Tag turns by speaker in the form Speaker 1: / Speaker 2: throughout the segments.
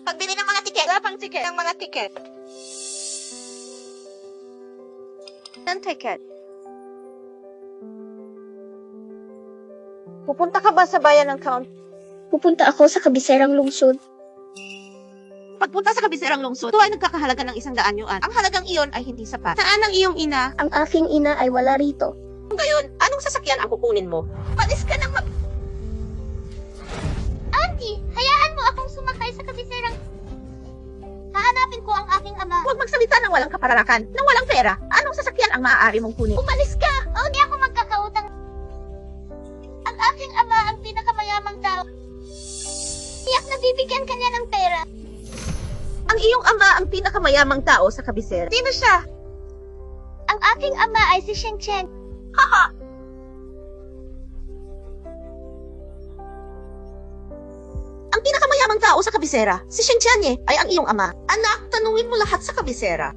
Speaker 1: Pagbili ng mga tiket.
Speaker 2: Wala pang tiket. Ang mga tiket. Ang tiket. Pupunta ka ba sa bayan ng Count?
Speaker 3: Pupunta ako sa kabiserang lungsod.
Speaker 1: Pagpunta sa kabiserang lungsod, ito ay nagkakahalaga ng 100 yuan. Ang halagang iyon ay hindi sapat. Saan ang iyong ina?
Speaker 3: Ang aking ina ay wala rito.
Speaker 1: Ngayon, anong sasakyan ang kukunin mo? Palis ka ng
Speaker 4: Auntie, hayaan mo akong sumakay sa kabiserang... Hahanapin ko ang aking ama.
Speaker 1: Huwag magsalita ng walang kapararakan, ng walang pera. Anong sasakyan ang maaari mong kunin?
Speaker 4: Umalis ka! O, di ako magkakautang. Ang aking ama ang pinakamayamang tao. Tiyak na bibigyan kanya ng pera.
Speaker 1: Ang iyong ama ang pinakamayamang tao sa kabisera. Sino siya?
Speaker 4: Ang aking ama ay si Sheng Chen.
Speaker 1: Ang pinakamayamang tao sa kabisera, si Sheng Qianye, ay ang iyong ama. Anak, tanungin mo lahat sa kabisera.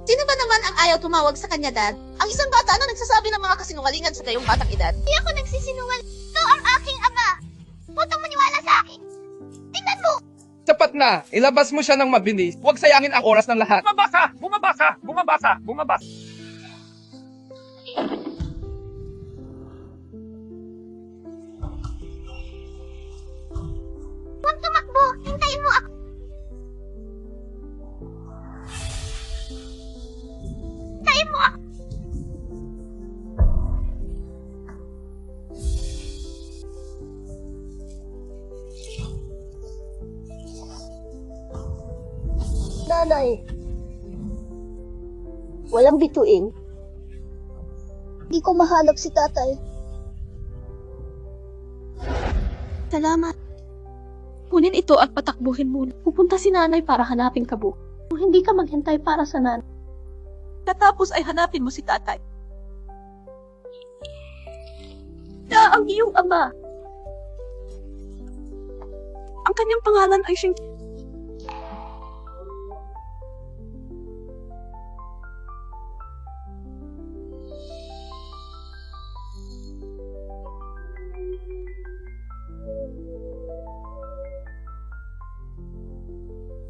Speaker 1: Sino ba naman ang ayaw tumawag sa kanya, Dad? Ang isang bata na nagsasabi ng mga kasinungalingan sa gayong batang edad.
Speaker 4: Di ako nagsisinungal. Ito ang aking ama. Huwag kang maniwala sa akin. Tingnan mo!
Speaker 5: Sapat na! Ilabas mo siya ng mabilis. Huwag sayangin ang oras ng lahat. Bumaba ka! Bumaba ka! Bumaba ka! Bumaba!
Speaker 4: Huwag tumakbo! Hintayin mo ako! Hintayin mo ako!
Speaker 3: Nanay. Walang bituin. Di ko mahanap si tatay.
Speaker 2: Salamat. Kunin ito at patakbuhin muna. Pupunta si nanay para hanapin ka buo.
Speaker 3: Kung hindi ka maghintay para sa nanay.
Speaker 2: Katapos ay hanapin mo si tatay. Siya ang iyong ama. Ang kanyang pangalan ay Sheng.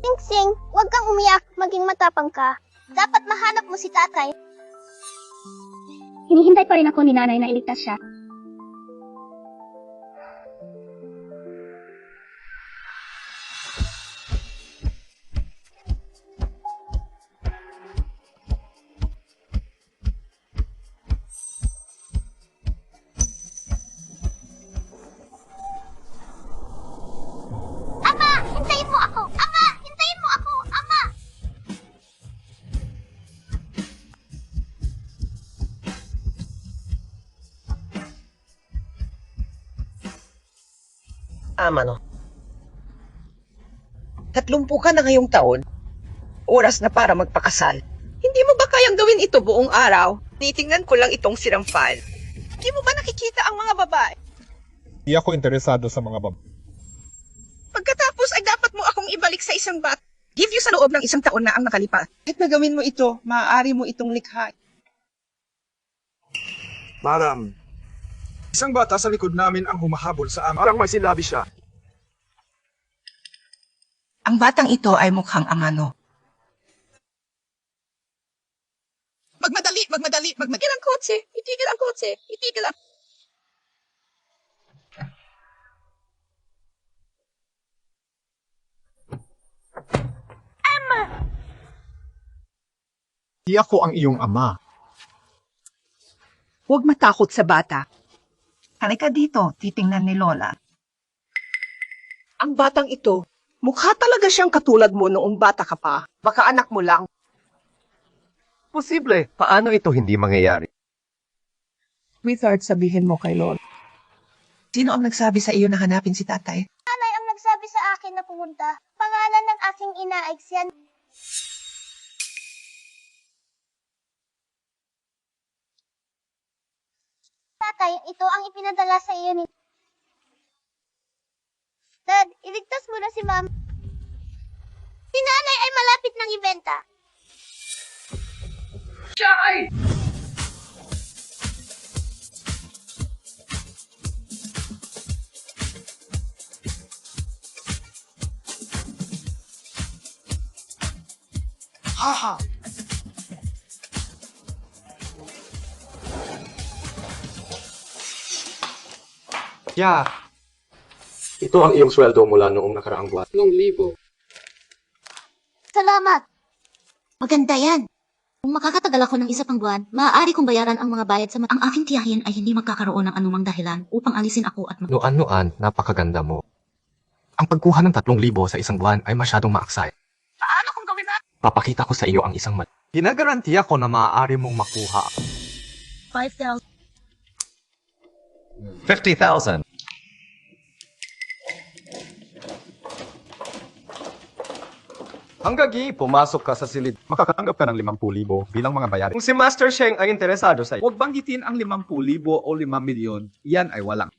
Speaker 4: Sing-sing, huwag kang umiyak. Maging matapang ka. Dapat mahanap mo si tatay.
Speaker 3: Hinihintay pa rin ako ni nanay na iligtas siya.
Speaker 4: Ama! Hintayin mo ako! Ama! Hintayin mo ako! Ama!
Speaker 6: Mano. 30 ka na ngayong taon. Oras na para magpakasal. Hindi mo ba kayang gawin ito buong araw? Titingnan ko lang itong sirampal. Hindi mo ba nakikita ang mga babae?
Speaker 7: Hindi ako interesado sa mga babae.
Speaker 6: Pagkatapos ay dapat mo akong ibalik sa isang bat. Give you sa loob ng 1 taon na ang nakalipas. Kahit na gawin mo ito, maaari mo itong likha.
Speaker 8: Madam, isang bata sa likod namin ang humahabol sa amin. Parang may sinabi siya.
Speaker 6: Ang batang ito ay mukhang Amano. Magmadali. Itigil ang kotse. Itigil ang...
Speaker 7: Hindi ako ang iyong ama.
Speaker 6: Huwag matakot sa bata. Halika dito, titingnan ni Lola. Ang batang ito, mukha talaga siyang katulad mo noong bata ka pa. Baka anak mo lang.
Speaker 9: Posible. Paano ito hindi mangyayari?
Speaker 5: Sweetheart, sabihin mo kay Lola.
Speaker 6: Sino ang nagsabi sa iyo na hanapin si tatay?
Speaker 4: Nanay ang nagsabi sa akin na pumunta. Pangalan ng aking ina ay Xian. Tatay, ito ang ipinadala sa iyo ni... Dad, iligtas mo na si Ma'am. Si nanay ay malapit ng ibenta.
Speaker 8: Yeah. Ito ang iyong sweldo mula noong nakaraang buwan.
Speaker 5: 3,000.
Speaker 4: Salamat. Maganda yan. Kung makakatagal ako ng isa pang buwan, maaari kong bayaran ang mga bayad sa ang aking tiyahin ay hindi magkakaroon ng anumang dahilan upang alisin ako at
Speaker 8: Noan, napakaganda mo. Ang pagkuha ng 3,000 sa isang buwan ay masyadong maaksay.
Speaker 1: Paano kung gawin na?
Speaker 8: Papakita ko sa iyo ang isang Ginagarantiya ko na maaari mong makuha.
Speaker 1: 5,000.
Speaker 9: 50,000.
Speaker 8: Hanggang pumasok ka sa silid, makakatanggap ka ng 50,000 bilang mga bayari. Kung si Master Sheng ay interesado sa iyo,
Speaker 5: Huwag banggitin ang 50,000 o 5 milyon. Yan ay walang.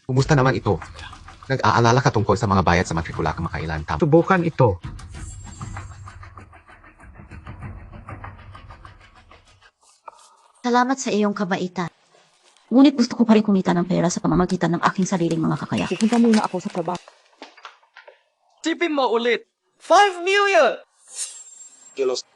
Speaker 8: kumusta naman ito? Nag-aalala ka tungkol sa mga bayad sa matrikula kamakailan.
Speaker 5: Subukan ito.
Speaker 2: Salamat sa iyong kabaitan. Ngunit gusto ko pa rin kumita ng pera sa pamamagitan ng aking sariling mga kakaya. Pupunta muna ako sa trabaho.
Speaker 5: Tipin mo ulit.
Speaker 6: 5 million!
Speaker 8: Kilos.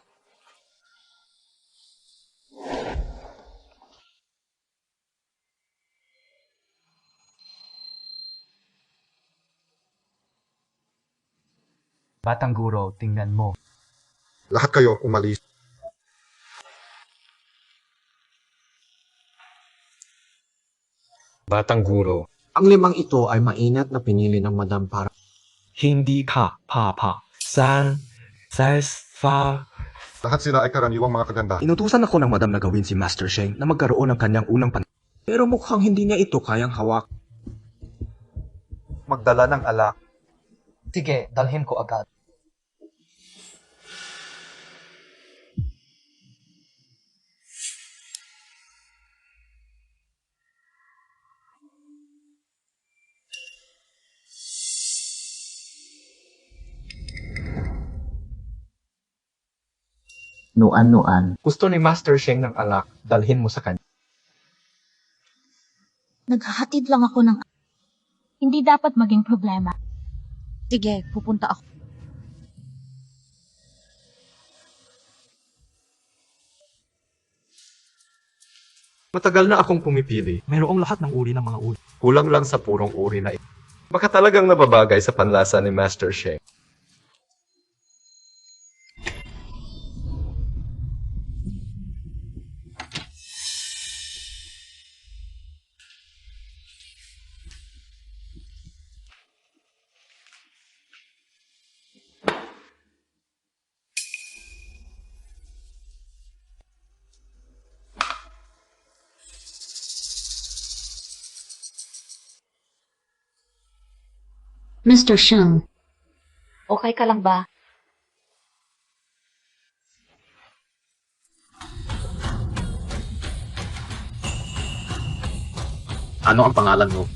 Speaker 5: Batang guro, tingnan mo.
Speaker 7: Lahat kayo umalis.
Speaker 8: Batang guro. Ang limang ito ay mainat na pinili ng madam para hindi ka, papa.
Speaker 7: Lahat sila ay karaniwang mga kaganda.
Speaker 8: Inutusan ako ng madam na gawin si Master Sheng na magkaroon ng kanyang unang Pero mukhang hindi niya ito kayang hawak.
Speaker 7: Magdala ng alak.
Speaker 5: Sige, dalhin ko agad.
Speaker 6: Nuan.
Speaker 8: Gusto ni Master Sheng ng alak, dalhin mo sa kanya.
Speaker 4: naghahatid lang ako ng... Hindi dapat maging problema.
Speaker 2: Sige, pupunta ako.
Speaker 8: Matagal na akong pumipili. Mayroong lahat ng uri ng mga uri. Kulang lang sa purong uri na ito. Baka talagang nababagay sa panlasa ni Master Sheng.
Speaker 2: Mr. Sheng, okay ka lang ba?
Speaker 8: Ano ang pangalan mo?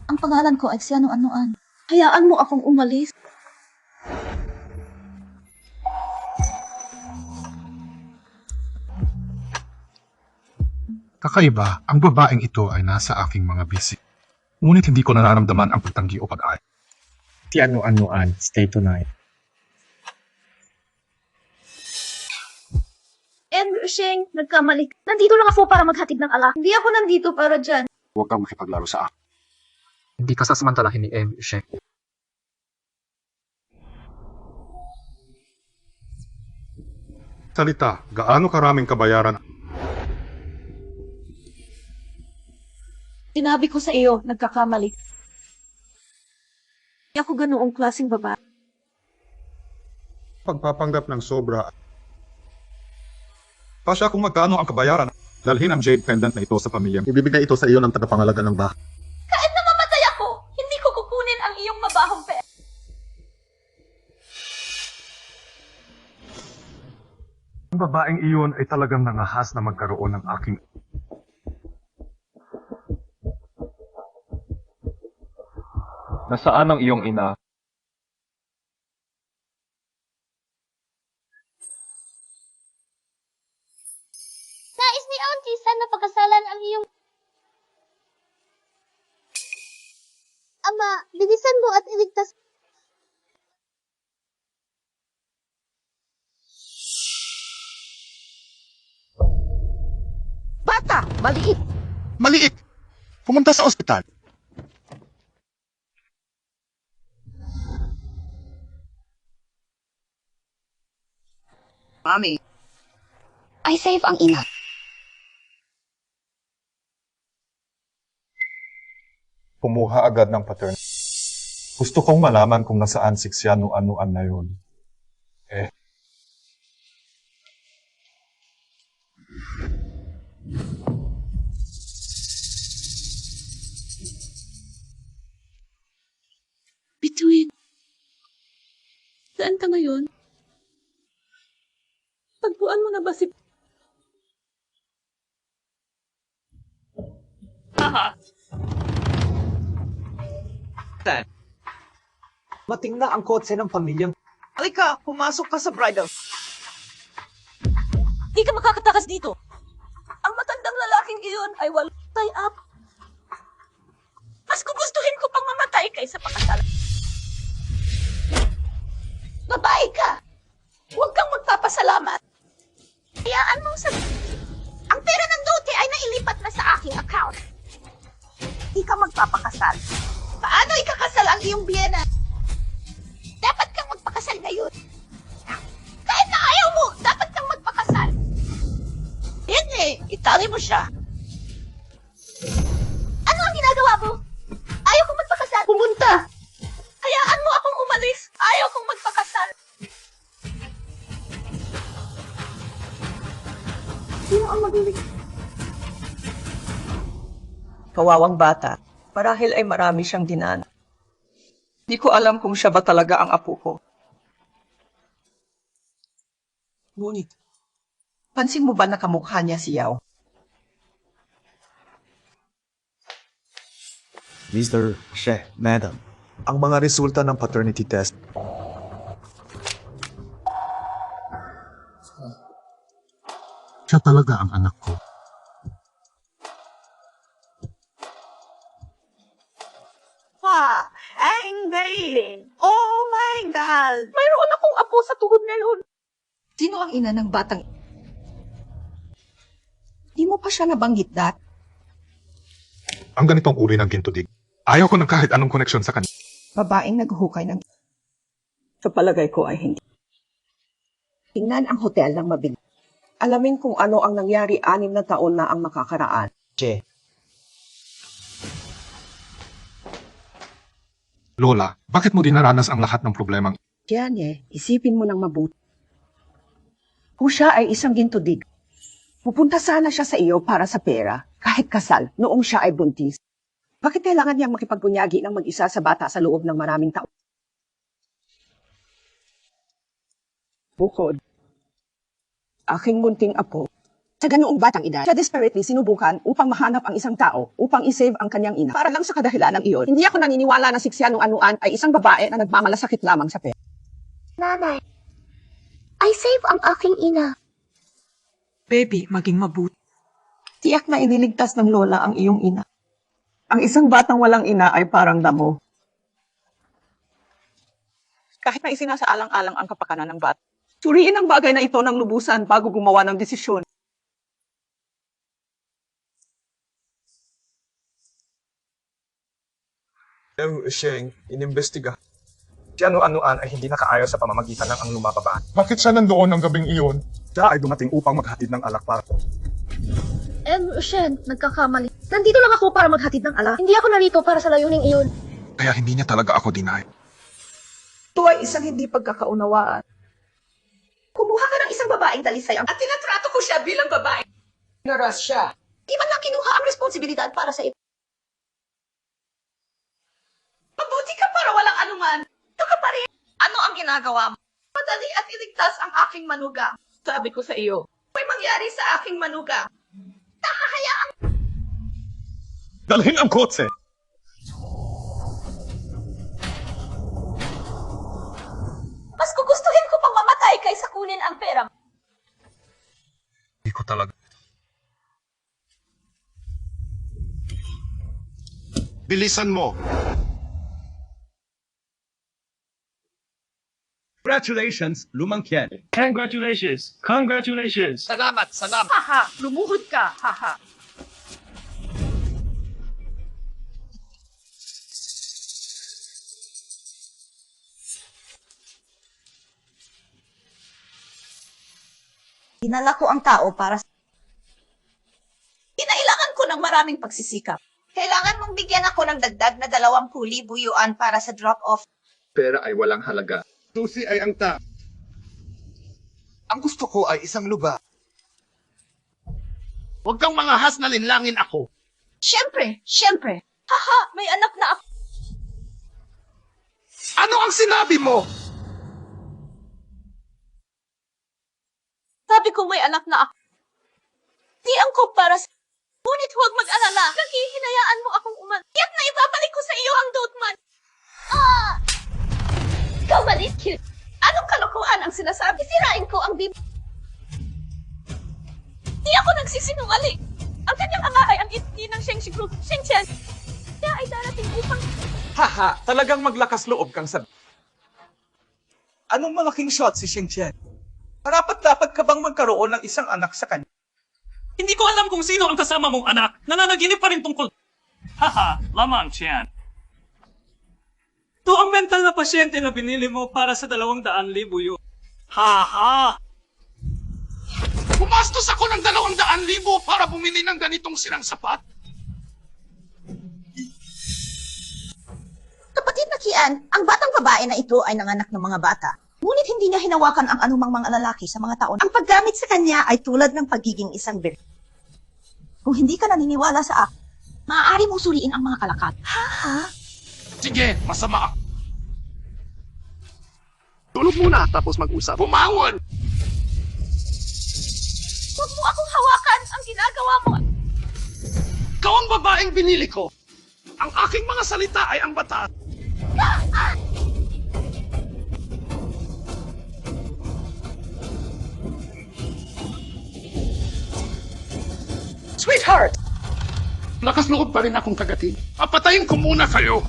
Speaker 2: Ang pangalan ko ay si ano-anoan. Hayaan mo akong umalis.
Speaker 7: Kakaiba, ang babaeng ito ay nasa aking mga bisig. Ngunit hindi ko nararamdaman ang pagtanggi o pag-ay.
Speaker 8: Si ano-anoan, stay tonight.
Speaker 3: Andrew Sheng, nagkamali. Nandito lang ako para maghatid ng alak. Hindi ako nandito para dyan.
Speaker 7: Huwag kang makipaglaro sa akin.
Speaker 8: Hindi ka sasamantalahin ni M. Sheng.
Speaker 7: Salita, gaano karaming kabayaran?
Speaker 2: Sinabi ko sa iyo, nagkakamali. Hindi ako ganoong klaseng babae.
Speaker 7: Pagpapanggap ng sobra. Pasya kung magkano ang kabayaran. Dalhin ang jade pendant na ito sa pamilya. Ibibigay ito sa iyo ng tagapangalaga ng bahay.
Speaker 3: Kahit namamatay ako, hindi ko kukunin ang iyong mabahong pera.
Speaker 7: Ang babaeng iyon ay talagang nangahas na magkaroon ng aking...
Speaker 9: Nasaan ang iyong ina?
Speaker 4: Nais ni Auntie San na pagkasalan ang iyong... Ama, bilisan mo at iligtas...
Speaker 1: Maliit.
Speaker 7: Maliit. Pumunta sa ospital.
Speaker 6: Mami,
Speaker 3: I save ang ina.
Speaker 8: Kumuha agad ng paternity. Gusto kong malaman kung nasaan si Xianu Anuan na yun.
Speaker 2: Bituin. Saan ka ngayon? Tagpuan mo na ba si...
Speaker 5: Mating na ang kotse ng pamilyang...
Speaker 6: halika, pumasok ka sa bridal.
Speaker 2: Di ka makakatakas dito. Ang matandang lalaking iyon ay walang tie up. Mas gugustuhin ko pang mamatay kaysa pakasal.
Speaker 1: Babae ka. Huwag kang magpapasalamat. Hayaan mong sabihin. Ang pera ng dote ay nailipat na sa aking account. Di ka magpapakasal. Paano ikakasal ang iyong biyena? Dapat kang magpakasal ngayon. Kahit na ayaw mo, dapat kang magpakasal. Yan itali mo siya. Ano ang ginagawa mo? Ayaw kong magpakasal. Pumunta. Hayaan mo akong umalis. Ayaw kong magpakasal. Sino ang magiging?
Speaker 6: Kawawang bata. Marahil ay marami siyang dinaan. Di ko alam kung siya ba talaga ang apo ko. Ngunit, pansin mo ba na kamukha niya si Yao?
Speaker 10: Mr. She, Madam, ang mga resulta ng paternity test.
Speaker 7: Siya talaga ang anak ko.
Speaker 1: Ang galing. Oh my God. Mayroon akong apo sa tuhod ngayon.
Speaker 6: Sino ang ina ng batang? Di mo pa siya nabanggit dat?
Speaker 7: Ang ganitong uri ng gintudig. Ayaw ko ng kahit anong koneksyon sa kanya.
Speaker 6: Babaeng naghukay ng... Sa palagay ko ay hindi. Tingnan ang hotel ng mabilis. Alamin kung ano ang nangyari 6 na taon na ang makakaraan.
Speaker 10: Che,
Speaker 7: Lola, bakit mo dinaranas ang lahat ng problemang...
Speaker 6: Yan isipin mo ng mabuti. Kung siya ay isang gintudig, pupunta sana siya sa iyo para sa pera, kahit kasal, noong siya ay buntis. Bakit kailangan niyang makipagbunyagi ng mag-isa sa bata sa loob ng maraming taon? Bukod, aking munting apo, sa ganoong batang edad, siya desperately sinubukan upang mahanap ang isang tao upang isave ang kanyang ina. Para lang sa kadahilan ng iyon, hindi ako naniniwala na si Xianu Anuan ay isang babae na nagmamalasakit lamang sa pera.
Speaker 3: Nanay, I save ang aking ina.
Speaker 6: Baby, maging mabuti. Tiyak na iniligtas ng lola ang iyong ina. Ang isang batang walang ina ay parang damo. Kahit na isinasaalang-alang ang kapakanan ng bata, suriin ang bagay na ito ng lubusan bago gumawa ng desisyon.
Speaker 8: Sheng, inimbestiga. Si Anuan ay hindi nakaayos sa pamamagitan ng ang lumababaan.
Speaker 7: Bakit siya nandoon ang gabing iyon?
Speaker 8: Siya ay dumating upang maghatid ng alak para
Speaker 3: Shen, nagkakamali. Nandito lang ako para maghatid ng ala. Hindi ako narito para sa layuning iyon.
Speaker 7: Kaya hindi niya talaga ako dinay.
Speaker 6: Ito ay isang hindi pagkakaunawaan. Kumuha ka ng isang babaeng dalisay at tinatrato ko siya bilang babae. Naras siya.
Speaker 1: Di man lang kinuha ang responsibilidad para sa ito.
Speaker 6: Mabuti ka para walang anuman. Ito ka pa rin. Ano ang ginagawa mo? Madali at iligtas ang aking manugang. Sabi ko sa iyo, may mangyari sa aking manugang.
Speaker 8: dalhin ang kotse.
Speaker 2: Mas gugustuhin ko pang mamatay kaysa kunin ang pera.
Speaker 7: Hindi ko talaga. Bilisan mo!
Speaker 5: Congratulations, Lumang Qian.
Speaker 11: Congratulations! Congratulations!
Speaker 5: Salamat, salamat.
Speaker 1: Haha, lumuhod ka. Haha. Dinala ko ang tao para Kinailangan ko ng maraming pagsisikap. Kailangan mong bigyan ako ng dagdag na 20,000 yuan para sa drop-off.
Speaker 7: Pera ay walang halaga. Susi ay ang ta.
Speaker 9: Ang gusto ko ay isang luba.
Speaker 7: Huwag kang mangahas na linlangin ako.
Speaker 1: Siyempre. Haha, may anak na ako.
Speaker 7: Ano ang sinabi mo?
Speaker 2: Sabi ko may anak na ako. Di ang ko para sa... Ngunit huwag mag-alala. Naghihinayaan mo akong Tiyak na ibabalik ko sa iyo ang Dotman.
Speaker 1: Ikaw malit cute. Anong kalokohan ang sinasabi? Sirain ko ang bib...
Speaker 2: Di ako nagsisinungaling. Ang kanyang ama ay ang itni ng Shengxi Group, Shengqian. Siya ay darating upang...
Speaker 5: Haha, talagang maglakas loob kang sabi. Anong malaking shot si Shengqian? Dapat ka bang magkaroon ng isang anak sa kanya?
Speaker 11: Hindi ko alam kung sino ang kasama mong anak. Nananaginip pa rin tungkol. Haha, lamang Tian. Ito ang mental na pasyente na binili mo para sa 200,000 yun. Haha!
Speaker 7: Pumastos ako ng 200,000 para bumili ng ganitong sirang sapat.
Speaker 1: Kapatid na Kian, ang batang babae na ito ay nanganak ng mga bata. Ngunit hindi niya hinawakan ang anumang mga lalaki sa mga taon. Ang paggamit sa kanya ay tulad ng pagiging isang bird. Kung hindi ka naniniwala sa akin, maaari mong suriin ang mga kalakat.
Speaker 7: Sige, masama ako. Tulog muna, tapos mag-usap. Bumangon!
Speaker 2: Huwag mo akong hawakan ang ginagawa mo.
Speaker 7: Ikaw ang babaeng binili ko. Ang aking mga salita ay ang batas.
Speaker 6: Sweetheart!
Speaker 7: Lakas loob pa rin akong kagatin. Papatayin ko muna kayo.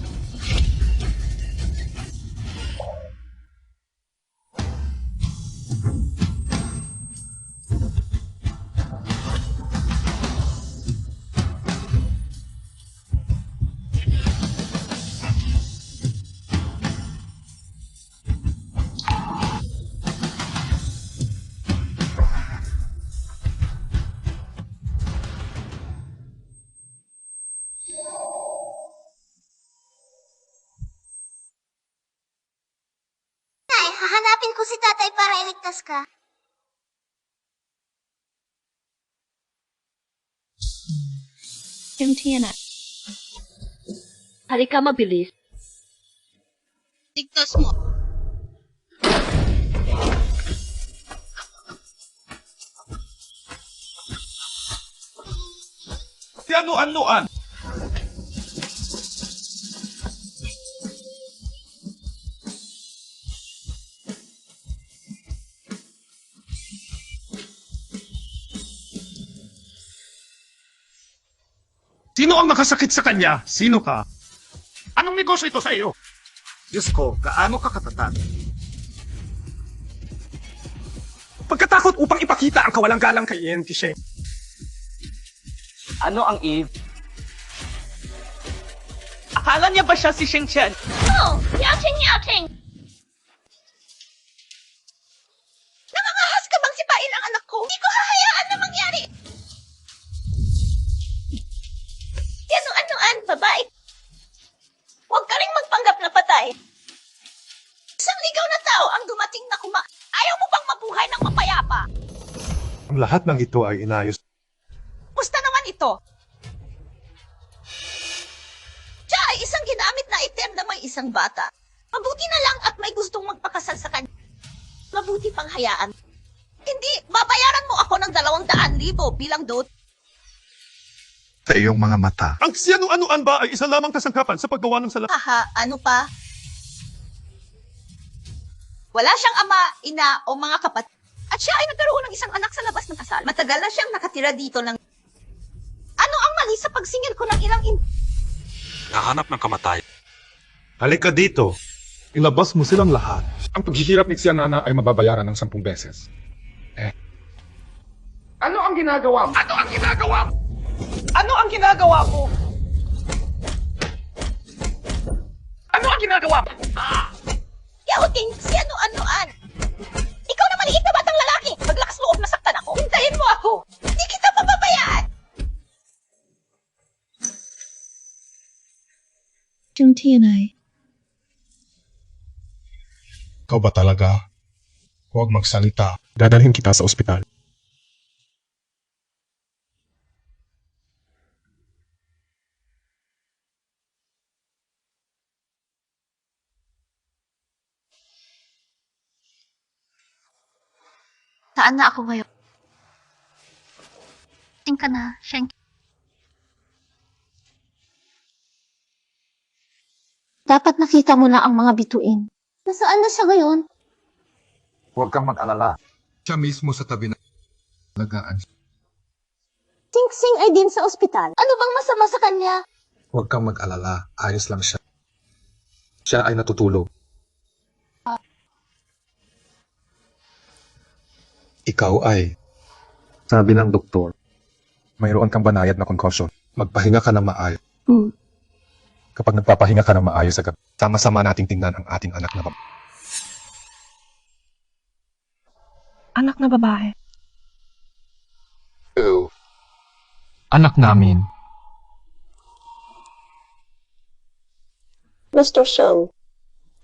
Speaker 3: Hahanapin ko si tatay para iligtas ka.
Speaker 2: Tiana. Halika mabilis.
Speaker 1: Ligtas mo.
Speaker 5: Si ano-anoan?
Speaker 7: Sino ang nakasakit sa kanya? Sino ka? Anong negosyo ito sa iyo?
Speaker 5: Diyos ko, gaano ka katatag? Pagkatakot upang ipakita ang kawalang-galang kay Ian Sheng. Ano ang Eve? Akala niya ba siya si Shengqian?
Speaker 2: Oh! Yating!
Speaker 1: Nangangahas ka bang sipain ang anak ko? Hindi ko hahayaan na mangyari. Ano-anoan, babae. Huwag ka rin magpanggap na patay. Isang ligaw na tao ang dumating na Ayaw mo bang mabuhay ng mapayapa?
Speaker 10: Ang lahat ng ito ay inayos.
Speaker 1: Musta naman ito? Siya ay isang ginamit na item na may isang bata. Mabuti na lang at may gustong magpakasal sa kanya. Mabuti pang hayaan. Hindi, babayaran mo ako ng 200,000 bilang
Speaker 10: Sa iyong mga mata.
Speaker 7: Ang siyano-anuan ba ay isa lamang kasangkapan sa paggawa ng sala?
Speaker 1: Haha, ano pa? Wala siyang ama, ina, o mga kapatid. At siya ay nagkaroon ng isang anak sa labas ng kasal. Matagal na siyang nakatira dito ng... Ano ang mali sa pagsingil ko ng ilang
Speaker 11: Nahanap ng kamatayan.
Speaker 10: Halika dito. Ilabas mo silang lahat.
Speaker 7: Ang paghihirap ni Xianana ay mababayaran ng 10 beses. Ano ang ginagawa mo? Ano ang ginagawa mo?
Speaker 5: Ano ang ginagawa ko?
Speaker 7: Ano ang ginagawa mo?
Speaker 1: Yauting, si ano-anoan. Ikaw na maliit na batang lalaki. Maglakas loob na saktan ako.
Speaker 3: Chung Tianai.
Speaker 7: Ikaw ba talaga? Huwag magsalita. Dadalhin kita sa ospital.
Speaker 3: Saan na ako ngayon? Ting ka na, Shen.
Speaker 4: Dapat nakita mo na ang mga bituin. Nasaan na siya ngayon?
Speaker 5: Huwag kang mag-alala.
Speaker 7: Siya mismo sa tabi na lagaan.
Speaker 4: Sing-sing ay din sa ospital. Ano bang masama sa kanya?
Speaker 7: Huwag kang mag-alala. Ayos lang siya. Siya ay natutulog. Ikaw ay, sabi ng doktor, mayroon kang banayad na concussion. Magpahinga ka ng maayos. Kapag nagpapahinga ka ng maayos sa gabi, sama-sama nating tingnan ang ating anak na babae.
Speaker 6: Anak na babae.
Speaker 11: Anak namin.
Speaker 2: Mr. Sheng,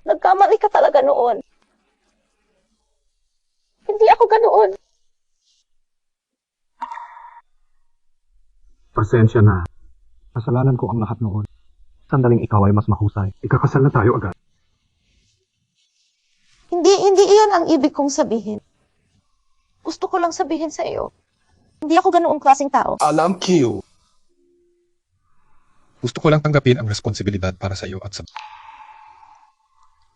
Speaker 2: nagkamali ka talaga noon. Hindi ako ganoon.
Speaker 8: Pasensya na. Kasalanan ko ang lahat noon. Sandaling ikaw ay mas mahusay. Ikakasal na tayo agad.
Speaker 1: Hindi iyon ang ibig kong sabihin. Gusto ko lang sabihin sa iyo. Hindi ako ganoong klaseng tao.
Speaker 7: Alam, Q. Gusto ko lang tanggapin ang responsibilidad para sa iyo at sa...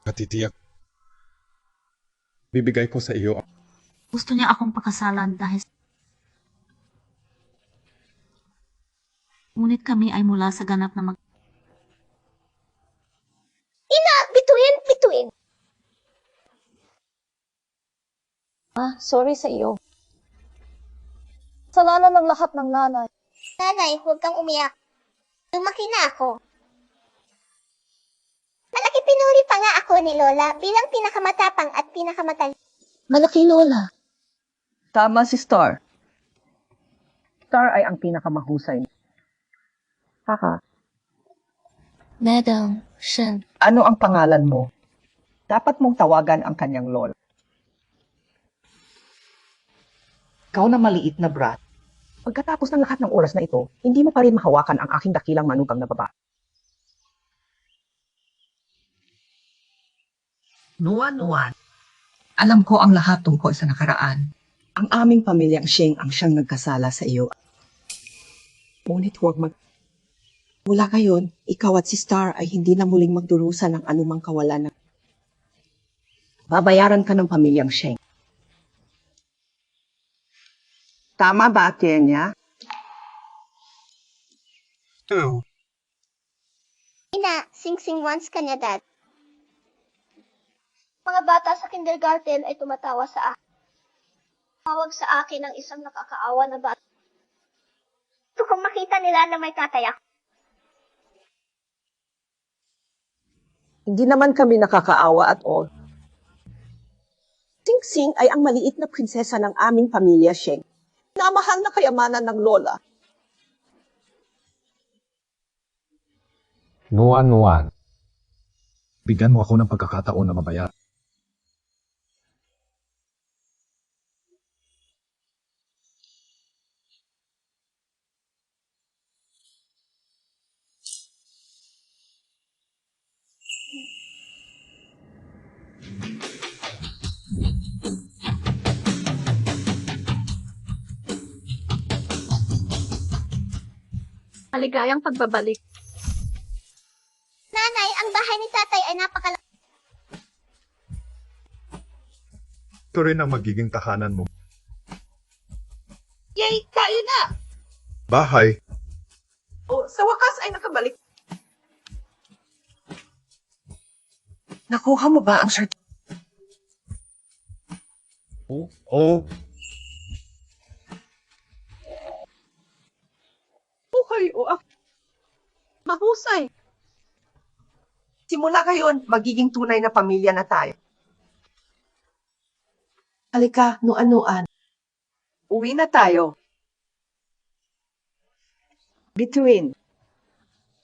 Speaker 7: Natitiyak. Bibigay ko sa iyo ang...
Speaker 4: Gusto niya akong pakasalan dahil... Ngunit kami ay mula sa ganap na
Speaker 3: Ina, bituin.
Speaker 1: Sorry sa iyo. Kasalanan ng lahat ng nanay.
Speaker 3: Nanay, huwag kang umiyak. Lumaki na ako. Malaki pinuri pa nga ako ni Lola bilang pinakamatapang at pinakamatal.
Speaker 4: Malaki lola.
Speaker 6: Tama si Star. Star ay ang pinakamahusay. Haha.
Speaker 3: Madam Shen.
Speaker 6: Ano ang pangalan mo? Dapat mong tawagan ang kanyang lola. Ikaw na maliit na brat. Pagkatapos ng lahat ng oras na ito, hindi mo pa rin mahawakan ang aking dakilang manugang na babae. Nuan. Alam ko ang lahat tungkol sa nakaraan. Ang aming pamilyang Sheng ang siyang nagkasala sa iyo. Ngunit huwag Mula ngayon, ikaw at si Star ay hindi na muling magdurusa ng anumang kawalan. Babayaran ka ng pamilyang Sheng. Tama ba, Kenya?
Speaker 3: Ina, sing-sing once ka niya, Dad. Mga bata sa kindergarten ay tumatawa sa akin. Tawag sa akin ng isang nakakaawa na bata. Gusto kong makita nila na may tatay ako.
Speaker 6: Hindi naman kami nakakaawa at all. Sing-sing ay ang maliit na prinsesa ng aming pamilya, Sheng. Namahal na kayamanan ng lola.
Speaker 7: Nuan. Bigyan mo ako ng pagkakataon na mabayaran.
Speaker 2: Maligayang pagbabalik.
Speaker 3: Nanay, ang bahay ni tatay ay napakalaki.
Speaker 7: Ito rin ang magiging tahanan mo.
Speaker 6: Yay! Tayo na!
Speaker 7: Bahay.
Speaker 6: O, sa wakas ay nakabalik. Nakuha mo ba ang shirt?
Speaker 7: Oo.
Speaker 6: Okay, mahusay. Simula ngayon, magiging tunay na pamilya na tayo. Halika, nuan. Uwi na tayo. Between.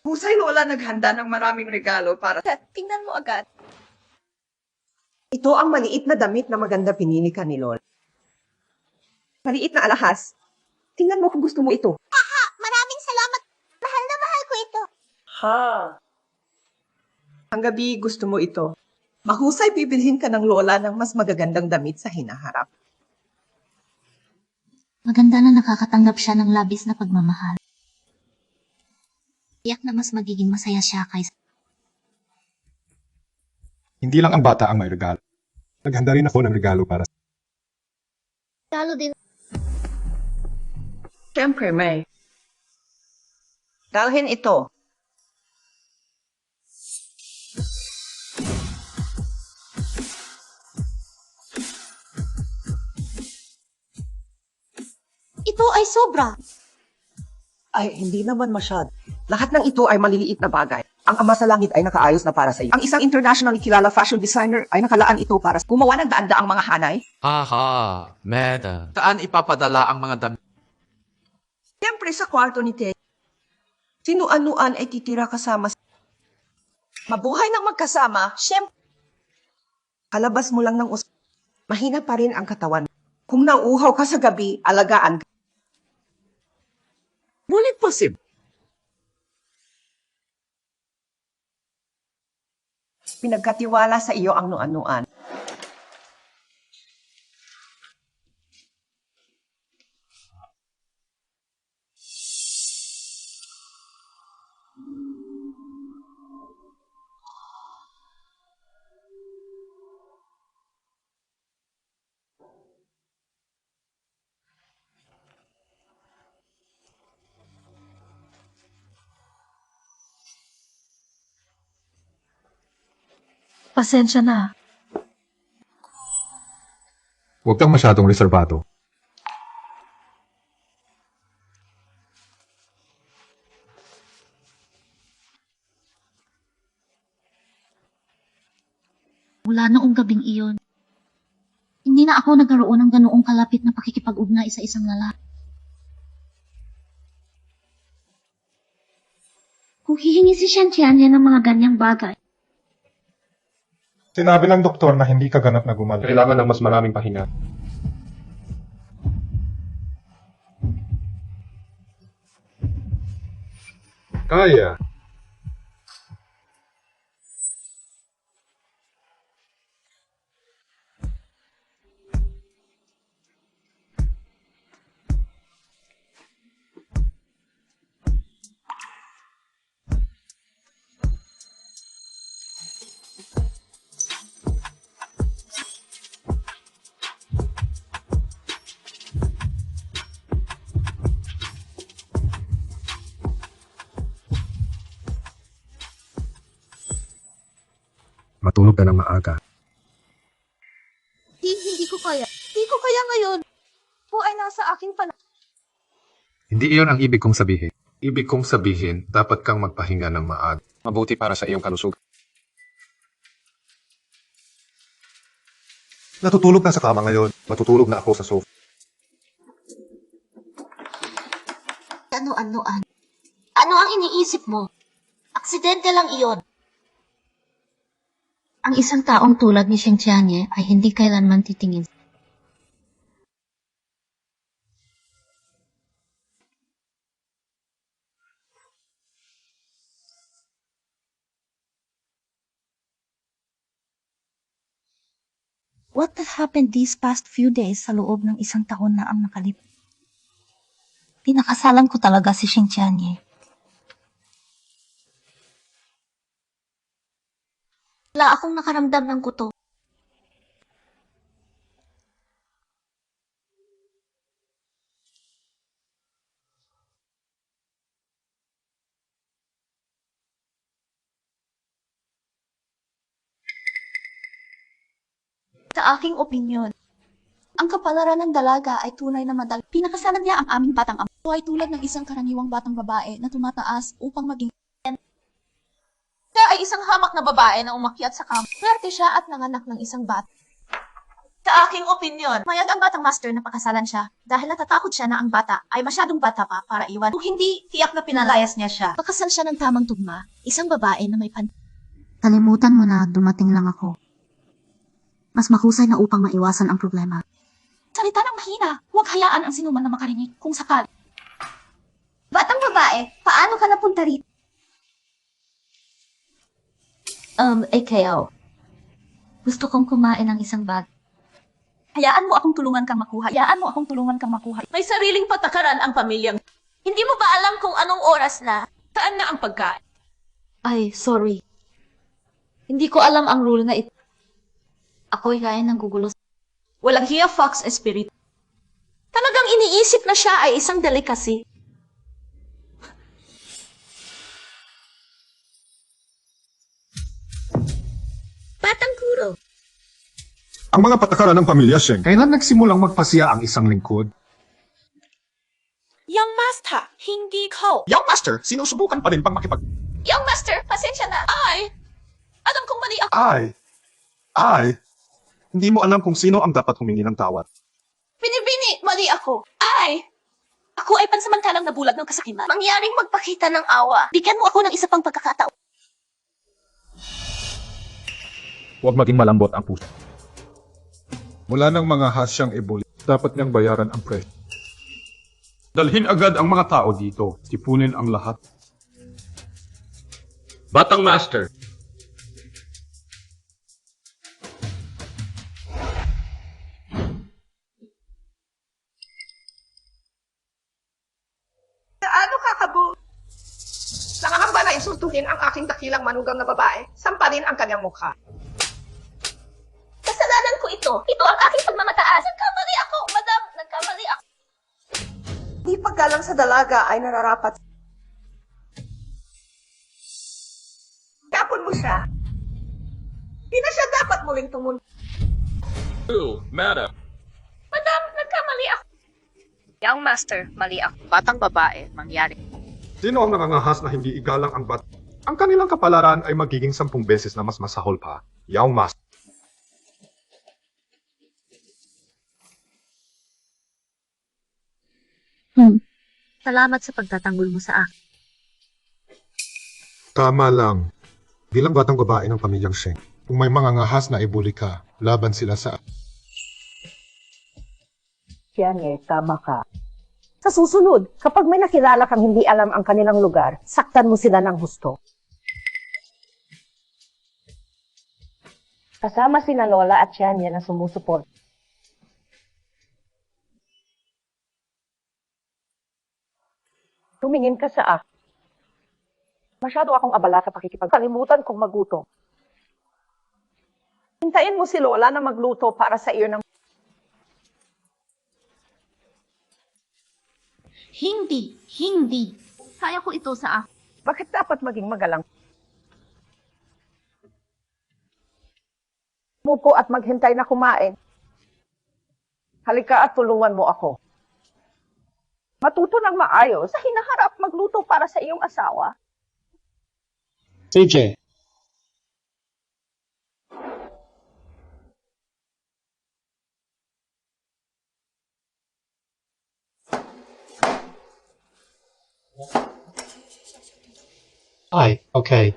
Speaker 6: Husay lola naghanda ng maraming regalo para...
Speaker 2: Tingnan mo agad.
Speaker 6: Ito ang maliit na damit na maganda pinili ka ni Lola. Maliit na alahas. Tingnan mo kung gusto mo ito.
Speaker 3: Maraming salamat. Mahal na mahal ko ito.
Speaker 6: Ang gabi gusto mo ito. Mahusay bibilhin ka ng Lola ng mas magagandang damit sa hinaharap.
Speaker 4: Maganda na nakakatanggap siya ng labis na pagmamahal. Tiyak na mas magiging masaya siya kaysa...
Speaker 7: Hindi lang ang bata ang may regalo. Naghanda rin ako ng regalo para sa...
Speaker 3: Lalo din.
Speaker 6: Siyempre, May. Dalhin ito.
Speaker 1: Ito ay sobra.
Speaker 6: Ay, hindi naman masyad. Lahat ng ito ay maliliit na bagay. Ang ama sa langit ay nakaayos na para sa iyo. Ang isang internationally kilala fashion designer ay nakalaan ito para gumawa ng daan-daang mga hanay.
Speaker 12: Aha, madam.
Speaker 5: Saan ipapadala ang mga damit?
Speaker 6: Siyempre sa kwarto ni Ted. Sinuan-nuan ay titira kasama. Mabuhay ng magkasama, siyempre. Kalabas mo lang ng mahina pa rin ang katawan. Kung nauuhaw ka sa gabi, alagaan ka.
Speaker 5: Ngunit possible.
Speaker 6: Pinagkatiwala sa iyo ang nuan-nuan.
Speaker 2: Pasensya na.
Speaker 7: Huwag kang masyadong reserbado.
Speaker 4: Mula noong gabing iyon, hindi na ako nagkaroon ng ganoong kalapit na pakikipag-ugnay sa isang lalaki. Kung hihingi si Shantian ng mga ganyang bagay,
Speaker 7: Sinabi ng doktor na hindi ka ganap na gumaling. Kailangan ng mas maraming pahinga. Kaya. Matulog ka ng maaga.
Speaker 1: Hindi ko kaya. Hindi ko kaya ngayon.
Speaker 2: Po ay nasa akin pala.
Speaker 7: Hindi iyon ang ibig kong sabihin. Ibig kong sabihin, dapat kang magpahinga ng maaga. Mabuti para sa iyong kalusugan. Natutulog na sa kama ngayon. Matutulog na ako sa sofa.
Speaker 4: ano-anoan. Ano ang iniisip mo? Aksidente lang iyon. Ang isang taong tulad ni Sheng Qianye ay hindi kailanman titingin. What happened these past few days sa loob ng isang taon na ang nakalipas? Pinakasalan ko talaga si Sheng Qianye. Wala akong nakaramdam ng guto.
Speaker 2: Sa aking opinyon, ang kapalaran ng dalaga ay tunay na madal. Pinakasalan niya ang aming batang ama. Ito ay tulad ng isang karaniwang batang babae na tumataas upang maging... Siya ay isang hamak na babae na umakyat sa kampo. Swerte siya at nanganak ng isang bata. Sa aking opinyon. Mayag ang batang master na pakasalan siya dahil natatakot siya na ang bata ay masyadong bata pa para iwan. Kung hindi, tiyak na pinalayas niya siya.
Speaker 4: Pakasal siya ng tamang tugma, isang babae na may Kalimutan mo na dumating lang ako. Mas mahusay na upang maiwasan ang problema.
Speaker 2: Salita ng mahina. Huwag hayaan ang sinuman na makarinig kung sakali.
Speaker 3: Batang babae, paano ka napunta rito?
Speaker 4: AKO. Gusto kong kumain ng isang bag.
Speaker 2: Hayaan mo akong tulungan kang makuha. Hayaan mo akong tulungan kang makuha.
Speaker 1: May sariling patakaran ang pamilyang. Hindi mo ba alam kung anong oras na? Saan na ang pagkain?
Speaker 4: Ay, sorry. Hindi ko alam ang rule na ito. Ako'y kaya ng gugulo.
Speaker 1: Walang hiya, Fox Espiritu. Talagang iniisip na siya ay isang delicacy. Batang kuro.
Speaker 7: Ang mga patakaran ng pamilya Sheng, kailan nagsimulang magpasiya ang isang lingkod?
Speaker 1: Young Master, hindi ko.
Speaker 7: Young Master, sinusubukan pa rin pang makipag...
Speaker 1: Young Master, pasensya na. Alam kong mali ako.
Speaker 7: Hindi mo alam kung sino ang dapat humingi ng tawad.
Speaker 1: Binibini, mali ako. Ako ay pansamantalang nabulag ng kasakiman. Mangyaring magpakita ng awa. Bigyan mo ako ng isa pang pagkakataon.
Speaker 7: Huwag maging malambot ang puso. Mula ng mga hasyang eboli, dapat niyang bayaran ang presyo. Dalhin agad ang mga tao dito. Tipunin ang lahat.
Speaker 8: Batang Master,
Speaker 6: Ano kakabo? Nangangamba na insultuhin ang aking dakilang manugang na babae. Sampalin ang kanyang mukha.
Speaker 1: Kasalanan ko ito. Ito ang aking pagmamataas. Nagkamali ako, madam. Nagkamali ako.
Speaker 6: Di paggalang sa dalaga ay nararapat. Tapon mo siya. Di na siya dapat muling tumun.
Speaker 5: Madam.
Speaker 1: Madam, nagkamali ako.
Speaker 13: Young Master, mali ako. Batang babae, mangyari.
Speaker 7: Sino ang nangangahas na hindi igalang ang bat? Ang kanilang kapalaran ay magiging 10 beses na mas masahol pa. Young Master.
Speaker 4: Salamat sa pagtatanggol mo sa akin.
Speaker 7: Tama lang. Bilang batang babae ng pamilyang Sheng, kung may mga ngahas na ibuli ka, laban sila sa...
Speaker 6: Tianye, tama ka. Sa susunod, kapag may nakilala kang hindi alam ang kanilang lugar, saktan mo sila ng husto. Kasama sina Lola at Tianye na sumusuport. Tumingin ka sa akin. Masyado akong abala sa pakikipagkalimutan kong magutom. Hintayin mo si Lola na magluto para sa iyo ng...
Speaker 4: Hindi. Kaya ko ito sa akin.
Speaker 6: Bakit dapat maging magalang? Mupo at maghintay na kumain. Halika at tulungan mo ako. Matuto ng maayos sa hinaharap magluto para sa iyong asawa.
Speaker 9: CJ. Ay, okay.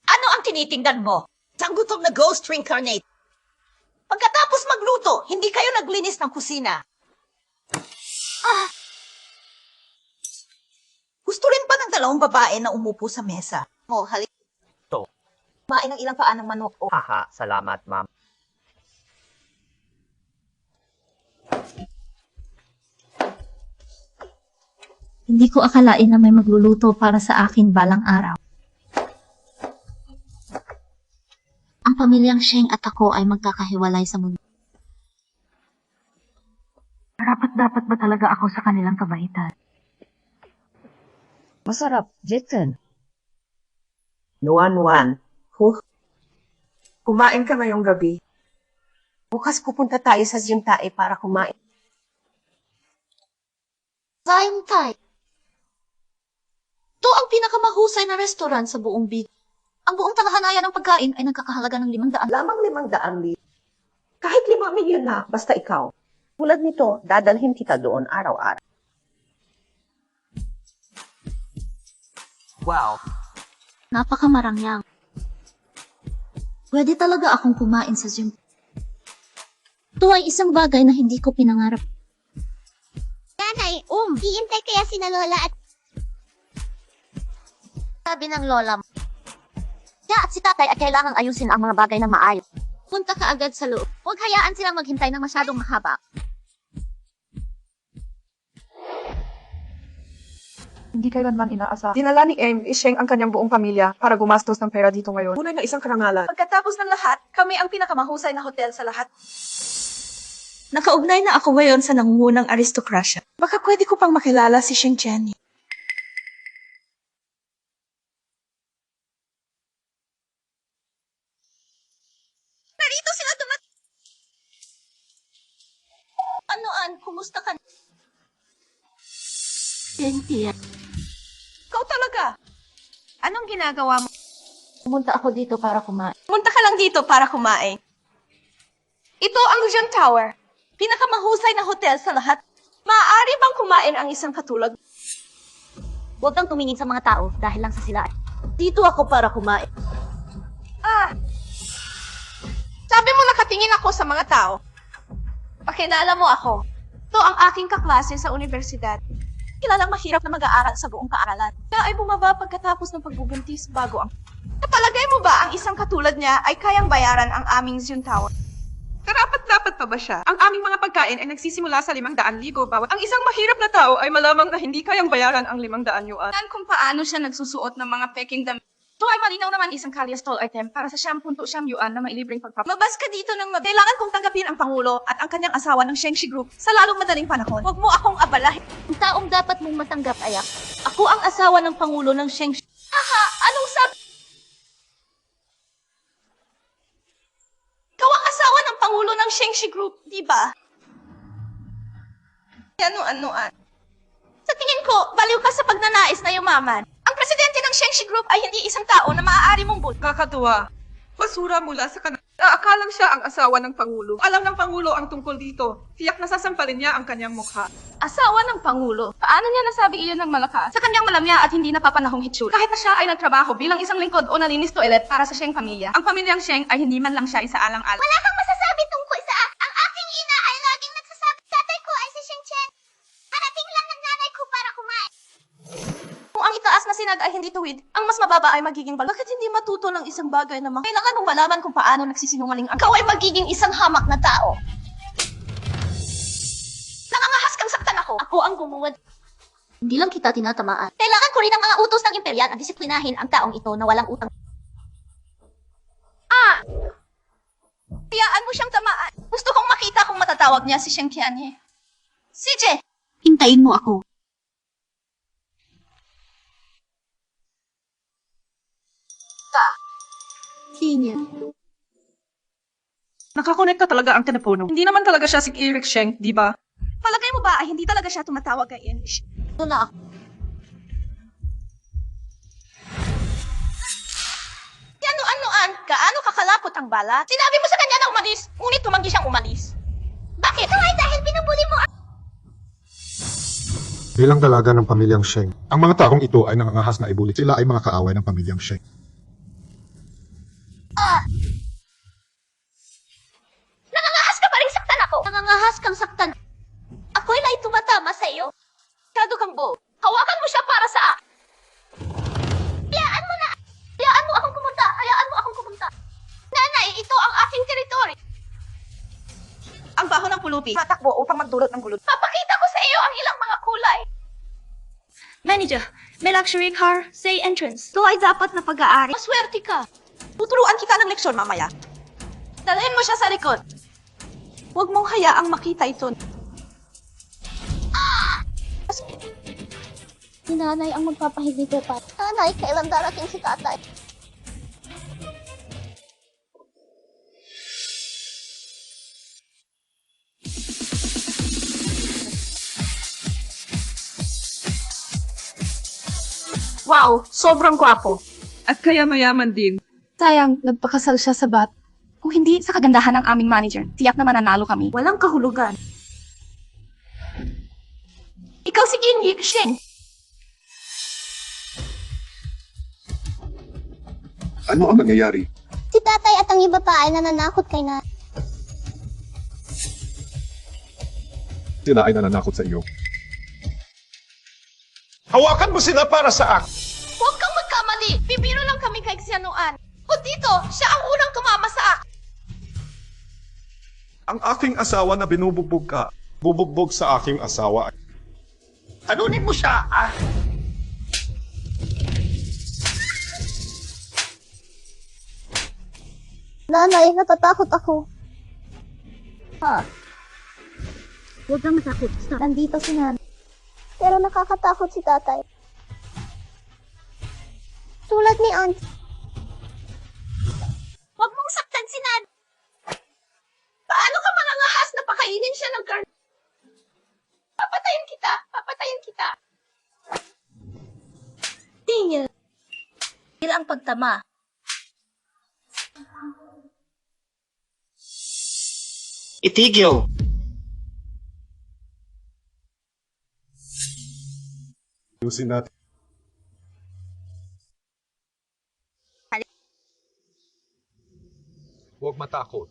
Speaker 1: Ano ang tinitingnan mo? Isang gutom na ghost reincarnate. Pagkatapos magluto, hindi kayo naglinis ng kusina. Gusto rin pa ng dalawang babae na umupo sa mesa. Halik. Kumain ng ilang paa ng manok.
Speaker 13: Haha, salamat, ma'am.
Speaker 4: Hindi ko akalain na may magluluto para sa akin balang araw. Ang pamilyang Sheng at ako ay magkakahiwalay sa mundo. Dapat ba talaga ako sa kanilang kabaitan?
Speaker 6: Masarap, Jetson. Nuan. Kumain ka ngayong gabi. Bukas pupunta tayo sa Juntae para kumain.
Speaker 2: Zion Thai. Ito ang pinakamahusay na restaurant sa buong Big. Ang buong talahanayan ng pagkain ay nagkakahalaga ng 500.
Speaker 6: Lamang 500,000. Kahit 5 milyon na, basta ikaw. Tulad nito, dadalhin kita doon araw-araw.
Speaker 5: Wow.
Speaker 4: Napakamarangyang. Pwede talaga akong kumain sa gym. Ito ay isang bagay na hindi ko pinangarap.
Speaker 3: Nanay, hihintay kaya sina Lola at
Speaker 1: Sabi ng lola mo. Siya at si tatay ay kailangang ayusin ang mga bagay ng maayos. Punta ka agad sa loob. Huwag hayaan silang maghintay ng masyadong mahaba.
Speaker 14: Hindi kailanman inaasa. Dinala ni Sheng ang kanyang buong pamilya para gumastos ng pera dito ngayon. Tunay na isang karangalan.
Speaker 2: Pagkatapos ng lahat, kami ang pinakamahusay na hotel sa lahat. Nakaugnay na ako ngayon sa nangungunang aristokrasya. Baka pwede ko pang makilala si Sheng Chen. Narito sila Anoan, kumusta ka?
Speaker 4: Cynthia.
Speaker 2: Ikaw talaga. Anong ginagawa mo?
Speaker 4: Pumunta ako dito para kumain.
Speaker 2: Pumunta ka lang dito para kumain. Ito ang Lujan Tower. Pinakamahusay na hotel sa lahat. Maaari bang kumain ang isang katulad?
Speaker 1: Huwag kang tumingin sa mga tao dahil lang sa sila. Dito ako para kumain.
Speaker 2: Sabi mo nakatingin ako sa mga tao. Pakilala mo ako. Ito ang aking kaklase sa universidad. Kilalang mahirap na mag-aaral sa buong paaralan. Siya ay bumaba pagkatapos ng pagbubuntis bago ang... Napalagay mo ba ang isang katulad niya ay kayang bayaran ang aming Zion Tower?
Speaker 14: Karapat-dapat pa ba siya? Ang aming mga pagkain ay nagsisimula sa 500,000 bawat. Ang isang mahirap na tao ay malamang na hindi kayang bayaran ang 500 yuan.
Speaker 2: Kung paano siya nagsusuot ng mga peking damit. Ito ay malinaw naman isang Kalya Stall item para sa 10.1 yuan na mailibreng pagpap. Mabas ka dito ng kailangan kong tanggapin ang Pangulo at ang kanyang asawa ng Shengshi Group sa lalong madaling panahon. Huwag mo akong abalahin.
Speaker 1: Ang taong dapat mong matanggap ay ako.
Speaker 2: Ako ang asawa ng Pangulo ng Shengshi. Anong sabi? Ikaw ang asawa ng Pangulo ng Shengshi Group, di ba? Ano-anoan. Sa tingin ko, baliw ka sa pagnanais na yumaman. Ang presidente ng Shengshi Group ay hindi isang tao na maaari mong buto.
Speaker 14: Kakatuwa. Basura mula sa kanan. Naakalang siya ang asawa ng Pangulo. Alam ng Pangulo ang tungkol dito. Tiyak na sasampalin niya ang kanyang mukha.
Speaker 2: Asawa ng Pangulo. Paano niya nasabi iyon ng malakas? Sa kanyang malamya at hindi napapanahong hitsura. Kahit na siya ay nagtrabaho bilang isang lingkod o nalinis toilet para sa Sheng pamilya. Ang pamilyang Sheng ay hindi man lang siya isaalang-alang.
Speaker 3: wala kang masasabi tungkol sa ang aking ina ay laging nagsasabi. Tatay ko ay si Sheng Chen. Harating lang ng nanay ko para kumain.
Speaker 2: Kung ang itaas na sinag ay hindi tuwid, ang mas mababa ay magiging bal. Bakit hindi matuto ng isang bagay na kailangan mong malaman kung paano nagsisinungaling ang... Ikaw ay magiging isang hamak na tao. Nangangahas kang saktan ako.
Speaker 1: Ako ang gumawa. Hindi lang kita tinatamaan.
Speaker 2: Kailangan ko rin ang mga utos ng
Speaker 1: Imperial ang disiplinahin ang taong ito na walang utang.
Speaker 2: Hayaan mo siyang tamaan. Gusto kong makita kung matatawag niya si Sheng Qianye. CJ!
Speaker 4: Hintayin mo ako. Senior.
Speaker 14: Nakakonect ka talaga ang telepono. Hindi naman talaga siya si Eric Sheng, di ba?
Speaker 2: Palagay mo ba ay hindi talaga siya tumatawag kay English?
Speaker 1: Ito na ako.
Speaker 2: Ano-anoan? Gaano kakalapot ang bala? Sinabi mo sa kanya na umalis, ngunit tumanggi siyang umalis. Bakit?
Speaker 3: Ito ay dahil pinubuli mo
Speaker 7: Bilang dalaga ng pamilyang Sheng, ang mga taong ito ay nangangahas na ibulit. Sila ay mga kaaway ng pamilyang Sheng.
Speaker 2: Nangangahas ka pa rin saktan ako.
Speaker 1: Nangangahas kang saktan.
Speaker 2: Ako'y lay tumatama sa iyo. Kado kang buo. Hawakan mo siya para sa akin.
Speaker 3: Hayaan mo na.
Speaker 2: Hayaan mo akong pumunta. Hayaan mo akong pumunta. Nanay, ito ang aking teritoryo. Ang baho ng pulubi. Matakbo upang magdulot ng gulo. Papakita ko sa iyo ang ilang mga kulay.
Speaker 3: Manager, may luxury car, say entrance.
Speaker 2: Ito ay dapat na pag-aari. Maswerte ka. Tuturuan kita ng leksyon mamaya. Dalhin mo siya sa likod. Huwag mong hayaang makita ito.
Speaker 3: Si nanay ang magpapahigito pa. Nanay, kailan darating si tatay?
Speaker 2: Wow, sobrang gwapo.
Speaker 14: At kaya mayaman din.
Speaker 2: Sayang, nagpakasal siya sa bat. Kung hindi sa kagandahan ng aming manager, tiyak na mananalo kami. Walang kahulugan. Ikaw si Ginyi, Sheng.
Speaker 7: Ano ang nangyayari?
Speaker 3: Si tatay at ang iba pa ay nananakot kay na.
Speaker 7: Sila ay nananakot sa iyo.
Speaker 8: Hawakan mo sila para sa akin.
Speaker 2: Huwag kang magkamali. Bibiro lang kami kay Xianuan. O dito, siya ang unang tumama sa akin.
Speaker 8: Ang aking asawa na binubugbog ka, bubugbog sa aking asawa. Talunin mo siya, ah!
Speaker 3: Nanay, natatakot ako.
Speaker 4: Huwag kang matakot. Stop.
Speaker 3: Nandito si nanay. Pero nakakatakot si tatay. Tulad ni Aunt.
Speaker 2: Huwag mong saktan si Nan. Paano ka mangangahas na pakainin siya ng karne? Papatayin kita. Papatayin kita.
Speaker 4: Tingil. Ang pagtama.
Speaker 11: Itigil!
Speaker 7: Ayusin natin.
Speaker 8: Huwag matakot.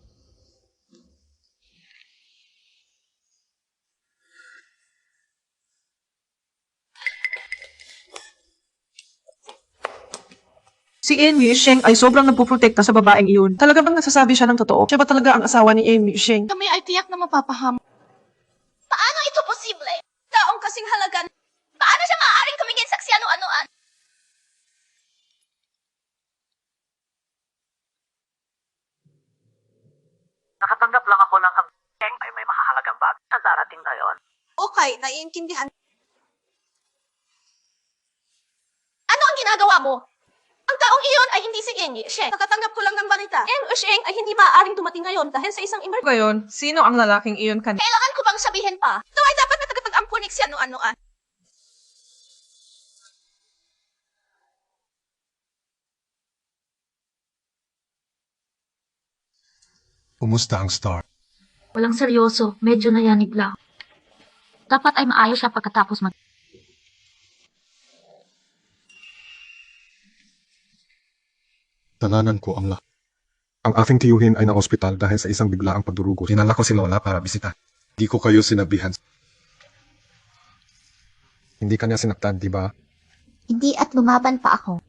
Speaker 14: Si Amy Sheng ay sobrang nagpuprotekta sa babaeng iyon. Talaga bang nasasabi siya ng totoo? Siya ba talaga ang asawa ni Amy Sheng?
Speaker 2: Kami ay tiyak na mapapaham. Paano ito posible? Taong kasing halagan. Paano siya maaaring tumingin sa ano-anoan?
Speaker 13: Nakatanggap lang ako ng Sheng ay may mahahalagang bag na darating ngayon.
Speaker 2: Okay, naiintindihan. Ano ang ginagawa mo? Ang taong iyon ay hindi si Enyi Sheng. Nakatanggap ko lang ng balita. Enyi Sheng ay hindi maaaring dumating ngayon dahil sa isang emergency.
Speaker 14: Ngayon, sino ang lalaking iyon kanina?
Speaker 2: Kailangan ko bang sabihin pa? Ito ay dapat na tagapag-ampunik si ano-anoan.
Speaker 7: Kumusta ang Star?
Speaker 4: Walang seryoso. Medyo nayanig lang. Dapat ay maayos siya pagkatapos mag...
Speaker 7: Dalanan ko ang lahat. Ang aking tiyuhin ay na-ospital dahil sa isang biglaang pagdurugo. Dinala ko si Lola para bisita. Hindi ko kayo sinabihan. Hindi kanya sinaktan, di ba?
Speaker 3: Hindi at lumaban pa ako.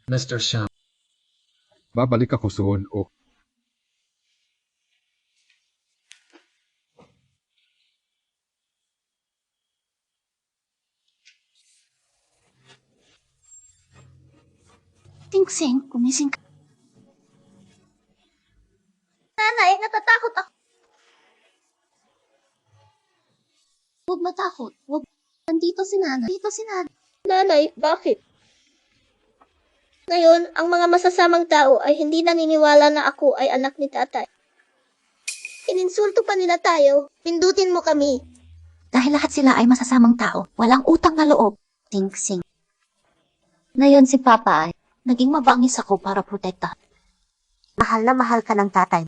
Speaker 7: Mr. Sham. Babalik ako soon o...
Speaker 4: Tingsing, gumising ka.
Speaker 3: Nanay, natatakot ako.
Speaker 4: Huwag matakot. Huwag. Nandito si nanay. Dito si nanay.
Speaker 3: Nanay, bakit? Ngayon, ang mga masasamang tao ay hindi naniniwala na ako ay anak ni tatay. Ininsulto pa nila tayo. Pindutin mo kami.
Speaker 4: Dahil lahat sila ay masasamang tao. Walang utang na loob. Tingsing. Ngayon si Papa ay naging mabangis ako para protektahan.
Speaker 1: Mahal na mahal ka ng tatay.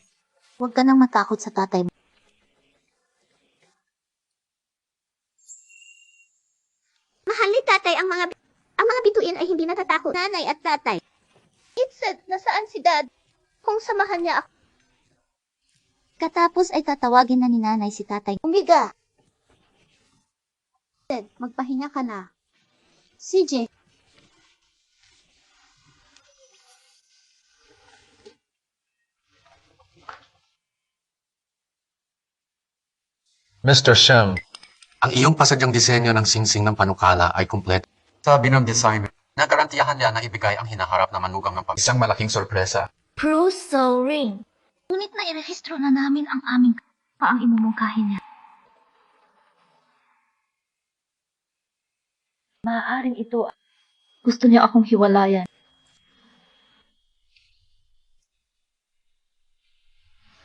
Speaker 4: Huwag ka nang matakot sa tatay mo.
Speaker 3: Mahal ni tatay ang mga bituin ay hindi natatakot. Nanay at tatay. It said, nasaan si dad? Kung samahan niya ako.
Speaker 4: Katapos ay tatawagin na ni nanay si tatay.
Speaker 3: Umiga.
Speaker 4: Magpahinga ka na. CJ.
Speaker 12: Mr. Sham, ang iyong pasadyang disenyo ng singsing ng panukala ay kumpleto. Sabi ng designer, nagarantiyahan niya na ibigay ang hinaharap na manugang ng isang malaking sorpresa.
Speaker 4: Pruso ring. Ngunit na irehistro na namin ang aming paang imumungkahin niya. Maaaring ito. Gusto niya akong hiwalayan.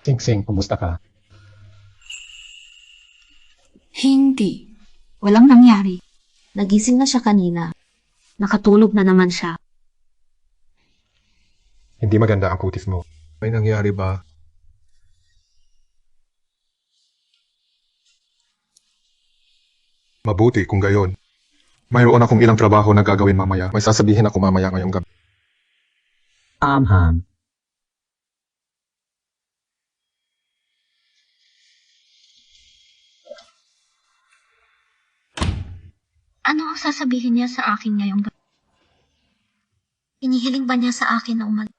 Speaker 7: Sing-sing, kumusta ka?
Speaker 4: Hindi. Walang nangyari. Nagising na siya kanina. Nakatulog na naman siya.
Speaker 7: Hindi maganda ang kutis mo. May nangyari ba? Mabuti kung gayon. Mayroon akong ilang trabaho na gagawin mamaya. May sasabihin ako mamaya ngayong gabi.
Speaker 15: Amham.
Speaker 4: Ano ang sasabihin niya sa akin ngayong gabi? Inihiling ba niya sa akin na umalis?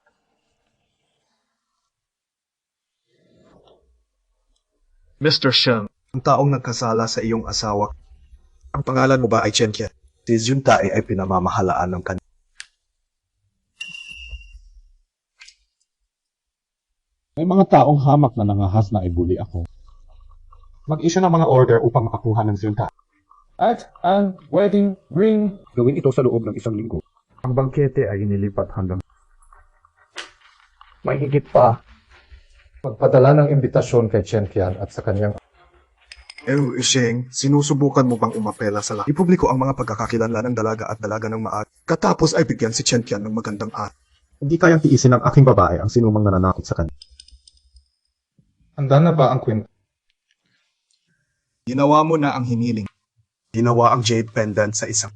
Speaker 10: Mr. Sheng, ang taong nagkasala sa iyong asawa. Ang pangalan mo ba ay Chen Qian? Si Jun Tae ay pinamamahalaan ng kanya.
Speaker 7: May mga taong hamak na nangahas na ibuli ako. Mag-issue ng mga order upang makakuha ng sulta. At ang wedding ring.
Speaker 10: Gawin ito sa loob ng 1 linggo. Ang bangkete ay inilipat hanggang...
Speaker 7: May higit pa. Magpadala ng imbitasyon kay Chen Qian at sa kanyang...
Speaker 10: Sheng, sinusubukan mo bang umapela sa lahat? Ipubliko ang mga pagkakakilala ng dalaga at dalaga ng maaga. Katapos ay bigyan si Chen Qian ng magandang at.
Speaker 7: Hindi kayang tiisin ng aking babae ang sinumang nananakit sa kanya. Handa na ba ang kwento?
Speaker 10: Ginawa mo na ang hiniling. Ginawa ang jade pendant sa isang.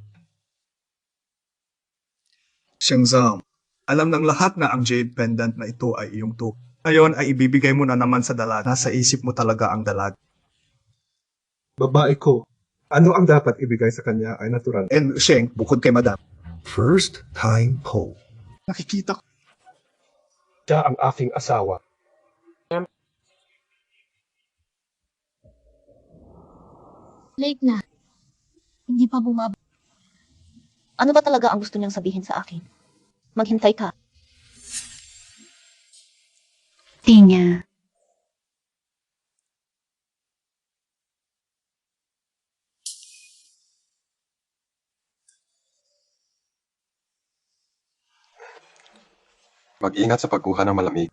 Speaker 10: Sheng Zhang, alam ng lahat na ang jade pendant na ito ay iyong to. Ngayon ay ibibigay mo na naman sa dalaga. Nasa isip mo talaga ang dalaga.
Speaker 7: Babae ko. Ano ang dapat ibigay sa kanya ay natural.
Speaker 10: And Sheng, bukod kay Madam.
Speaker 7: First time po.
Speaker 10: Nakikita ko.
Speaker 7: Siya ang aking asawa.
Speaker 4: Late na. Hindi pa bumaba. Ano ba talaga ang gusto niyang sabihin sa akin? Maghintay ka. Tinya.
Speaker 7: Mag-ingat sa pagkuha ng malamig.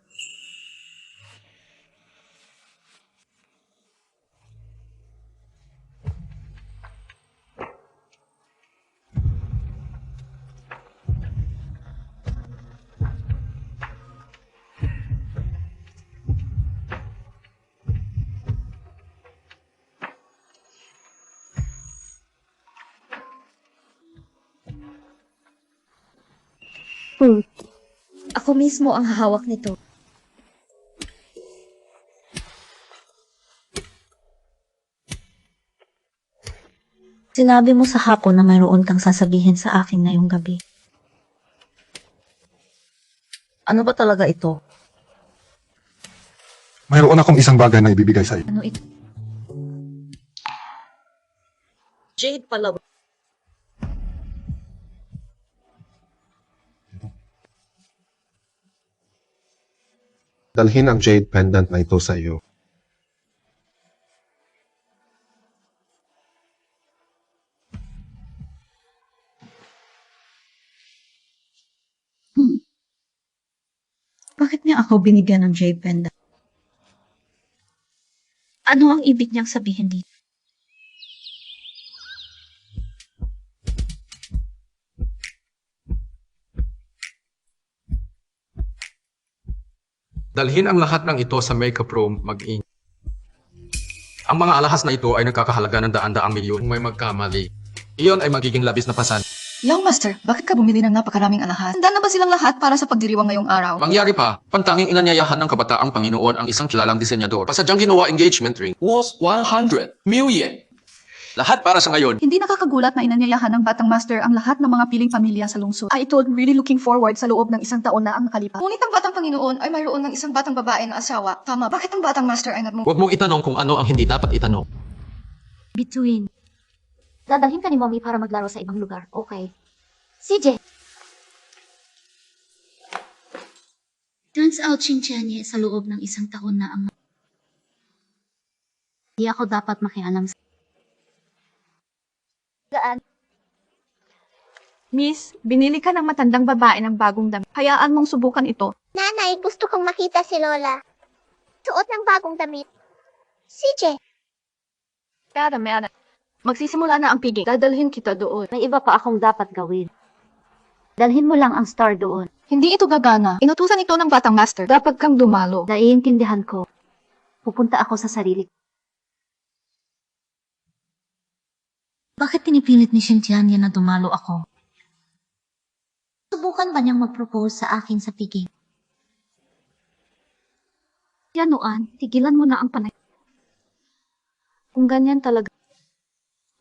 Speaker 4: Ako mismo ang hahawak nito. Sinabi mo sa hapon na mayroon kang sasabihin sa akin ngayong gabi. Ano ba talaga ito?
Speaker 7: Mayroon akong isang bagay na ibibigay sa iyo.
Speaker 4: Ano ito? Jade pala.
Speaker 7: Dalhin ang jade pendant na ito sa iyo.
Speaker 4: Bakit niya ako binigyan ng jade pendant? Ano ang ibig niyang sabihin dito?
Speaker 12: Dalhin ang lahat ng ito sa makeup room mag-in. Ang mga alahas na ito ay nagkakahalaga ng daan-daang milyon kung may magkamali. Iyon ay magiging labis na pasan.
Speaker 16: Young Master, bakit ka bumili ng napakaraming alahas? Handa na ba silang lahat para sa pagdiriwang ngayong araw?
Speaker 12: Mangyari pa, pantanging inanyayahan ng kabataang Panginoon ang isang kilalang disenyador. Pasadyang ginawa engagement ring was 100 million. Lahat para sa ngayon.
Speaker 16: Hindi nakakagulat na inanyayahan ng Batang Master ang lahat ng mga piling pamilya sa lungsod. I told really looking forward sa loob ng 1 taon na ang nakalipas. Ngunit ang Batang Panginoon ay mayroon ng isang batang babae na asawa. Tama, bakit ang Batang Master ay
Speaker 12: Huwag mong itanong kung ano ang hindi dapat itanong.
Speaker 4: Between. Dadalhin ka ni Mommy para maglaro sa ibang lugar. Okay. CJ. Turns out, Xinjianye sa loob ng 1 taon na ang... Hindi ako dapat makialam sa...
Speaker 3: Gaan.
Speaker 2: Miss, binili ka ng matandang babae ng bagong damit. Hayaan mong subukan ito.
Speaker 3: Nanay, gusto kong makita si Lola. Suot ng bagong damit. CJ.
Speaker 16: Madam. Magsisimula na ang piging. Dadalhin kita doon.
Speaker 4: May iba pa akong dapat gawin. Dalhin mo lang ang star doon.
Speaker 16: Hindi ito gagana. Inutusan ito ng batang master. Dapat kang dumalo.
Speaker 4: Naiintindihan ko. Pupunta ako sa sarili. Bakit pinipilit ni Xinjiang na dumalo ako? Subukan ba niyang mag-propose sa akin sa piging?
Speaker 16: Yanuan, tigilan mo na ang panay. Kung ganyan talaga,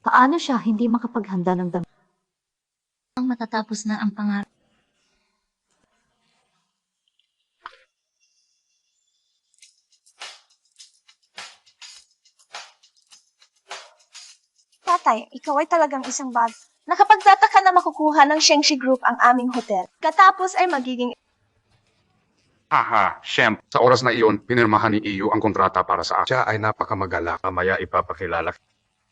Speaker 16: paano siya hindi makapaghanda ng damit?
Speaker 4: Ang matatapos na ang pangarap.
Speaker 2: Tatay, ikaw ay talagang isang bag. Nakapagtataka na makukuha ng Shengshi Group ang aming hotel. Katapos ay magiging
Speaker 12: Haha, Shem. Sa oras na iyon, pinirmahan ni Iyo ang kontrata para sa akin.
Speaker 7: Siya ay napakamagalak. Mamaya ipapakilala.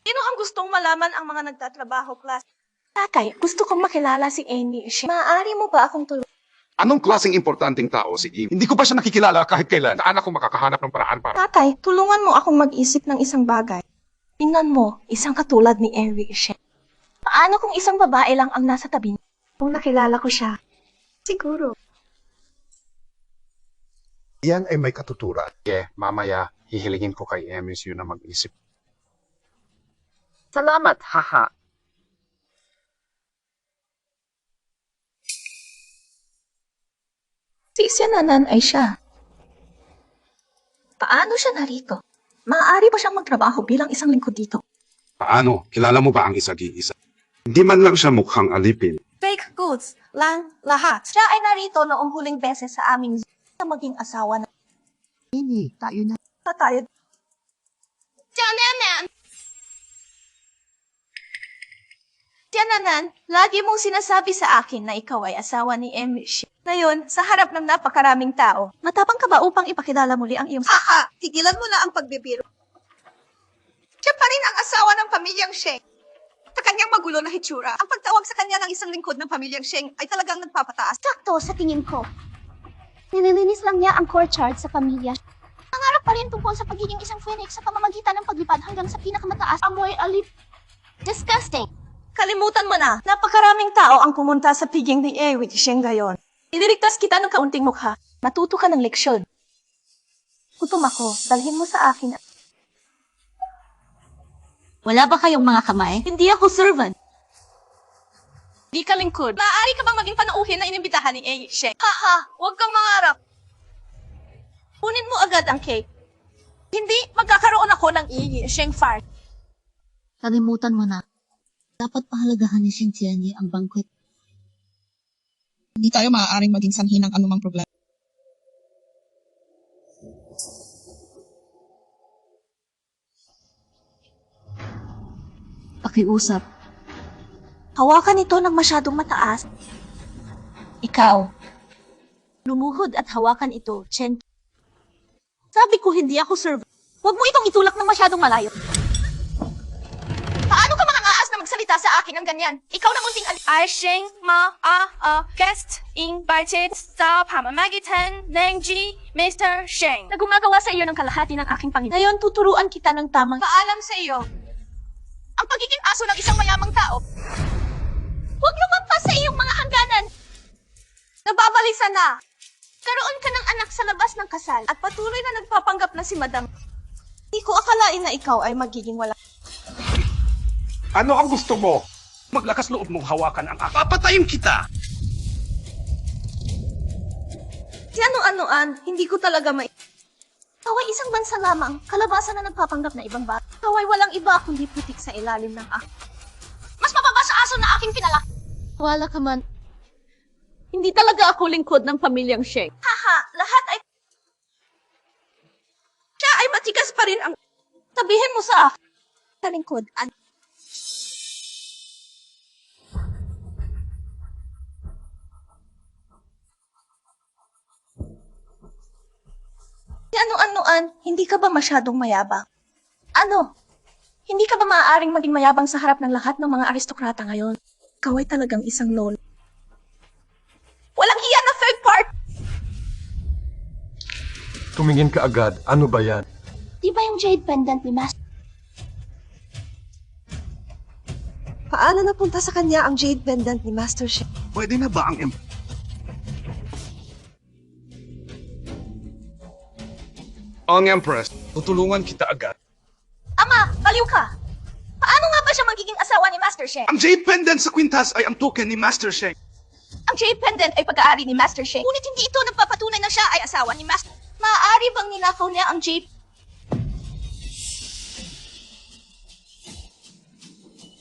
Speaker 2: sino ang gustong malaman ang mga nagtatrabaho, class? Tatay, gusto kong makilala si Amy Sheng. Maaari mo ba akong tulungan?
Speaker 12: Anong klaseng importanteng tao si Iyo? Hindi ko pa siya nakikilala kahit kailan. Saan ako makakahanap ng paraan para...
Speaker 2: Tatay, tulungan mo akong mag-isip ng isang bagay. Tingnan mo, isang katulad ni Amy Sheng. Paano kung isang babae lang ang nasa tabi niya? Kung nakilala ko siya, siguro.
Speaker 12: Yan ay may katuturan. Mamaya, hihilingin ko kay MSU na mag-isip.
Speaker 13: Salamat, haha.
Speaker 2: Si Siananan ay siya. Paano siya narito? Maaari ba siyang magtrabaho bilang isang lingkod dito?
Speaker 12: Paano? Kilala mo ba ang isa't-isa? Hindi man lang siya mukhang alipin.
Speaker 2: Fake goods lang lahat. Siya ay narito noong huling beses sa aming na maging asawa na.
Speaker 6: Ini, tayo na.
Speaker 2: Tayo. Tiananan! Tiananan, lagi mong sinasabi sa akin na ikaw ay asawa ni Emish. Ngayon, sa harap ng napakaraming tao, matapang ka ba upang ipakilala muli ang iyong... Haha! Tigilan mo na ang pagbibiro. Siya pa rin ang asawa ng pamilyang Sheng. Sa kanyang magulo na hitsura, ang pagtawag sa kanya ng isang lingkod ng pamilyang Sheng ay talagang nagpapataas.
Speaker 3: Sakto sa tingin ko. Nililinis lang niya ang courtyard sa pamilya. Nangarap pa rin tungkol sa pagiging isang phoenix sa pamamagitan ng paglipad hanggang sa pinakamataas amoy alip. Disgusting.
Speaker 2: Kalimutan mo na, napakaraming tao ang pumunta sa piging ni Ewit Sheng gayon. Ililigtas kita ng kaunting mukha. Matuto ka ng leksyon. Gutom ako, dalhin mo sa akin.
Speaker 4: Wala ba kayong mga kamay?
Speaker 2: Hindi ako servant. Di ka lingkod. Maaari ka bang maging panauhin na inimbitahan ni Ewit Sheng? Haha, huwag kang mangarap. Kunin mo agad ang cake. Hindi magkakaroon ako ng Ewit Sheng fart.
Speaker 4: Kalimutan mo na. Dapat pahalagahan ni Xinjiang ang banquet.
Speaker 6: Hindi tayo maaaring maging sanhi ng anumang problema.
Speaker 4: Pakiusap.
Speaker 2: Hawakan ito ng masyadong mataas. Ikaw. Lumuhod at hawakan ito, Chen. Sabi ko hindi ako servant. Huwag mo itong itulak ng masyadong malayo. Paano ka makakaas na magsalita sa akin ng ganyan? Ikaw na munting Sheng guest invited sa pamamagitan ng Mr. Sheng. Na gumagawa sa iyo ng kalahati ng aking Panginoon. Ngayon, tuturuan kita ng tamang paalam sa iyo. Ang pagiging aso ng isang mayamang tao. Huwag lumampas sa iyong mga hangganan. Nababalisa na. Karoon ka ng anak sa labas ng kasal at patuloy na nagpapanggap na si Madam. Hindi ko akalain na ikaw ay magiging wala.
Speaker 5: Ano ang gusto mo? Maglakas loob mong hawakan ang akin. Papatayin kita!
Speaker 2: Si ano-anoan, hindi ko talaga may... Ikaw ay isang bansa lamang, kalabasan na nagpapanggap na ibang bata. Ikaw ay walang iba kundi putik sa ilalim ng mas mababa sa aso na aking pinalaki.
Speaker 16: Wala ka man.
Speaker 2: Hindi talaga ako lingkod ng pamilyang Sheng. Haha, lahat ay... Siya ay matikas pa rin ang... Sabihin mo sa akin. Sa lingkod. Si ano-anoan, hindi ka ba masyadong mayabang? Ano? Hindi ka ba maaaring maging mayabang sa harap ng lahat ng mga aristokrata ngayon? Ikaw ay talagang isang lol. Walang hiya na third part!
Speaker 7: Tumingin ka agad. Ano ba yan?
Speaker 3: Di ba yung jade pendant ni Master?
Speaker 14: Paano napunta sa kanya ang jade pendant ni Master Sheng?
Speaker 10: Pwede na ba ang
Speaker 5: Ang Empress, tutulungan kita agad.
Speaker 2: Ama, baliw ka! Paano nga ba siya magiging asawa ni Master Sheng?
Speaker 10: Ang jade pendant sa kwintas ay ang token ni Master Sheng.
Speaker 2: Ang jade pendant ay pag-aari ni Master Sheng. Ngunit hindi ito nagpapatunay na siya ay asawa ni Master. Maaari bang ninakaw niya ang jade?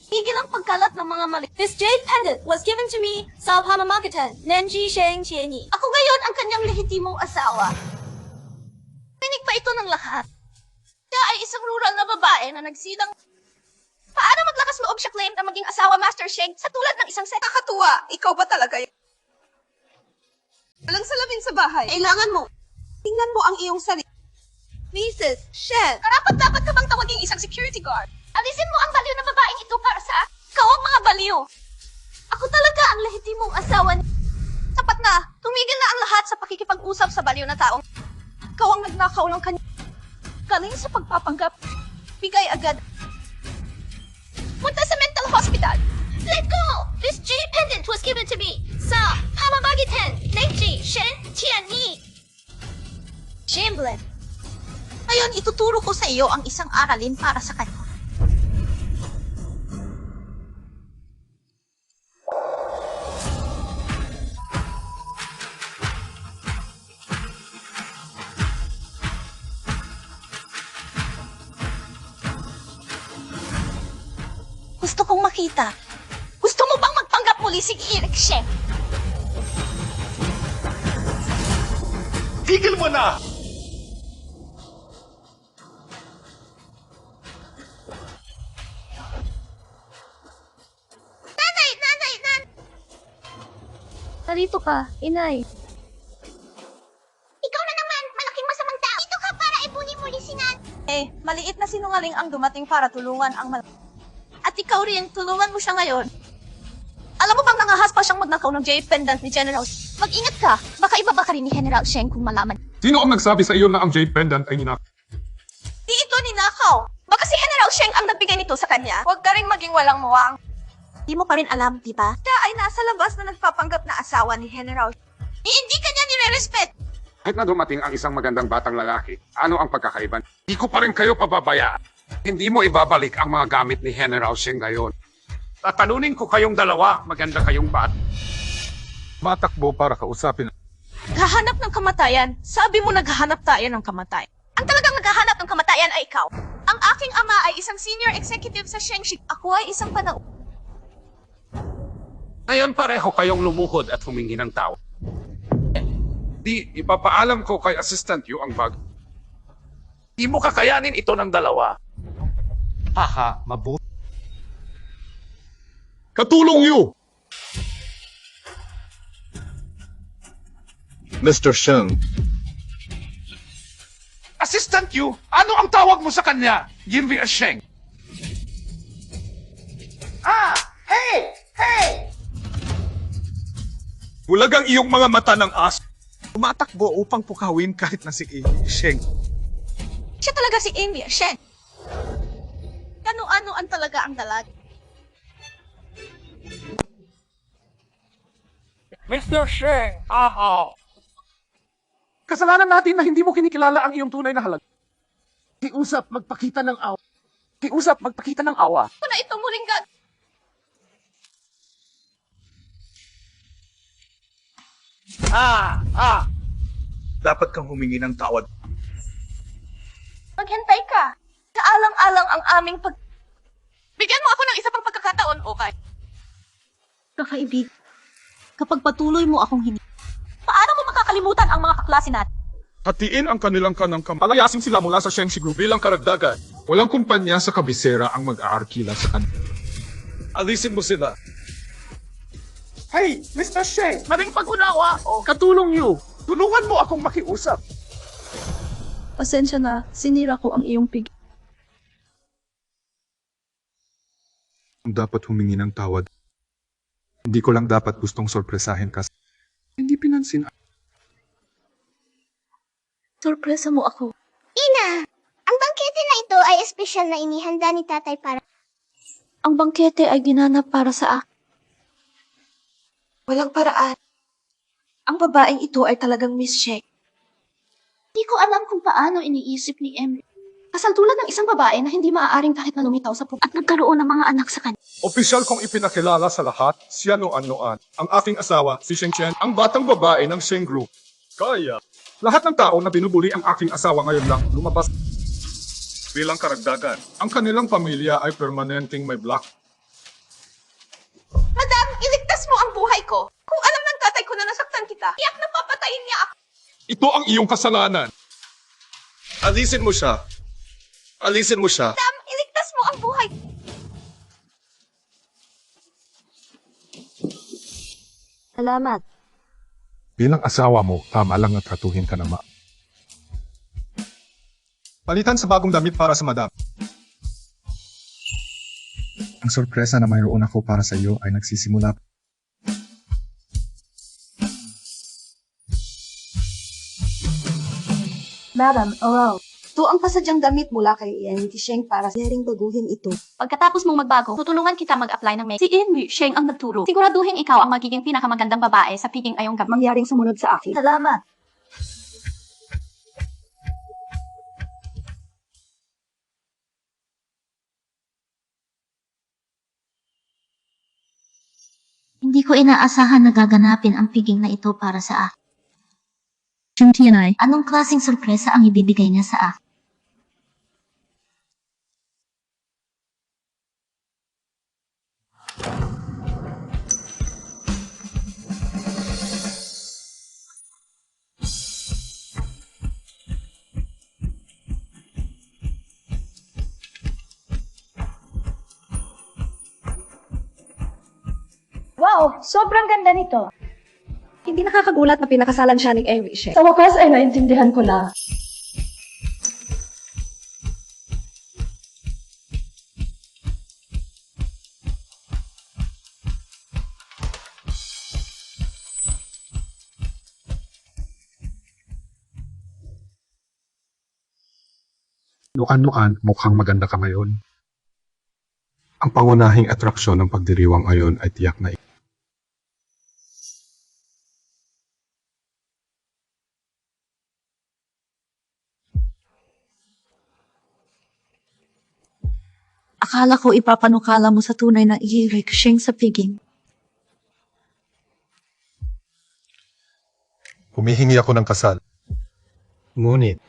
Speaker 2: Tigil ang pagkalat ng mga mali.
Speaker 3: This jade pendant was given to me sa pamamagitan Nenji Sheng Tianyi.
Speaker 2: Ako ngayon ang kanyang lehitimong asawa. Pinig pa ito ng lahat. Siya ay isang rural na babae na nagsilang... Paano maglakas loob siya claim na maging asawa Master Sheng sa tulad ng isang set?
Speaker 14: Nakakatuwa, ikaw ba talaga yun? Walang salamin sa bahay. Kailangan mo. Tingnan mo ang iyong sarili.
Speaker 2: Mrs. Shen, karapat-dapat ka bang tawaging isang security guard? Alisin mo ang baliw na babaeng ito para sa... Ikaw ang mga baliw. Ako talaga ang lehitimong asawa ni... Sapat na, tumigil na ang lahat sa pakikipag-usap sa baliw na taong... Ikaw ang nagnakaw ng kanya. Galing sa pagpapanggap. Bigay agad. Punta sa mental hospital.
Speaker 3: Let go! This jade pendant was given to me sa pamamagitan Nenji Sheng Tianyi.
Speaker 1: Chamberlain. Ngayon, ituturo ko sa iyo ang isang aralin para sa kanya. Gusto kong makita.
Speaker 2: Gusto mo bang magpanggap muli si Eric Sheng?
Speaker 5: Tigil mo na!
Speaker 3: Narito ka, inay.
Speaker 2: Ikaw na naman, malaking masamang tao. Dito ka para ipunin muli si Nan. Maliit na sinungaling ang dumating para tulungan ang At ikaw rin, tulungan mo siya ngayon. Alam mo bang nangahas pa siyang magnakaw ng jade pendant ni General? Mag-ingat ka, baka ibaba ka rin ni General Sheng kung malaman.
Speaker 7: Sino ang nagsabi sa iyo na ang jade pendant ay ninak?
Speaker 2: Di ito ninakaw. Baka si General Sheng ang nagbigay nito sa kanya. Huwag ka rin maging walang muwang.
Speaker 1: Di mo pa rin alam, di ba?
Speaker 2: Siya ay nasa labas na nagpapanggap na asawa ni General. Hindi kanya nire-respect.
Speaker 15: Kahit na dumating ang isang magandang batang lalaki, ano ang pagkakaiba? Hindi ko pa rin kayo pababayaan. Hindi mo ibabalik ang mga gamit ni General Sheng ngayon. Tatanunin ko kayong dalawa, maganda kayong bat.
Speaker 7: Matakbo para kausapin.
Speaker 2: Gahanap ng kamatayan. Sabi mo naghahanap tayo ng kamatayan. Ang talagang naghahanap ng kamatayan ay ikaw. Ang aking ama ay isang senior executive sa Shengshi. Ako ay isang
Speaker 15: Ngayon pareho kayong lumuhod at humingi ng tao. Di, ipapaalam ko kay Assistant Yu ang bag. Di mo kakayanin ito ng dalawa.
Speaker 7: Haha, mabuti. Katulong Yu!
Speaker 10: Mr. Sheng,
Speaker 15: Assistant Yu, ano ang tawag mo sa kanya? Yinvi Sheng.
Speaker 5: Hey! Bulag ang iyong mga mata ng aso. Tumatakbo upang pukawin kahit na si Sheng.
Speaker 2: Siya talaga si Amy Shen. Ano-ano ang talaga ang dalag.
Speaker 11: Mr. Sheng, aha!
Speaker 8: Kasalanan natin na hindi mo kinikilala ang iyong tunay na halaga. Kiusap, magpakita ng awa. Kiusap, magpakita ng awa.
Speaker 2: Kung na ito muling gag...
Speaker 5: Dapat kang humingi ng tawad.
Speaker 2: Maghintay ka. Kaalang-alang ang aming pag... Bigyan mo ako ng isa pang pagkakataon, okay?
Speaker 1: Kakaibig, kapag patuloy mo akong
Speaker 2: Paano mo makakalimutan ang mga kaklase natin?
Speaker 7: Hatiin ang kanilang kanang palayasin sila mula sa Shengshi Group bilang karagdagan. Walang kumpanya sa kabisera ang mag-aarkila sa kanila.
Speaker 5: Alisin mo sila.
Speaker 8: Hey, Mr. Sheng, maring pag-unawa. Katulong Yu. Tulungan mo akong makiusap.
Speaker 16: Pasensya na, sinira ko ang iyong pig.
Speaker 7: Dapat humingi ng tawad. Hindi ko lang dapat gustong sorpresahin kasi hindi pinansin.
Speaker 3: Sorpresa mo ako.
Speaker 17: Ina, ang bangkete na ito ay espesyal na inihanda ni tatay para...
Speaker 3: Ang bangkete ay ginanap para sa akin.
Speaker 2: Walang paraan. Ang babaeng ito ay talagang Miss Sheng.
Speaker 3: Hindi ko alam kung paano iniisip ni Emily.
Speaker 16: Kasaltulan ng isang babae na hindi maaaring kahit na lumitaw sa
Speaker 3: At nagkaroon ng mga anak sa kanya.
Speaker 10: Opisyal kong ipinakilala sa lahat, siya noan-noan. Ang aking asawa, si Sheng Chen, ang batang babae ng Sheng Group. Kaya, lahat ng tao na binubuli ang aking asawa ngayon lang lumabas. Bilang karagdagan, ang kanilang pamilya ay permanenteng may black.
Speaker 2: Madam, iligtas mo ang buhay ko. Kung alam ng tatay ko na nasaktan kita, tiyak na papatayin niya ako.
Speaker 10: Ito ang iyong kasalanan. Alisin mo siya. Alisin mo siya.
Speaker 2: Madam, iligtas mo ang buhay.
Speaker 1: Salamat.
Speaker 7: Bilang asawa mo, tama lang na tratuhin ka na
Speaker 10: Palitan sa bagong damit para sa madam.
Speaker 7: Ang sorpresa na mayroon ako para sa iyo ay nagsisimula.
Speaker 2: Madam, hello. Ito ang pasadyang damit mula kay Ian Sheng para sa ring baguhin ito.
Speaker 3: Pagkatapos mong magbago, tutulungan kita mag-apply ng make. Si In Sheng ang nagturo. Siguraduhin ikaw ang magiging pinakamagandang babae sa piging ayong gabi.
Speaker 2: Mangyaring sumunod sa akin. Salamat.
Speaker 4: Hindi ko inaasahan na gaganapin ang piging na ito para sa akin. Anong klaseng sorpresa ang ibibigay niya sa akin?
Speaker 3: Wow, sobrang ganda nito.
Speaker 2: Hindi nakakagulat na pinakasalan siya ni Eric Sheng.
Speaker 16: Sa wakas ay naintindihan ko na.
Speaker 7: Noan-noan, mukhang maganda ka ngayon. Ang pangunahing atraksyon ng pagdiriwang ayon ay tiyak na
Speaker 1: Akala ko ipapanukala mo sa tunay na i-Rick Sheng sa piging.
Speaker 7: humihingi ako ng kasal. Ngunit,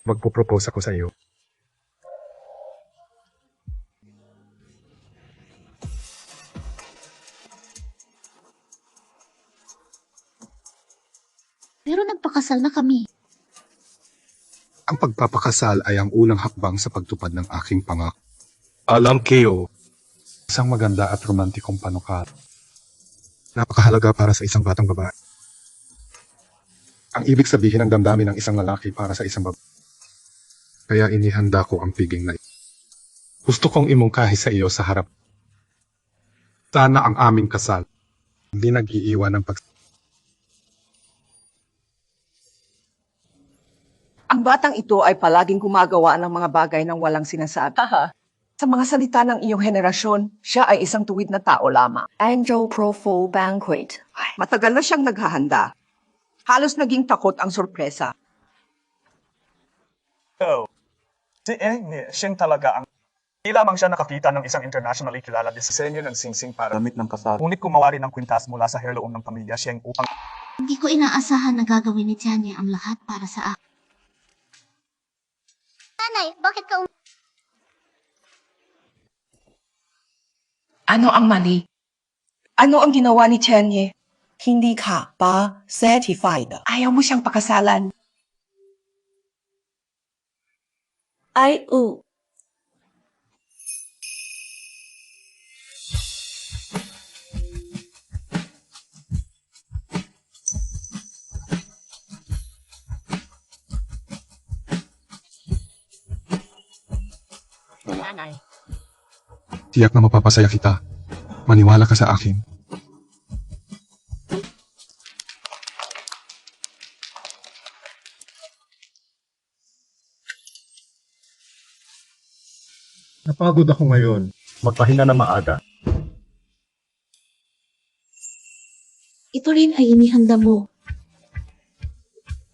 Speaker 7: magpo-propose ako sa iyo.
Speaker 4: Pero nagpakasal na kami.
Speaker 7: Ang pagpapakasal ay ang unang hakbang sa pagtupad ng aking pangako. Alam kayo, isang maganda at romantikong panukal. Napakahalaga para sa isang batang babae. Ang ibig sabihin ng damdamin ng isang lalaki para sa isang babae. Kaya inihanda ko ang piging na ito. Gusto kong imungkahi sa iyo sa harap. Sana ang aming kasal hindi nag-iiwan ng
Speaker 6: Ang batang ito ay palaging gumagawa ng mga bagay ng walang sinasabi. Sa mga salita ng iyong henerasyon, siya ay isang tuwid na tao lamang.
Speaker 17: Angel Profile Banquet.
Speaker 6: Matagal na siyang naghahanda. Halos naging takot ang sorpresa.
Speaker 10: Oh, si Eng Sheng talaga ang... Di lamang siya nakakita ng isang internationally kilala disenyo ng singsing para damit ng kasal. Ngunit kumawari ng kwintas mula sa heirloom ng pamilya Sheng upang...
Speaker 4: Hindi ko inaasahan na gagawin ni Tianya ang lahat para sa akin.
Speaker 3: Nanay, bakit ka
Speaker 6: Ano ang mali? Ano ang ginawa ni Chenye?
Speaker 18: Hindi ka ba certified?
Speaker 6: Ayaw mo siyang pakasalan.
Speaker 18: Ay,
Speaker 12: Nanay.
Speaker 7: Tiyak na mapapasaya kita. Maniwala ka sa akin. Napagod ako ngayon. Magpahinga na maaga.
Speaker 4: Ito rin ay inihanda mo.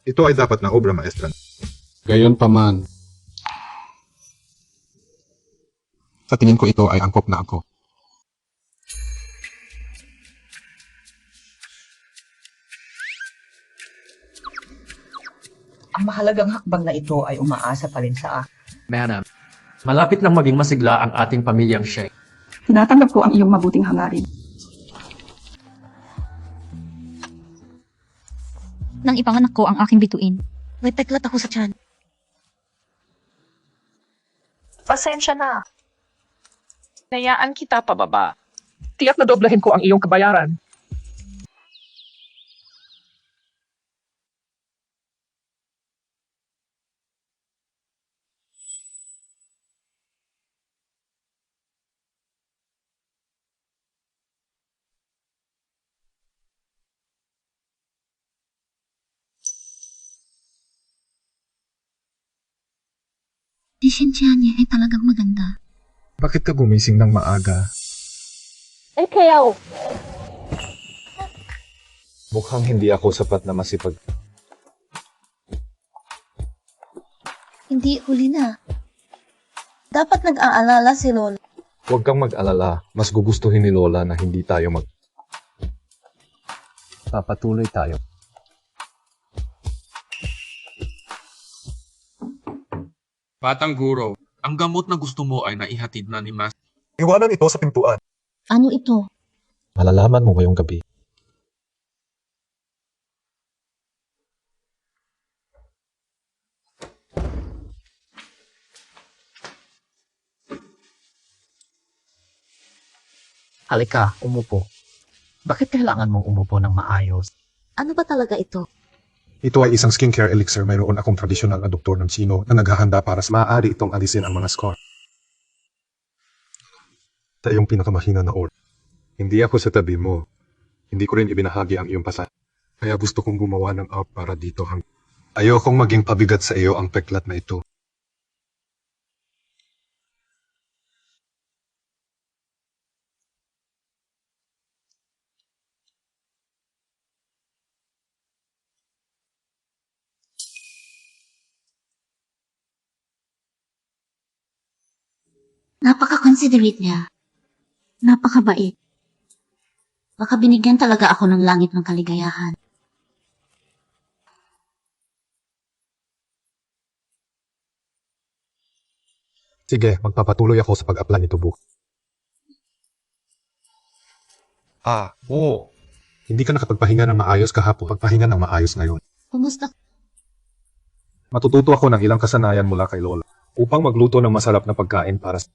Speaker 7: Ito ay dapat na obra maestra.
Speaker 8: Gayon pa man.
Speaker 7: Sa tingin ko ito ay angkop na ako.
Speaker 19: Ang mahalagang hakbang na ito ay umaasa pa rin sa akin.
Speaker 12: Madam, malapit nang maging masigla ang ating pamilyang Sheng.
Speaker 16: Tinatanggap ko ang iyong mabuting hangarin.
Speaker 4: Nang ipanganak ko ang aking bituin, may peklat ako sa tiyan.
Speaker 14: Pasensya na. Nayaan kita pababa. Tiyak na doblahin ko ang iyong kabayaran.
Speaker 4: Si Shinjianye ay talagang maganda.
Speaker 7: Bakit ka gumising ng maaga?
Speaker 1: Eh, kaya
Speaker 7: Mukhang hindi ako sapat na masipag.
Speaker 4: Hindi huli na. Dapat nag-aalala si Lola.
Speaker 7: Huwag kang mag-alala. Mas gugustuhin ni Lola na hindi tayo Papatuloy tayo.
Speaker 8: Batang guro, ang gamot na gusto mo ay naihatid na ni Mas.
Speaker 7: Iwanan ito sa pintuan.
Speaker 4: Ano ito?
Speaker 7: Malalaman mo ngayong gabi.
Speaker 13: Halika, umupo. Bakit kailangan mong umupo ng maayos?
Speaker 4: Ano ba talaga ito?
Speaker 7: Ito ay isang skincare elixir. Mayroon akong tradisyonal na doktor ng Chino na naghahanda para sa maaari itong alisin ang mga scar. Sa iyong pinakamahina na oras. Hindi ako sa tabi mo. Hindi ko rin ibinahagi ang iyong pasal. Kaya gusto kong gumawa ng out para dito. Ayokong maging pabigat sa iyo ang peklat na ito.
Speaker 4: Napaka-considerate niya. Napakabait. Baka binigyan talaga ako ng langit ng kaligayahan.
Speaker 7: Sige, magpapatuloy ako sa pag-apply nito, Book. Oo. Hindi ka nakapagpahinga ng maayos kahapon. Pagpahinga ng maayos ngayon.
Speaker 4: Kumusta?
Speaker 7: Matututo ako ng ilang kasanayan mula kay Lola upang magluto ng masarap na pagkain para sa...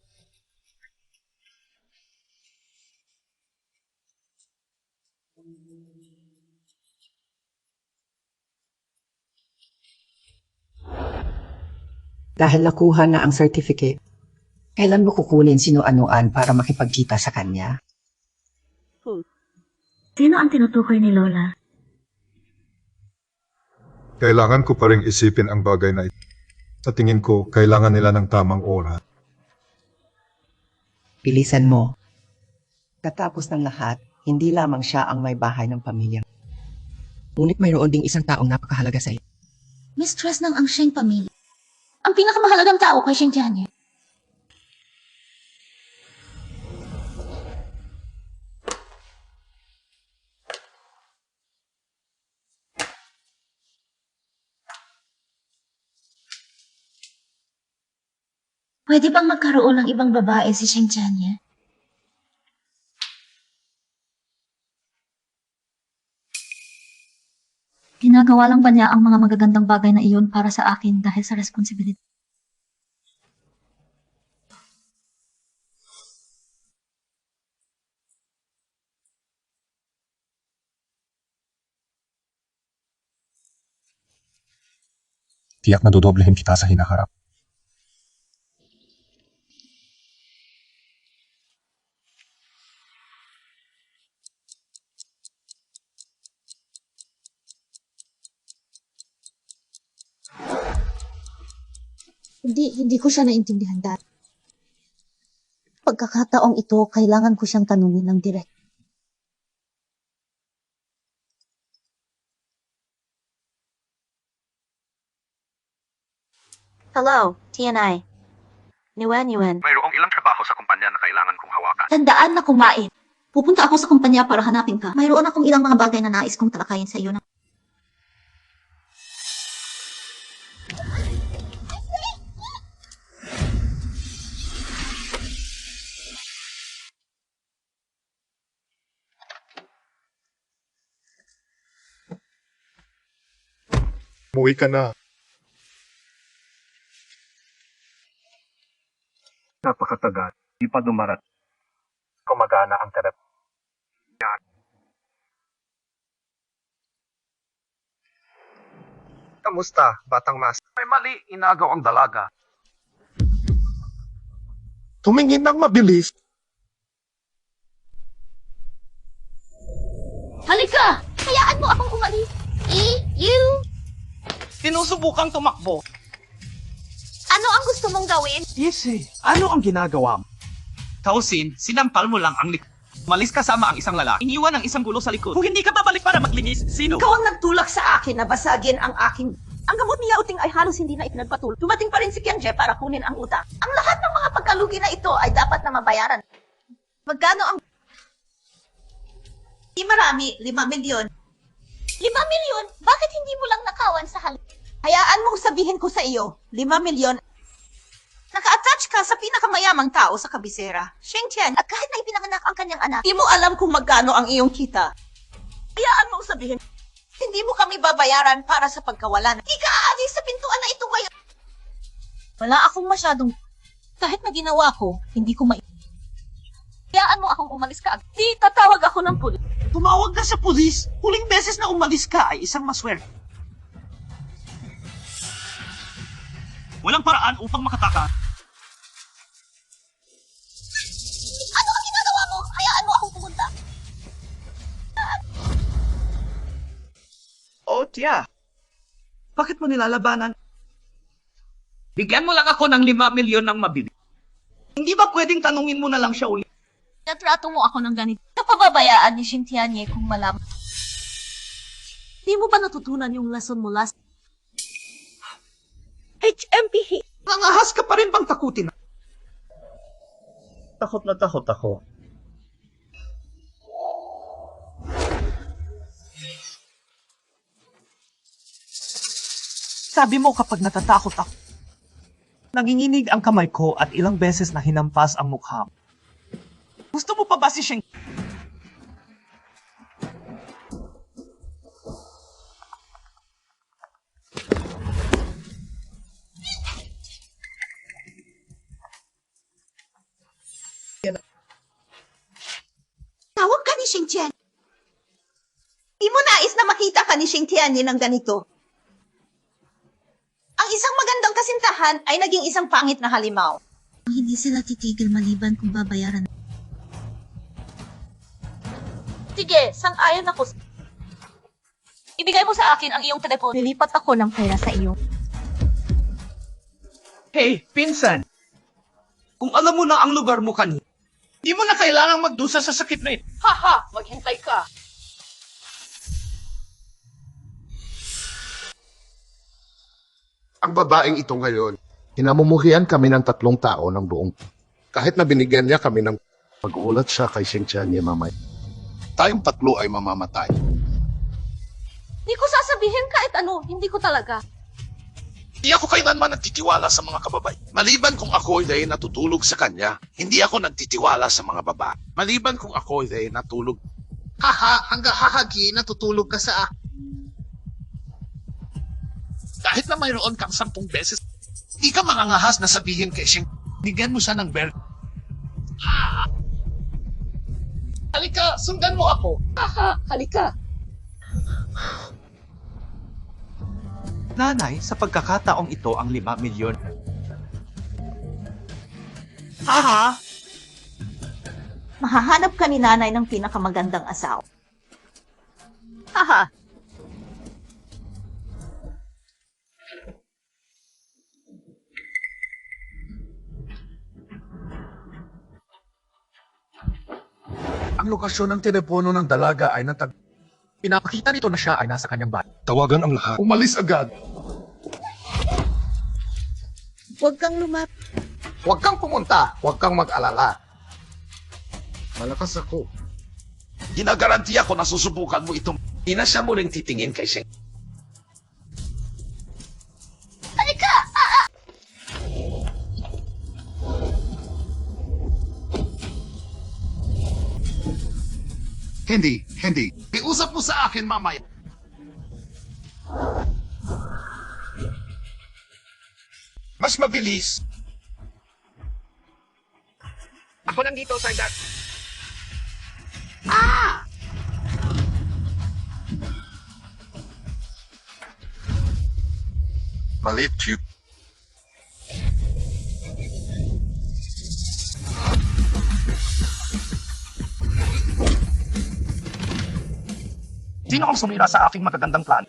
Speaker 6: Dahil nakuha na ang certificate, kailan mo kukunin sino-anuan para makipagkita sa kanya?
Speaker 4: Sino ang tinutukoy ni Lola?
Speaker 7: Kailangan ko pa rin isipin ang bagay na ito. Sa tingin ko, kailangan nila ng tamang oras.
Speaker 6: Bilisan mo. Katapos ng lahat, hindi lamang siya ang may bahay ng pamilya. Ngunit mayroon ding isang taong napakahalaga sa iyo.
Speaker 4: Mistress ng ang Sheng pamilya. Ang pinakamahalagang tao kay Sheng Jianye. Pwede bang magkaroon ng ibang babae si Sheng Jianye? Ginagawa lang ba niya ang mga magagandang bagay na iyon para sa akin dahil sa responsibility?
Speaker 7: Tiyak na dodoblehin kita sa hinaharap.
Speaker 1: Hindi ko siya naintindihan dati.
Speaker 4: pagkakataong ito, kailangan ko siyang tanungin ng direct.
Speaker 1: Hello, TNI. Niwen.
Speaker 13: Mayroong ilang trabaho sa kumpanya na kailangan kong hawakan.
Speaker 4: Tandaan na kumain. Pupunta ako sa kumpanya para hanapin ka. Mayroon akong ilang mga bagay na nais kong talakayin sa iyo.
Speaker 10: Umuwi ka na.
Speaker 13: Napakatagal. Di pa dumarat. Kumagana ang terap.
Speaker 8: Kamusta, Batang Mas?
Speaker 13: May mali, inagaw ang dalaga.
Speaker 10: Tumingin ng mabilis.
Speaker 3: Halika! Hayaan mo akong umalis. You?
Speaker 11: Sinusubukang tumakbo.
Speaker 2: Ano ang gusto mong gawin?
Speaker 5: Yesi, ano ang ginagawa mo? Tausin, sinampal mo lang ang likod. Malis kasama ang isang lalaki. Iniwan ang isang gulo sa likod. Kung hindi ka babalik para maglinis, sino?
Speaker 1: Ikaw ang nagtulak sa akin na basagin ang aking... Ang gamot ni Yao Ting ay halos hindi na ipinagpatuloy. Dumating pa rin si Kianje para kunin ang utang. Ang lahat ng mga pagkalugi na ito ay dapat na mabayaran. Magkano ang... Di marami, 5 milyon.
Speaker 3: 5 milyon? Bakit hindi mo lang nakawan sa halip?
Speaker 1: Hayaan mong sabihin ko sa iyo, 5 milyon. Naka-attach ka sa pinakamayamang tao sa kabisera, Sheng Tian, at kahit na ipinanganak ang kanyang anak, di mo alam kung magkano ang iyong kita. Hayaan mong sabihin, hindi mo kami babayaran para sa pagkawalan. Di ka aalis sa pintuan na ito ngayon. Wala akong masyadong... Kahit na ginawa ko, hindi ko
Speaker 2: Hayaan mo akong umalis ka. Di tatawag ako ng pulis.
Speaker 5: Tumawag ka sa pulis. Huling beses na umalis ka ay isang maswerte. Walang paraan upang makatakas.
Speaker 3: Ano ang ginagawa mo? Hayaan mo akong pumunta.
Speaker 5: Oh, tiya. Bakit mo nilalabanan? Bigyan mo lang ako ng 5 milyon ng mabili. Hindi ba pwedeng tanungin mo na lang siya ulit?
Speaker 2: Natrato mo ako ng ganito. Napababayaan ni Xintianye kung malaman.
Speaker 1: Di mo ba natutunan yung lesson mo last?
Speaker 5: HMP. Nangahas ka pa rin bang takutin?
Speaker 8: Takot na takot ako.
Speaker 5: Sabi mo kapag natatakot ako. Nanginginig ang kamay ko at ilang beses na hinampas ang mukha mo. Gusto mo pa ba si Sheng?
Speaker 1: Tawag ka ni Sheng Tian. Di mo nais na makita ka ni Sheng Tian ng ganito. Ang isang magandang kasintahan ay naging isang pangit na halimaw.
Speaker 4: Hindi sila titigil maliban kung babayaran.
Speaker 2: Sige, sang-ayon ako. Ibigay mo sa akin ang iyong telepono. Lilipat ako ng pera sa iyo.
Speaker 5: Hey, pinsan. Kung alam mo na ang lugar mo kanina, di mo na kailangang magdusa sa sakit na ito.
Speaker 2: Haha, maghintay ka.
Speaker 9: Ang babaeng ito ngayon, hinamumuhian kami ng 3 tao ng buong. Kahit na binigyan niya kami ng pag-uulat siya kay Sheng Tian niya mamay. Tayong 3 ay mamamatay.
Speaker 2: Hindi ko sasabihin kahit ano, hindi ko talaga.
Speaker 9: Hindi ako kailanman nagtitiwala sa mga kababay. Maliban kung ako ay natutulog sa kanya, hindi ako nagtitiwala sa mga babae. Maliban kung ako ay natulog. Haha, hanggang hahagi natutulog ka sa akin. Kahit na mayroon kang 10 beses, hindi ka mangangahas na sabihin kay Sheng, bigyan mo siya ng ber. Halika, sundan mo ako.
Speaker 2: Haha, halika.
Speaker 5: Nanay, sa pagkakataong ito ang 5 milyon. Haha!
Speaker 1: Mahahanap ka ni nanay ng pinakamagandang asawa. Haha.
Speaker 15: Ang lokasyon ng telepono ng dalaga ay natag... Pinapakita nito na siya ay nasa kanyang bahay.
Speaker 7: Tawagan ang lahat.
Speaker 15: Umalis agad.
Speaker 1: Huwag kang lumap.
Speaker 9: Huwag kang pumunta. Huwag kang mag-alala. Malakas ako. Ginagarantiya ko na susubukan mo itong... Di na siya muling titingin kay Sheng.
Speaker 3: Halika!
Speaker 9: Hindi. Iusap mo sa akin mamaya. Mas mabilis.
Speaker 5: Ako nandito, Sargat.
Speaker 9: Malit you.
Speaker 5: Sino ang sumira sa aking magagandang plan?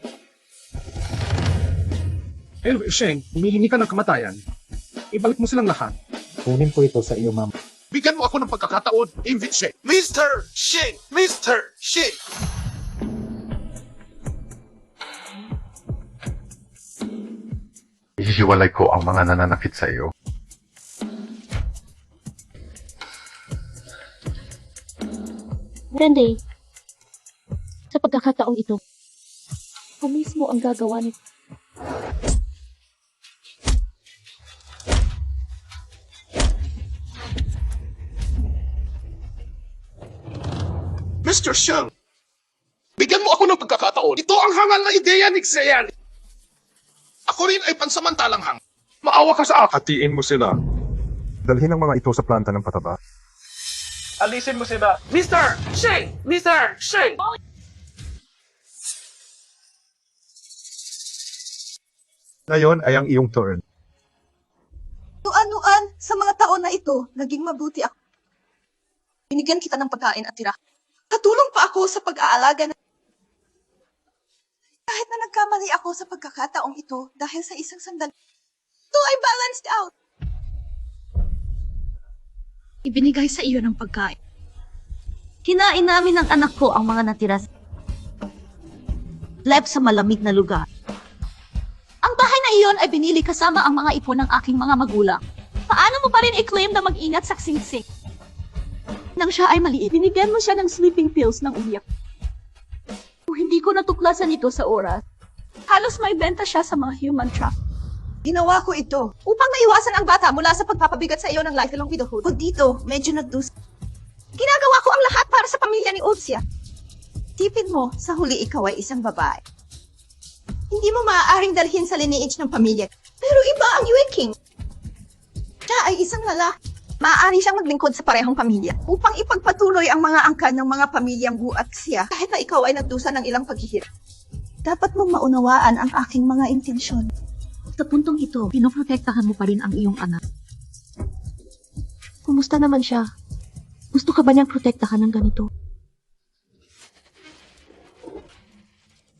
Speaker 10: Anyway, Sheng, humihingi ka ng kamatayan. Ibalik mo silang lahat.
Speaker 7: Kunin ko ito sa iyo, ma'am.
Speaker 9: Bigyan mo ako ng pagkakataon, Invit Sheng. Mr. Sheng! Mr. Sheng!
Speaker 8: Ihiwalay ko ang mga nananakit sa iyo.
Speaker 3: Grande, sa pagkakataong ito, ako mismo ang gagawa nito.
Speaker 9: Mr. Sheng! Bigyan mo ako ng pagkakataon. Ito ang hangal na ideya ni Xeyan. Ako rin ay pansamantalang hang. Maawa ka sa akin.
Speaker 7: Hatiin mo sila. Dalhin ang mga ito sa planta ng pataba.
Speaker 5: Alisin mo sila. Mr. Sheng! Mr. Sheng!
Speaker 7: Ngayon ay ang iyong turn.
Speaker 16: Tuan-tuan, sa mga taon na ito, naging mabuti ako. Binigyan kita ng pagkain at tira. Katulong pa ako sa pag-aalaga na... Kahit na nagkamali ako sa pagkakataong ito dahil sa isang sandali, ito ay balanced out.
Speaker 4: Ibinigay sa iyo ng pagkain. Kinain namin ng anak ko ang mga natira. Left sa malamig na lugar. Ang bahay na iyon ay binili kasama ang mga ipon ng aking mga magulang. Paano mo pa rin i-claim na mag-ingat sa singsing? Nang siya ay maliit, binigyan mo siya ng sleeping pills ng umiyak. Kung hindi ko natuklasan ito sa oras, halos may benta siya sa mga human trap.
Speaker 16: Ginawa ko ito upang maiwasan ang bata mula sa pagpapabigat sa iyo ng lifelong widowhood. Kung dito, medyo nagdus. Ginagawa ko ang lahat para sa pamilya ni Ulcia. Tipid mo, sa huli ikaw ay isang babae. Hindi mo maaaring dalhin sa lineage ng pamilya. Pero iba ang Yue King. Siya ay isang lalaki. Maaari siyang maglingkod sa parehong pamilya upang ipagpatuloy ang mga angkan ng mga pamilyang buat siya kahit na ikaw ay nagdusa ng ilang paghihirap. Dapat mong maunawaan ang aking mga intensyon.
Speaker 4: Sa puntong ito, pinoprotektahan mo pa rin ang iyong anak.
Speaker 3: Kumusta naman siya?
Speaker 4: Gusto ka ba niyang protektahan ng ganito?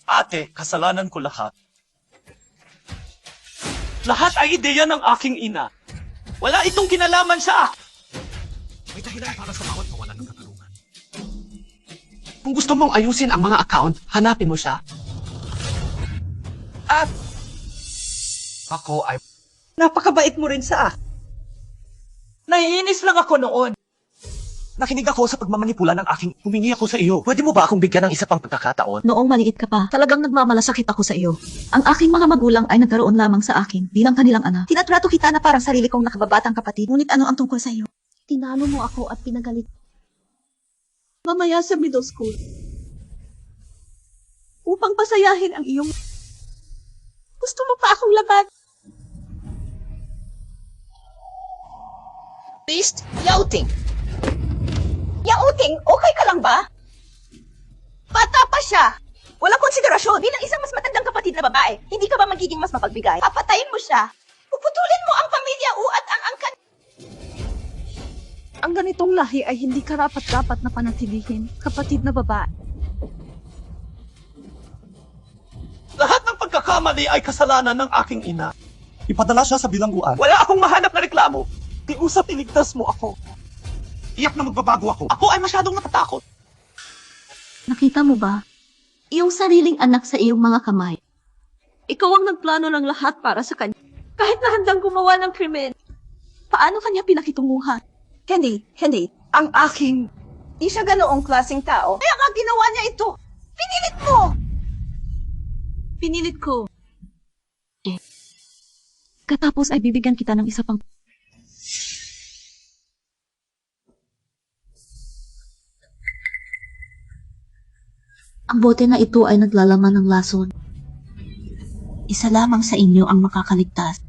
Speaker 11: Ate, kasalanan ko lahat. Lahat ay ideya ng aking ina. Wala itong kinalaman sa akin.
Speaker 5: May dahilan para sa bawat kawalan ng katarungan. Kung gusto mong ayusin ang mga account, hanapin mo siya. At ako ay... Napakabait mo rin sa akin. Naiinis lang ako noon. Nakinig ako sa pagmamanipula ng aking humingi ako sa iyo. Pwede mo ba akong bigyan ng isa pang pagkakataon?
Speaker 4: Noong maliit ka pa, talagang nagmamalasakit ako sa iyo. Ang aking mga magulang ay nagkaroon lamang sa akin bilang kanilang anak. Tinatrato kita na parang sarili kong nakababatang kapatid. Ngunit ano ang tungkol sa iyo?
Speaker 3: Tinalo mo ako at pinagalit.
Speaker 2: Mamaya sa middle school. Upang pasayahin ang iyong... Gusto mo pa akong laban?
Speaker 1: Beast, yauting. Yauting, okay ka lang ba? Bata pa siya. Walang konsiderasyon. Bilang isang mas matandang kapatid na babae, hindi ka ba magiging mas mapagbigay? Papatayin mo siya. Puputulin mo ang pamilya at ang angkan.
Speaker 2: Ang ganitong lahi ay hindi karapat-dapat na panatilihin, kapatid na babae.
Speaker 11: Lahat ng pagkakamali ay kasalanan ng aking ina.
Speaker 5: Ipadala siya sa bilangguan.
Speaker 11: Wala akong mahanap na reklamo. Iusap, iligtas mo ako.
Speaker 5: Iyak na magbabago ako. Ako ay masyadong natatakot.
Speaker 4: Nakita mo ba? Iyong sariling anak sa iyong mga kamay. Ikaw ang nagplano ng lahat para sa kanya. Kahit na handang gumawa ng krimen. Paano kanya pinakitunguhan?
Speaker 16: Hindi. Ang aking... Di siya ganoong klaseng tao. Kaya nga ginawa niya ito. Pinilit mo!
Speaker 4: Pinilit ko. Katapos ay bibigyan kita ng isa pang... Ang bote na ito ay naglalaman ng lason. Isa lamang sa inyo ang makakaligtas.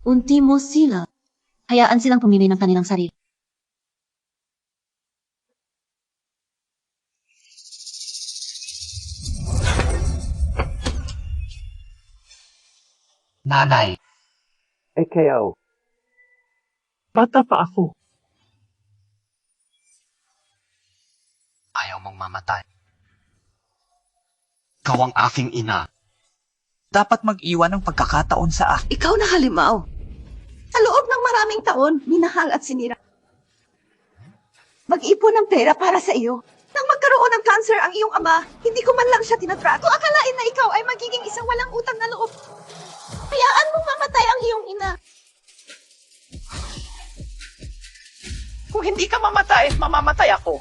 Speaker 4: Unti mo sila. Hayaan silang pumili ng kanilang sarili.
Speaker 5: Nanay.
Speaker 6: Kayo.
Speaker 5: Bata pa ako.
Speaker 8: Ayaw mong mamatay. Ikaw ang aking ina.
Speaker 5: Dapat mag-iwan ng pagkakataon sa akin.
Speaker 16: Ikaw na halimaw. Sa loob ng maraming taon, minahal at sinira. Mag-ipon ng pera para sa iyo. Nang magkaroon ng cancer ang iyong ama, hindi ko man lang siya tinatrato. Akalain na ikaw ay magiging isang walang utang na loob. Hayaan mong mamatay ang iyong ina.
Speaker 5: Kung hindi ka mamatay, mamamatay ako.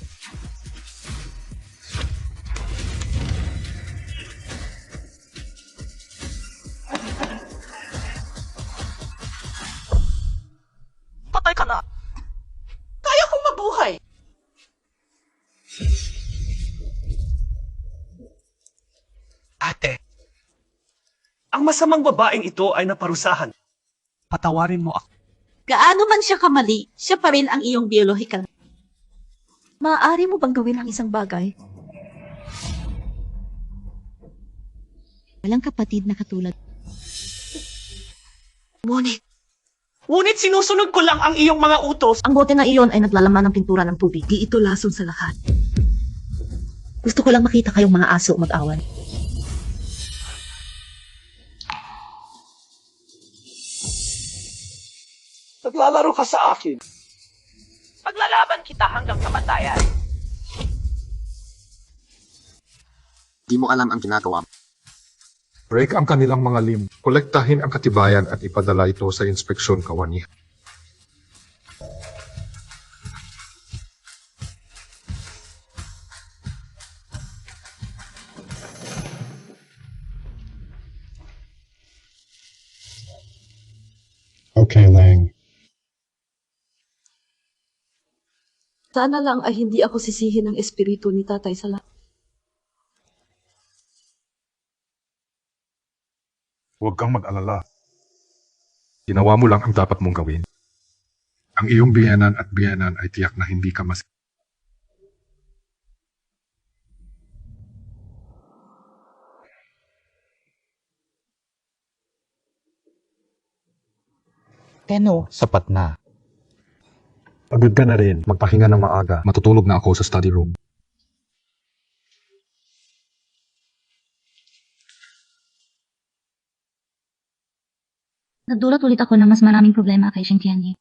Speaker 5: Patay ka na. Kaya kong mabuhay. Ate, ang masamang babaeng ito ay naparusahan. Patawarin mo ako.
Speaker 4: Gaano man siya kamali, siya pa rin ang iyong biological. Maaari mo bang gawin ang isang bagay? Walang kapatid na katulad.
Speaker 5: Ngunit sinusunod ko lang ang iyong mga utos.
Speaker 4: Ang bote na iyon ay naglalaman ng pintura ng tubig. Di ito lason sa lahat. Gusto ko lang makita kayong mga aso mag-awan.
Speaker 5: Naglalaro ka sa akin. Paglalaban kita hanggang kamatayan.
Speaker 8: Di mo alam ang ginagawa.
Speaker 10: Break ang kanilang mga limb, kolektahin ang katibayan at ipadala ito sa inspeksyon kawanihan.
Speaker 7: Okay, Lang.
Speaker 4: Sana lang ay hindi ako sisihin ng espiritu ni Tatay sa lahat.
Speaker 7: Huwag kang mag-alala. Ginawa mo lang ang dapat mong gawin. Ang iyong biyanan at biyanan ay tiyak na hindi ka mas...
Speaker 5: Teno.
Speaker 7: Sapat na. Pagod ka na rin. Magpahinga ng maaga. Matutulog na ako sa study room.
Speaker 3: Nagdulot ulit ako ng mas maraming problema kay Xintianye.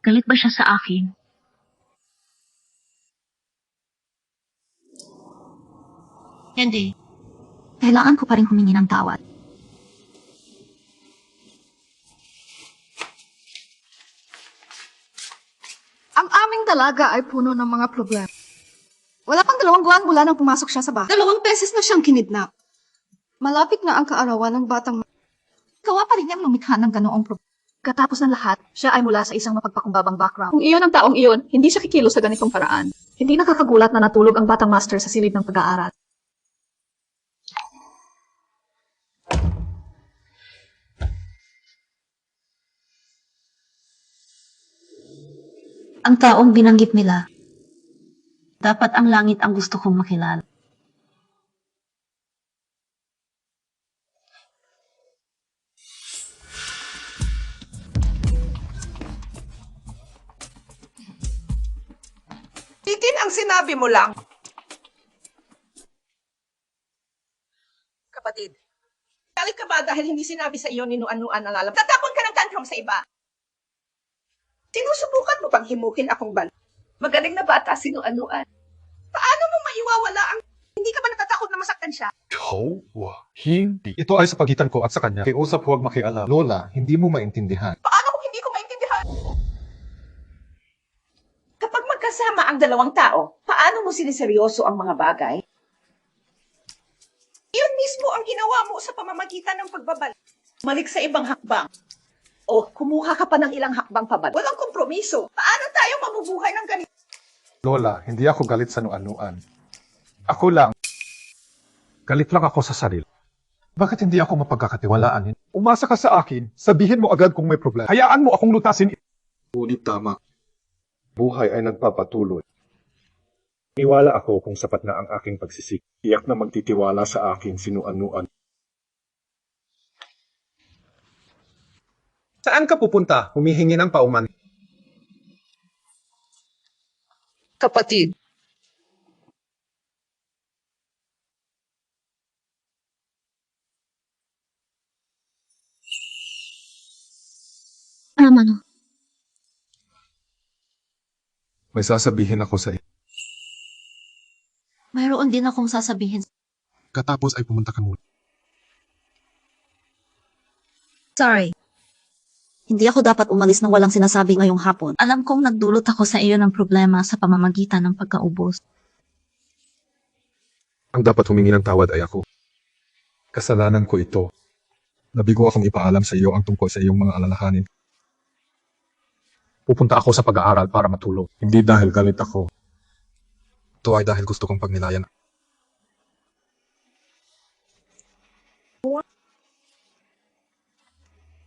Speaker 3: Galit ba siya sa akin?
Speaker 4: Hindi. Kailangan ko pa rin humingi ng tawad.
Speaker 16: Ang aming dalaga ay puno ng mga problema. Wala pang 2 buwan mula nang pumasok siya sa bahay. 2 beses na siyang kinidnap. Malapit na ang kaarawan ng batang... Gawa pa rin niyang lumikha ng ganoong problema. Katapos ng lahat, siya ay mula sa isang mapagpakumbabang background.
Speaker 2: Kung iyon ang taong iyon, hindi siya kikilos sa ganitong paraan. Hindi nakakagulat na natulog ang batang master sa silid ng pag-aaral.
Speaker 4: Ang taong binanggit nila, dapat ang langit ang gusto kong makilala.
Speaker 6: Bitin ang sinabi mo lang. Kapatid, galit ka ba dahil hindi sinabi sa iyo ni Nuan-Nuan ang alam? Tatapon ka ng tantrum bedroom sa iba. Sinusubukan mo bang himukin akong ban? Magaling na bata, sino-anuan. Paano mo maiwawala ang... Hindi ka ba natatakot na masaktan siya?
Speaker 7: Hindi. Ito ay sa pagitan ko at sa kanya. Kiusap huwag makialam. Lola, hindi mo maintindihan.
Speaker 6: Paano kung hindi ko maintindihan? Kapag magkasama ang dalawang tao, paano mo siniseryoso ang mga bagay? Iyon mismo ang ginawa mo sa pamamagitan ng pagbabalik. Malik sa ibang hakbang. O kumuha ka pa ng ilang hakbang pabalik. Walang kompromiso. Paano tayo mabubuhay ng ganito?
Speaker 7: Lola, hindi ako galit sa nuan-nuan. Ako lang. Galit lang ako sa sarili. Bakit hindi ako mapagkakatiwalaan? Umasa ka sa akin, sabihin mo agad kung may problema. Hayaan mo akong lutasin. Ngunit tama. Buhay ay nagpapatuloy. Niwala ako kung sapat na ang aking pagsisik. Tiyak na magtitiwala sa akin sinuan-nuan. Saan ka pupunta? Humihingi ng pauman.
Speaker 6: Kapatid.
Speaker 4: Mano.
Speaker 7: May sasabihin ako sa iyo.
Speaker 4: Mayroon din akong sasabihin.
Speaker 7: Katapos ay pumunta ka muna.
Speaker 4: Sorry. Hindi ako dapat umalis nang walang sinasabi ngayong hapon. Alam kong nagdulot ako sa iyo ng problema sa pamamagitan ng pagkaubos.
Speaker 7: Ang dapat humingi ng tawad ay ako. Kasalanan ko ito. Nabigo akong ipaalam sa iyo ang tungkol sa iyong mga alalahanin. Pupunta ako sa pag-aaral para matulog. Hindi dahil galit ako. Ito ay dahil gusto kong pagnilayan.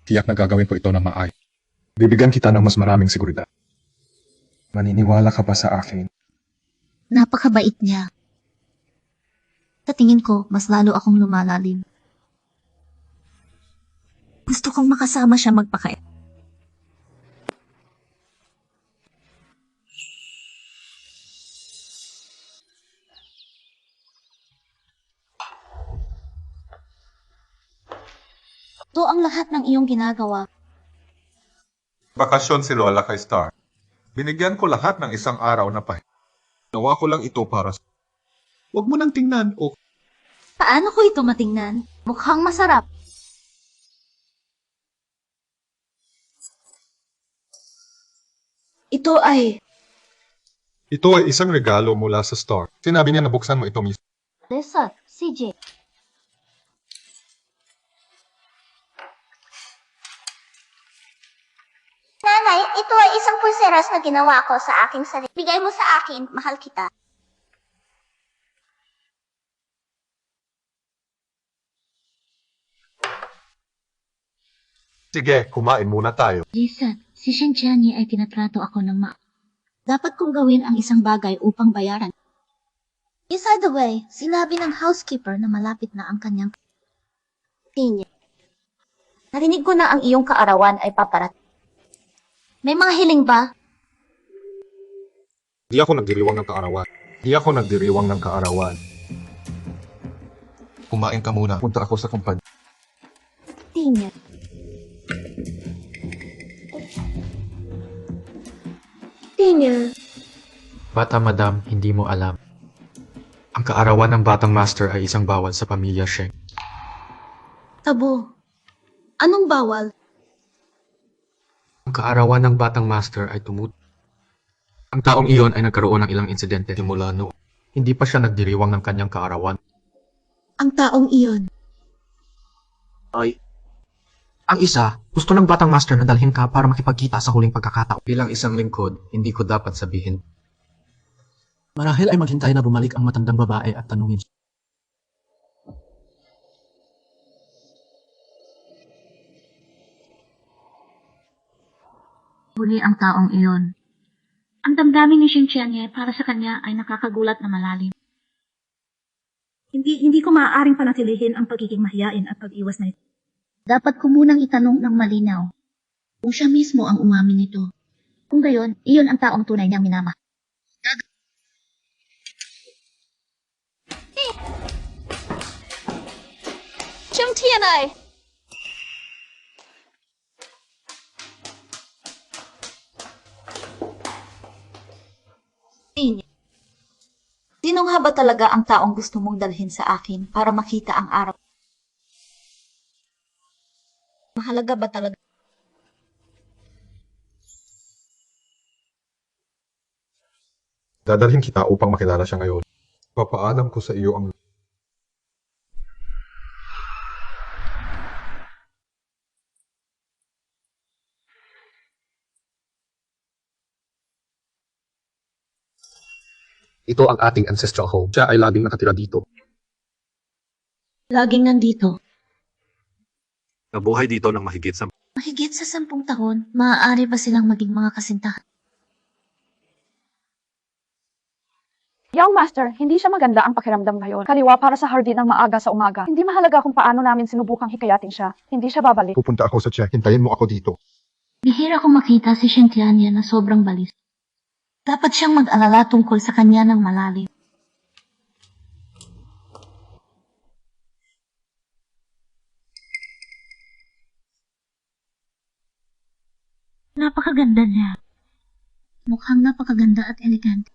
Speaker 7: Tiyak na gagawin ko ito na maayos. Bibigyan kita ng mas maraming seguridad. Maniniwala ka ba sa akin?
Speaker 4: Napakabait niya. Sa tingin ko, mas lalo akong lumalalim. Gusto kong makasama siya magpakait. Ito ang lahat ng iyong ginagawa.
Speaker 7: Bakasyon si Lola kay Star. Binigyan ko lahat ng isang araw na pahinga. Nawa ko lang ito para sa... Huwag mo nang tingnan o...
Speaker 4: Paano ko ito matingnan? Mukhang masarap. Ito ay...
Speaker 7: Ito ay isang regalo mula sa Star. Sinabi niya na buksan mo ito mismo.
Speaker 3: Desat, CJ. Nanay, ito ay isang pulseras na ginawa ko sa aking sarili. Bigay mo sa akin, mahal kita.
Speaker 7: Sige, kumain muna tayo.
Speaker 4: Jason, si Shinchani ay tinatrato ako ng Dapat kong gawin ang isang bagay upang bayaran. By the way, sinabi ng housekeeper na malapit na ang kanyang tinya. Narinig ko na ang iyong kaarawan ay paparat. May mga hiling ba?
Speaker 7: Di ako nagdiriwang ng kaarawan. Di ako nagdiriwang ng kaarawan. Kumain ka muna. Punta ako sa kumpanya.
Speaker 4: Tinya. Tinya.
Speaker 12: Bata madam, hindi mo alam. Ang kaarawan ng batang master ay isang bawal sa pamilya Sheng.
Speaker 4: Tabo. Anong bawal?
Speaker 12: Ang kaarawan ng batang master ay Ang taong iyon ay nagkaroon ng ilang insidente simula noon. Hindi pa siya nagdiriwang ng kanyang kaarawan.
Speaker 4: Ang taong iyon.
Speaker 12: Ay. Ang isa, gusto ng batang master na dalhin ka para makipagkita sa huling pagkakataon. Bilang isang lingkod, hindi ko dapat sabihin.
Speaker 19: Marahil ay maghintay na bumalik ang matandang babae at tanungin.
Speaker 4: Huli ang taong iyon. Ang damdamin ni Shinchanye para sa kanya ay nakakagulat na malalim. Hindi ko maaaring panatilihin ang pagiging mahiyain at pag-iwas na ito. Dapat ko munang itanong ng malinaw kung siya mismo ang umamin nito. Kung gayon, iyon ang taong tunay niyang minamahal.
Speaker 2: Siyang Tianay!
Speaker 4: Sino nga ba talaga ang taong gusto mong dalhin sa akin para makita ang araw? Mahalaga ba talaga?
Speaker 7: Dadalhin kita upang makilala siya ngayon. Papaalam ko sa iyo ang... Ito ang ating ancestral home. Siya ay laging nakatira dito.
Speaker 4: Laging nandito.
Speaker 7: Nabuhay dito ng mahigit sa...
Speaker 4: Mahigit sa 10 taon, maaari ba silang maging mga kasintahan?
Speaker 20: Young Master, hindi siya maganda ang pakiramdam ngayon. Kaliwa para sa hardin ng maaga sa umaga. Hindi mahalaga kung paano namin sinubukang hikayatin siya. Hindi siya babalik.
Speaker 7: Pupunta ako sa check. Hintayin mo ako dito.
Speaker 4: Bihira kong makita si Shintianya na sobrang balis. Dapat siyang mag-alala tungkol sa kanya ng malalim. Napakaganda niya. Mukhang napakaganda at elegante.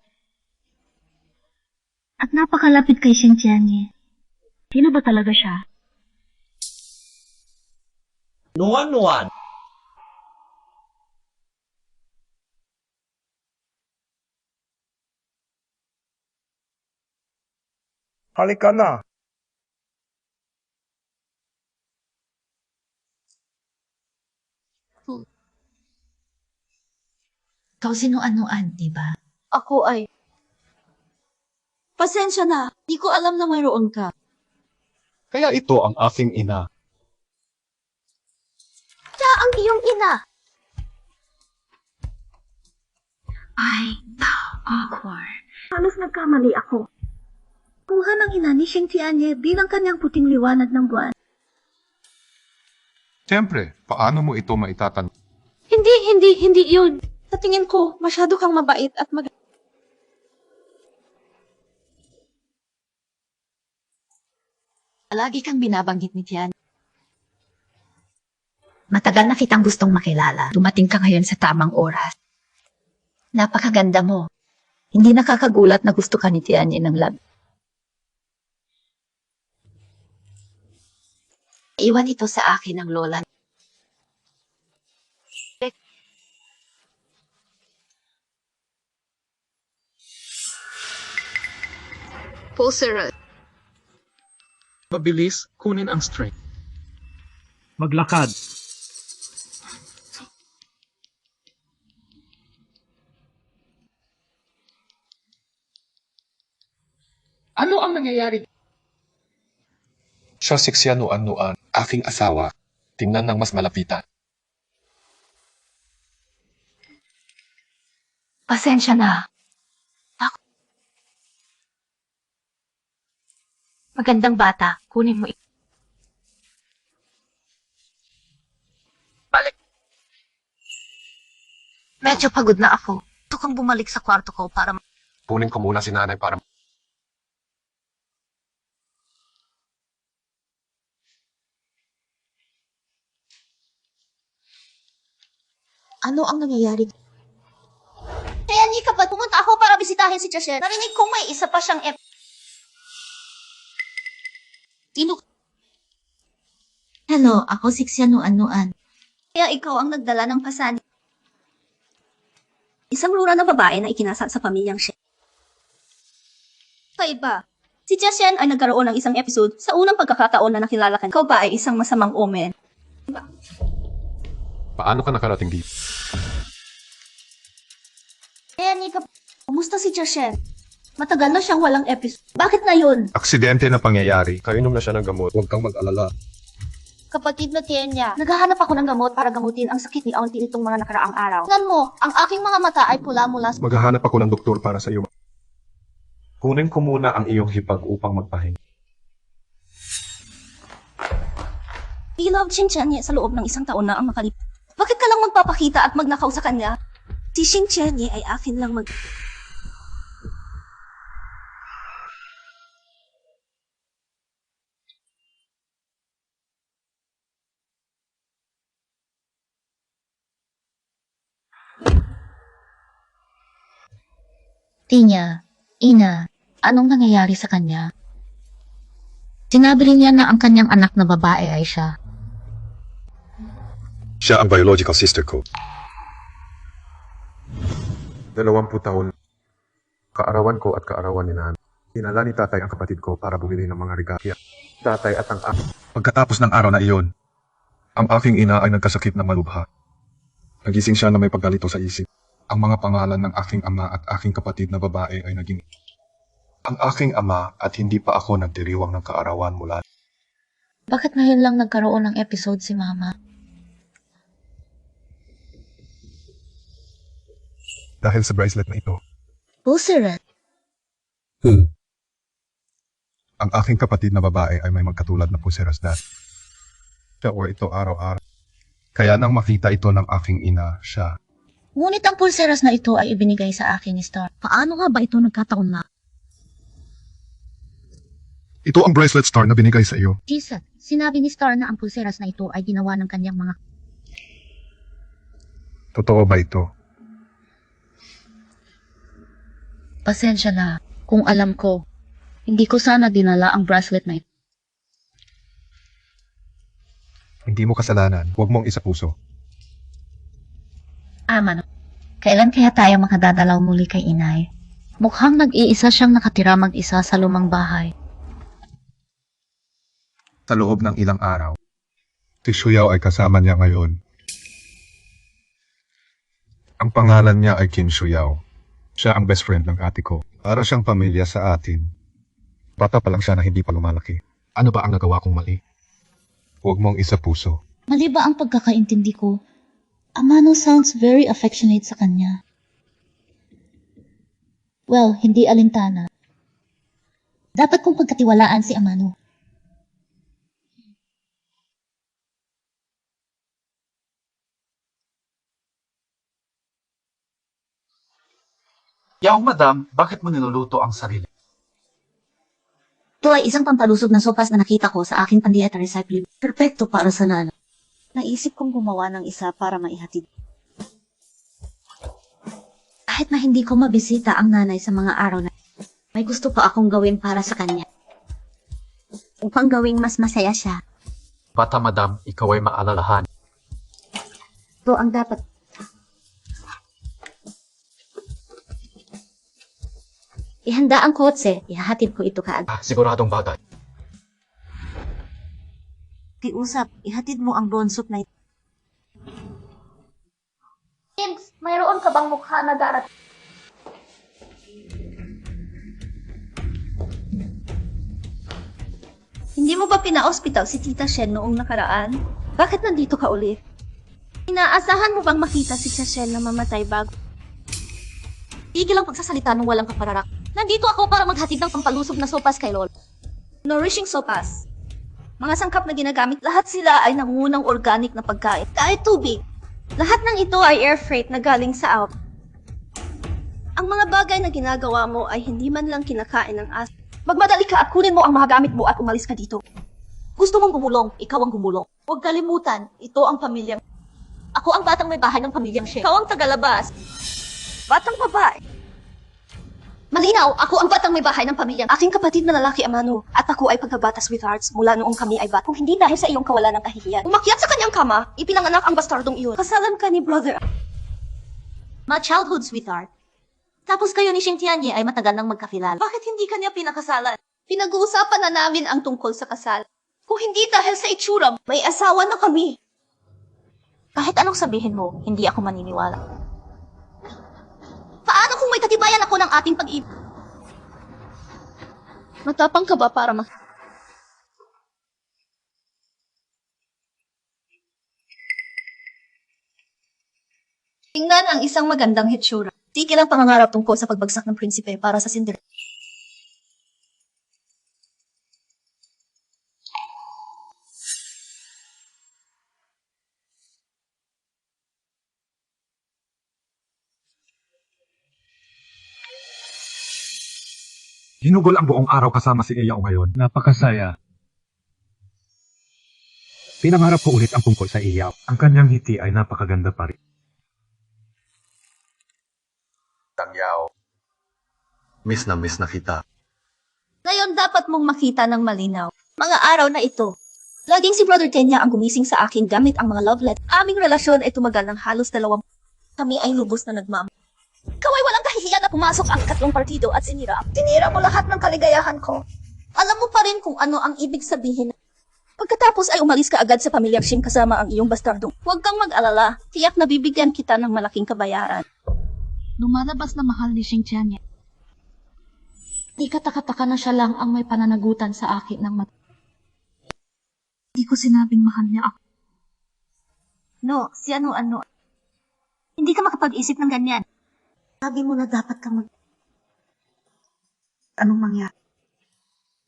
Speaker 4: At napakalapit kay Shintianya. Sino ba talaga siya?
Speaker 5: Nuan-nuan.
Speaker 10: Halika na.
Speaker 4: Ikaw sino-anuan, di ba?
Speaker 2: Ako ay...
Speaker 4: Pasensya na. Di ko alam na mayroon ka.
Speaker 7: Kaya ito ang aking ina.
Speaker 3: Siya ang iyong ina.
Speaker 4: Ay, awkward.
Speaker 3: Halos nagkamali ako.
Speaker 4: Kuha ng ina ni Shintianye bilang kanyang puting liwanag ng buwan.
Speaker 7: Siyempre, paano mo ito maitatanong?
Speaker 2: Hindi yun. Sa tingin ko, masyado kang mabait at
Speaker 4: Lagi kang binabanggit ni Tian. Matagal na kitang gustong makilala. Dumating ka ngayon sa tamang oras. Napakaganda mo. Hindi nakakagulat na gusto ka ni Tianye ng lab. Iwan ito sa akin ng lola.
Speaker 2: Pulsera.
Speaker 19: Mabilis, kunin ang strength.
Speaker 11: Maglakad.
Speaker 19: Ano ang nangyayari?
Speaker 7: Siya si Xianuan-nuan, aking asawa. Tingnan ng mas malapitan.
Speaker 4: Pasensya na. Magandang bata, kunin mo ito.
Speaker 11: Balik.
Speaker 4: Medyo pagod na ako. Gusto kang bumalik sa kwarto ko para...
Speaker 7: Kunin ko muna si nanay para...
Speaker 4: Ano ang nangyayari?
Speaker 3: Kaya hindi ka ba pumunta ako para bisitahin si Chashen? Narinig kong may isa pa siyang
Speaker 4: Sino? Hello, ako si Xianuan-nuan.
Speaker 3: Kaya ikaw ang nagdala ng pasani.
Speaker 4: Isang rura na babae na ikinasal sa pamilyang Shen.
Speaker 3: Kaiba. Si Chashen ay nagkaroon ng isang episode sa unang pagkakataon na nakilala ka.
Speaker 4: Ikaw ba ay isang masamang omen?
Speaker 7: Paano ka nakarating dito?
Speaker 3: Kaya hindi ka... Kumusta si Chashen? Matagal na siyang walang episode. Bakit na yun?
Speaker 7: Aksidente na pangyayari. Kainom na siya ng gamot. Huwag kang mag-alala.
Speaker 3: Kapatid na tiyan niya. Naghahanap ako ng gamot para gamutin ang sakit ni Auntie nitong mga nakaraang araw. Tingnan mo, ang aking mga mata ay pula mula sa...
Speaker 7: Maghahanap ako ng doktor para sa iyo. Kunin ko muna ang iyong hipag upang magpahinga.
Speaker 3: Ilog Xinchen niya sa loob ng isang taon na ang makalip. Bakit ka lang magpapakita at magnakaw sa kanya?
Speaker 4: Si Xintianye ay akin lang mag... Tinya, ina, anong nangyayari sa kanya? Sinabi rin niya na ang kanyang anak na babae ay siya.
Speaker 7: Siya ang biological sister ko. 20 taon. Kaarawan ko at kaarawan ni nanay. Dinala ni tatay ang kapatid ko para bumili ng mga regalo. Tatay at ang Pagkatapos ng araw na iyon, ang aking ina ay nagkasakit na malubha. Nagising siya na may paggalito sa isip. Ang mga pangalan ng aking ama at aking kapatid na babae ay naging ang aking ama at hindi pa ako nagdiriwang ng kaarawan mula.
Speaker 4: Bakit ngayon lang nagkaroon ng episode si Mama?
Speaker 7: Dahil sa bracelet na ito.
Speaker 4: Busirat.
Speaker 7: Ang aking kapatid na babae ay may magkatulad na pulseras dati. Siya o ito araw-araw. Kaya nang makita ito ng aking ina, siya.
Speaker 4: Ngunit ang pulseras na ito ay ibinigay sa akin ni Star. Paano nga ba ito nagkataon na?
Speaker 7: Ito ang bracelet Star na binigay sa iyo.
Speaker 4: Jesus, sinabi ni Star na ang pulseras na ito ay ginawa ng kanyang mga...
Speaker 7: Totoo ba ito?
Speaker 4: Pasensya na, kung alam ko. Hindi ko sana dinala ang bracelet na ito.
Speaker 7: Hindi mo kasalanan. Huwag mong isapuso.
Speaker 4: Mano, kailan kaya tayo makadadalaw muli kay inay? Mukhang nag-iisa siyang nakatira mag-isa sa lumang bahay.
Speaker 7: Sa loob ng ilang araw, si Shuyaw ay kasama niya ngayon. Ang pangalan niya ay Kim Shuyaw. Siya ang best friend ng ate ko. Para siyang pamilya sa atin. Bata pa lang siya na hindi pa lumalaki. Ano ba ang nagawa kong mali? Huwag mong isapuso.
Speaker 4: Mali ba ang pagkakaintindi ko? Amano sounds very affectionate sa kanya. Well, hindi alintana. Dapat kong pagkatiwalaan si Amano.
Speaker 12: Yaw, madam, bakit mo niluluto ang sarili?
Speaker 4: Ito ay isang pampalusog na sopas na nakita ko sa aking pandieta recycling. Perfecto para sa nana. Naisip kong gumawa ng isa para maihatid. Kahit na hindi ko mabisita ang nanay sa mga araw na may gusto pa akong gawin para sa kanya. Upang gawing mas masaya siya.
Speaker 12: Bata, madam, ikaw ay maalalahan.
Speaker 4: Ito ang dapat. Ihanda ang kotse, ihahatid ko ito kaagad.
Speaker 12: Siguradong bagay.
Speaker 4: Kiusap, ihatid mo ang bonsop na ito.
Speaker 3: James, mayroon ka bang mukha na darat?
Speaker 2: Hindi mo ba pina-hospital si Tita Shen noong nakaraan? Bakit nandito ka uli? Inaasahan mo bang makita si Tita Shen na mamatay bago?
Speaker 4: Tigil ang pagsasalita ng walang kapararak. Nandito ako para maghatid ng pampalusog na sopas kay Lol.
Speaker 2: Nourishing sopas. Mga sangkap na ginagamit, lahat sila ay nangungunang organic na pagkain. Kahit tubig. Lahat ng ito ay air freight na galing sa out. Ang mga bagay na ginagawa mo ay hindi man lang kinakain ng aso. Magmadali ka at kunin mo ang mga gamit mo at umalis ka dito.
Speaker 4: Gusto mong gumulong, ikaw ang gumulong. Huwag kalimutan, ito ang pamilyang... Ako ang batang may bahay ng pamilyang Shea.
Speaker 2: Ikaw ang tagalabas. Batang babae.
Speaker 4: Malinaw, ako ang batang may bahay ng pamilyang...
Speaker 2: Aking kapatid na lalaki, Amano, at ako ay pagkabata sweethearts mula noong kami ay bata. Kung hindi dahil sa iyong kawalan ng kahihiyan. Umakyat sa kanyang kama, ipinanganak ang bastardong iyon. Kasalan ka ni brother.
Speaker 4: Ma childhood sweetheart. Tapos kayo ni Xingtianye ay matagal nang magkakilala.
Speaker 2: Bakit hindi kanya pinakasalan? Pinag-uusapan na namin ang tungkol sa kasal. Kung hindi dahil sa itsura, may asawa na kami.
Speaker 4: Kahit anong sabihin mo, hindi ako maniniwala.
Speaker 2: Paano kung may katibayan ako ng ating pag-ibig? Matapang ka ba para Tingnan ang isang magandang hitsura. Tigil ang pangangarap tungkol sa pagbagsak ng prinsipe para sa Cinderella.
Speaker 7: Ginugol ang buong araw kasama si Iya ngayon. Napakasaya. Pinangarap ko ulit ang tungkol sa Iya. Ang kanyang ngiti ay napakaganda pa rin. Tangyaw. Miss na kita.
Speaker 4: Ngayon dapat mong makita ng malinaw. Mga araw na ito, laging si Brother Tenya ang gumising sa akin gamit ang mga love letter. Aming relasyon ay tumagal ng halos 2. Kami ay lubos na nagmam. Ikaw ay walang kahihiyan na pumasok ang 3 partido at sinira. Sinira mo lahat ng kaligayahan ko. Alam mo pa rin kung ano ang ibig sabihin. Pagkatapos ay umalis ka agad sa pamilyang Shing kasama ang iyong bastardo. Huwag kang mag-alala. Tiyak na bibigyan kita ng malaking kabayaran. Lumalabas na mahal ni Shing Tianya. Di kataka-taka na siya lang ang may pananagutan sa akin ng mata. Di ko sinabing mahal niya ako. No, si ano. Hindi ka makapag-isip ng ganyan. Sabi mo na dapat ka Anong mangyari?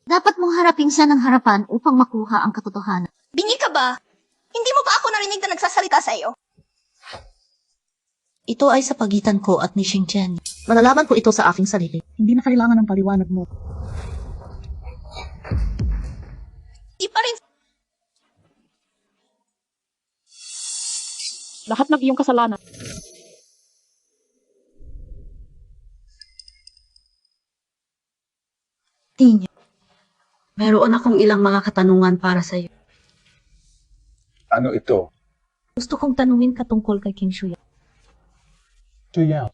Speaker 4: Dapat mong harapin siya ng harapan upang makuha ang katotohanan. Bingi ka ba? Hindi mo ba ako narinig na nagsasalita sa iyo? Ito ay sa pagitan ko at ni Shing Chen. Malalaman ko ito sa aking sarili.
Speaker 19: Hindi na kailangan ng paliwanag mo.
Speaker 4: Di pa rin.
Speaker 20: Lahat ng iyong kasalanan.
Speaker 4: Tinya. Meron akong ilang mga katanungan para sa iyo.
Speaker 10: Ano ito?
Speaker 4: Gusto kong tanungin ka tungkol kay King Shuya.
Speaker 10: Tuya.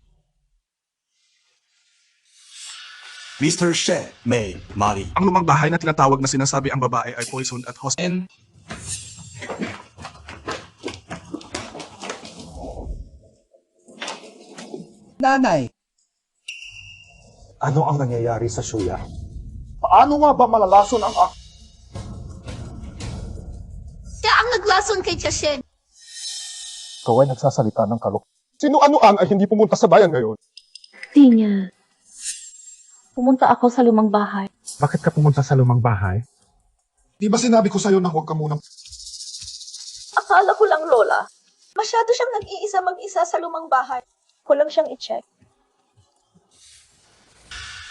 Speaker 21: Mr. She, May, Mari.
Speaker 10: Ang lumang bahay na tinatawag na sinasabi ang babae ay poisoned at hostile.
Speaker 5: Nanay,
Speaker 10: Ano ang nangyayari sa Shuya? Paano nga ba malalason ang
Speaker 4: Siya ang naglason kay Chashen.
Speaker 10: Ikaw ay nagsasalita ng kalok. Sino-anoan ay hindi pumunta sa bayan ngayon?
Speaker 20: Tinya. Pumunta ako sa lumang bahay.
Speaker 10: Bakit ka pumunta sa lumang bahay? Di ba sinabi ko sa'yo na huwag ka munang...
Speaker 2: Akala ko lang, Lola. Masyado siyang nag-iisa mag-isa sa lumang bahay. Ko lang siyang i-check.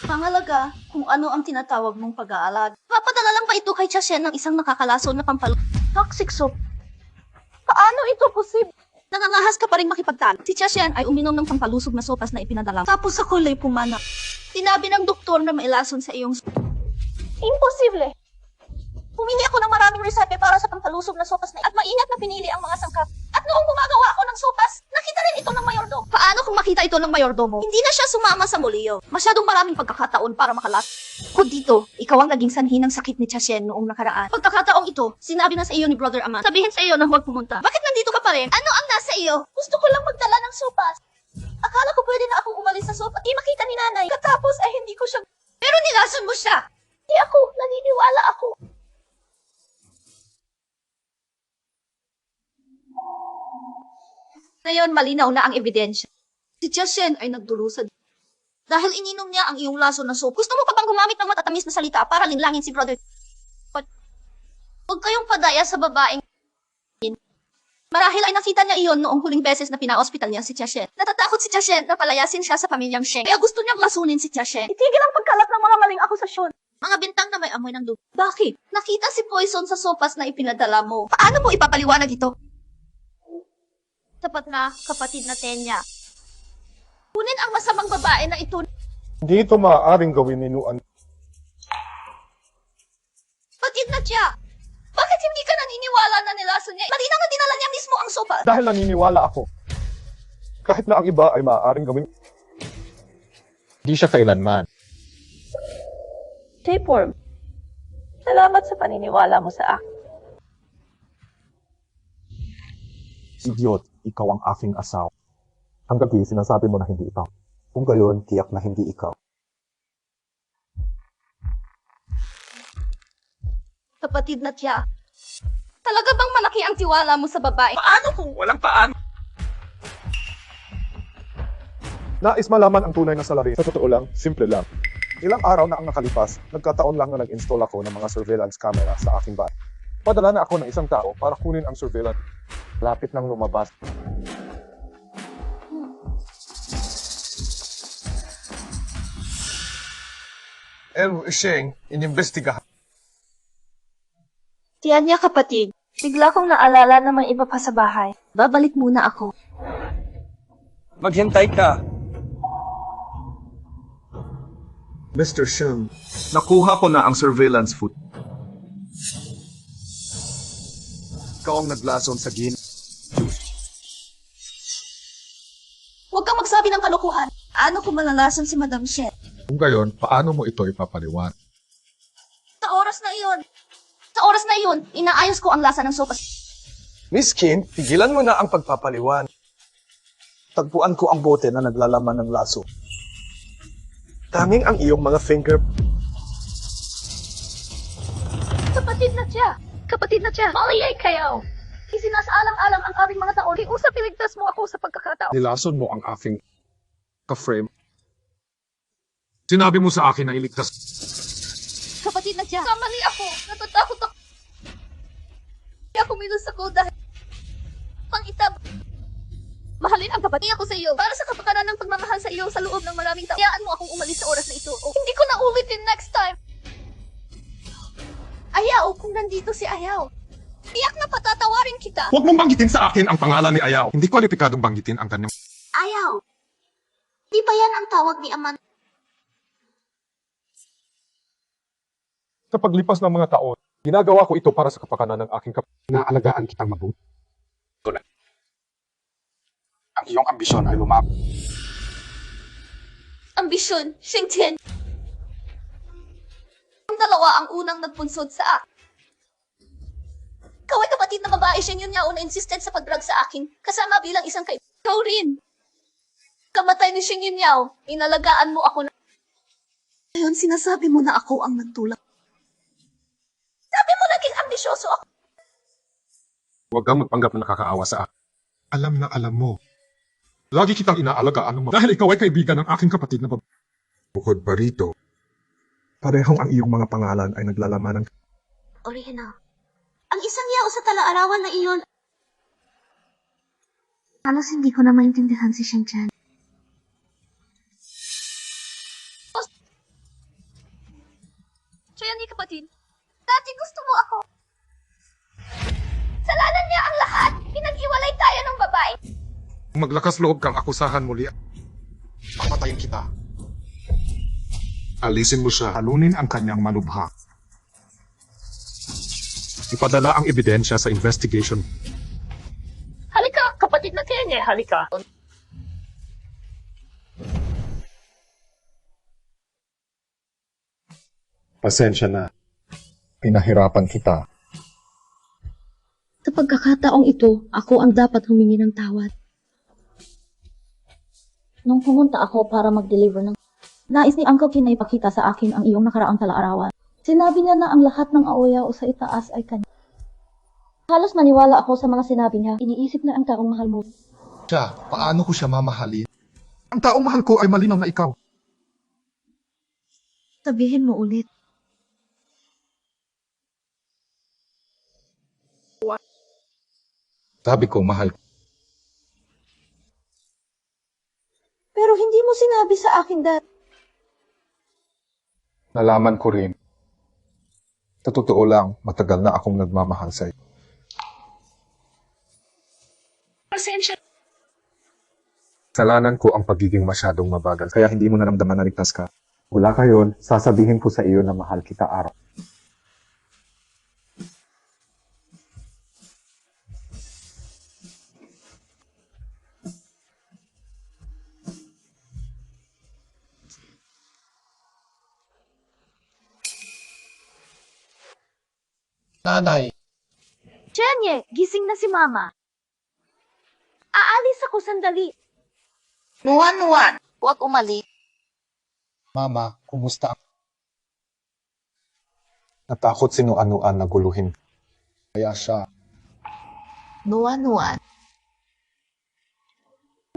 Speaker 4: Pangalaga, kung ano ang tinatawag mong pag-aalag. Papadala lang ba ito kay Chashen ng isang nakakalason na toxic soup?
Speaker 2: Paano ito posible?
Speaker 4: Nangangahas ka pa rin makipagtalo. Si Chashen ay uminom ng pampalusog na sopas na ipinadala. Tapos sa kulay pumanak. Sinabi ng doktor na mailason sa iyong...
Speaker 2: Imposible.
Speaker 4: Pumili ako ng maraming resete para sa pampalusog na sopas na at maingat na pinili ang mga sangkap. At noong gumagawa ako ng sopas, nakita rin ito ng mayordomo. Paano kung makita ito ng mayordomo? Hindi na siya sumama sa muliyo. Masyadong maraming pagkakataon para makalas. Kung dito, ikaw ang naging sanhi ng sakit ni Chashen noong nakaraan. Pagkakataong ito, sinabi na sa iyo ni Brother Aman. Sabihin sa iyo na huwag pumunta. Bakit nandito ka pa rin? Ano ang nasa iyo? Gusto ko lang magdala ng sopas. Akala ko pwede na akong umalis sa sopas. Di makita ni nanay.
Speaker 2: Katapos ay hindi ko siya...
Speaker 4: Pero nilason mo siya.
Speaker 2: Di ako, naniniwala ako.
Speaker 4: Ngayon, malinaw na ang ebidensya. Si Chashen ay nagdurusa. Dahil ininom niya ang iyong laso na soap. Gusto mo pa bang gumamit ng matatamis na salita para linlangin si Brother? Huwag kayong padaya sa babaeng... Marahil ay nakita niya iyon noong huling beses na pina-hospital niya si Chashen. Natatakot si Chashen na palayasin siya sa pamilyang Sheng. Kaya gusto niyang lasunin si Chashen.
Speaker 2: Itigil ang pagkalat ng mga maling akusasyon.
Speaker 4: Mga bintang na may amoy ng dugo. Bakit? Nakita si Poison sa sopas na ipinadala mo. Paano mo ipapaliwanag ito? Tapat na, kapatid na Tenya. Kunin ang masamang babae na ito.
Speaker 10: Hindi ito maaaring gawin ni Nuan.
Speaker 4: Kapatid na siya. Bakit hindi ka naniniwala na nilason niya? Malinaw na dinala niya mismo ang sopas.
Speaker 10: Dahil naniniwala ako. Kahit na ang iba ay maaaring gawin. Hindi siya kailanman.
Speaker 2: Tapeworm, salamat sa paniniwala mo sa akin.
Speaker 10: Idiot, ikaw ang aking asawa. Hanggang gabi, sinasabi mo na hindi ikaw. Kung gayon, tiyak na hindi ikaw.
Speaker 4: Kapatid na siya. Talaga bang malaki ang tiwala mo sa babae?
Speaker 5: Paano kung walang paano?
Speaker 10: Nais malaman ang tunay na salarin. Sa totoo lang, simple lang. Ilang araw na ang nakalipas, nagkataon lang na nag-install ako ng mga surveillance camera sa aking bahay. Padala na ako ng isang tao para kunin ang surveillance. Lapit nang lumabas. Sheng, inimbestigahan.
Speaker 2: Tiyan niya kapatid, bigla kong naalala na may iba pa sa bahay.
Speaker 4: Babalik muna ako.
Speaker 5: Maghintay ka.
Speaker 10: Mr. Sheng, nakuha ko na ang surveillance foot. Ikaw ang naglason sa gin.
Speaker 3: Huwag kang magsabi ng kalokohan. Ano kung malalason si Madam Shen?
Speaker 7: Kung gayon, paano mo ito ipapaliwan?
Speaker 3: Sa oras na iyon, inaayos ko ang lasa ng sopas.
Speaker 5: Miss Kim, pigilan mo na ang pagpapaliwan. Tagpuan ko ang bote na naglalaman ng laso. Tanging ang iyong mga finger.
Speaker 3: Kapatid na siya. Maliyay kayo. Isinasaalang-alang ang aming mga taon. Usap iligtas mo ako sa pagkakataon.
Speaker 10: Nilason mo ang aking ka-frame. Sinabi mo sa akin na iligtas.
Speaker 3: Kapatid na siya. Kamali ako. Natatakot ako. Hindi ako minus ako dahil pangitab. Mahalin ang kapatid ako sa iyo. Para sa kapakanan ng pagmamahal sa iyo sa loob ng maraming taon. Hayaan mo akong umalis sa oras na ito. Hindi ko na ulitin next time. Ayaw, kung nandito si Ayaw. Tiyak na patatawarin kita.
Speaker 10: Huwag mong banggitin sa akin ang pangalan ni Ayaw. Hindi kwalipikadong banggitin ang kanyang...
Speaker 3: Ayaw. Di ba yan ang tawag ni Aman?
Speaker 10: Sa paglipas ng mga taon, ginagawa ko ito para sa kapakanan ng aking Naalagaan kitang mabuti. Ang iyong ambisyon ay lumab.
Speaker 3: Ambisyon, Shingtian. Ang dalawa ang unang nagpunsod sa akin. Ikaw ay kapatid na babae, Sheng Yunyao na insisted sa pag-drug sa akin, kasama bilang isang kaibigan. Ikaw rin. Kamatay ni Sheng Yunyao, inalagaan mo ako na... Ngayon sinasabi mo na ako ang nagtulak. Sabi mo naging ambisyoso ako.
Speaker 10: Huwag kang magpanggap na nakakaawa sa akin. Alam na alam mo. Lagi kitang inaalagaan ng dahil ikaw ay kaibigan ng aking kapatid na babae. Bukod pa rito, parehong ang iyong mga pangalan ay naglalaman ng...
Speaker 3: Original. Ang isang yao sa tala-arawan na iyon. Halos hindi ko na maintindihan si Sheng Chan. Siya ni kapatid. Dati gusto mo ako. Salanan niya ang lahat. Pinag-iwalay tayo ng babae.
Speaker 10: Maglakas loob kang akusahan muli. Papatayin kita. Alisin mo siya. Halunin ang kanyang malubha. Ipadala ang ebidensya sa investigation.
Speaker 13: Halika, kapatid na Tenye, halika.
Speaker 7: Pasensya na. Pinahirapan kita.
Speaker 4: Sa pagkakataong ito, ako ang dapat humingi ng tawad. Nung pumunta ako para mag-deliver ng... Nais ni Uncle Kin na ipakita sa akin ang iyong nakaraang tala-arawan. Sinabi niya na ang lahat ng aoyaw sa itaas ay kanya. Halos maniwala ako sa mga sinabi niya. Iniisip na ang taong mahal mo.
Speaker 10: Siya, paano ko siya mamahalin? Ang taong mahal ko ay malinaw na ikaw.
Speaker 4: Sabihin mo ulit.
Speaker 7: Sabi ko, mahal.
Speaker 4: Pero hindi mo sinabi sa akin dati.
Speaker 7: Nalaman ko rin. Sa totoo lang, matagal na akong nagmamahal sa'yo.
Speaker 13: Pasensya.
Speaker 7: Kasalanan ko ang pagiging masyadong mabagal, kaya hindi mo naramdaman na ligtas ka. Mula kayon, sasabihin ko sa iyo na mahal kita araw.
Speaker 5: Nanay,
Speaker 3: Jenye, gising na si Mama. Aalis ako sandali.
Speaker 1: Nuan, huwag umali.
Speaker 7: Mama, kumusta? Natakot si Nuan na guluhin. Kaya siya.
Speaker 1: Nuan.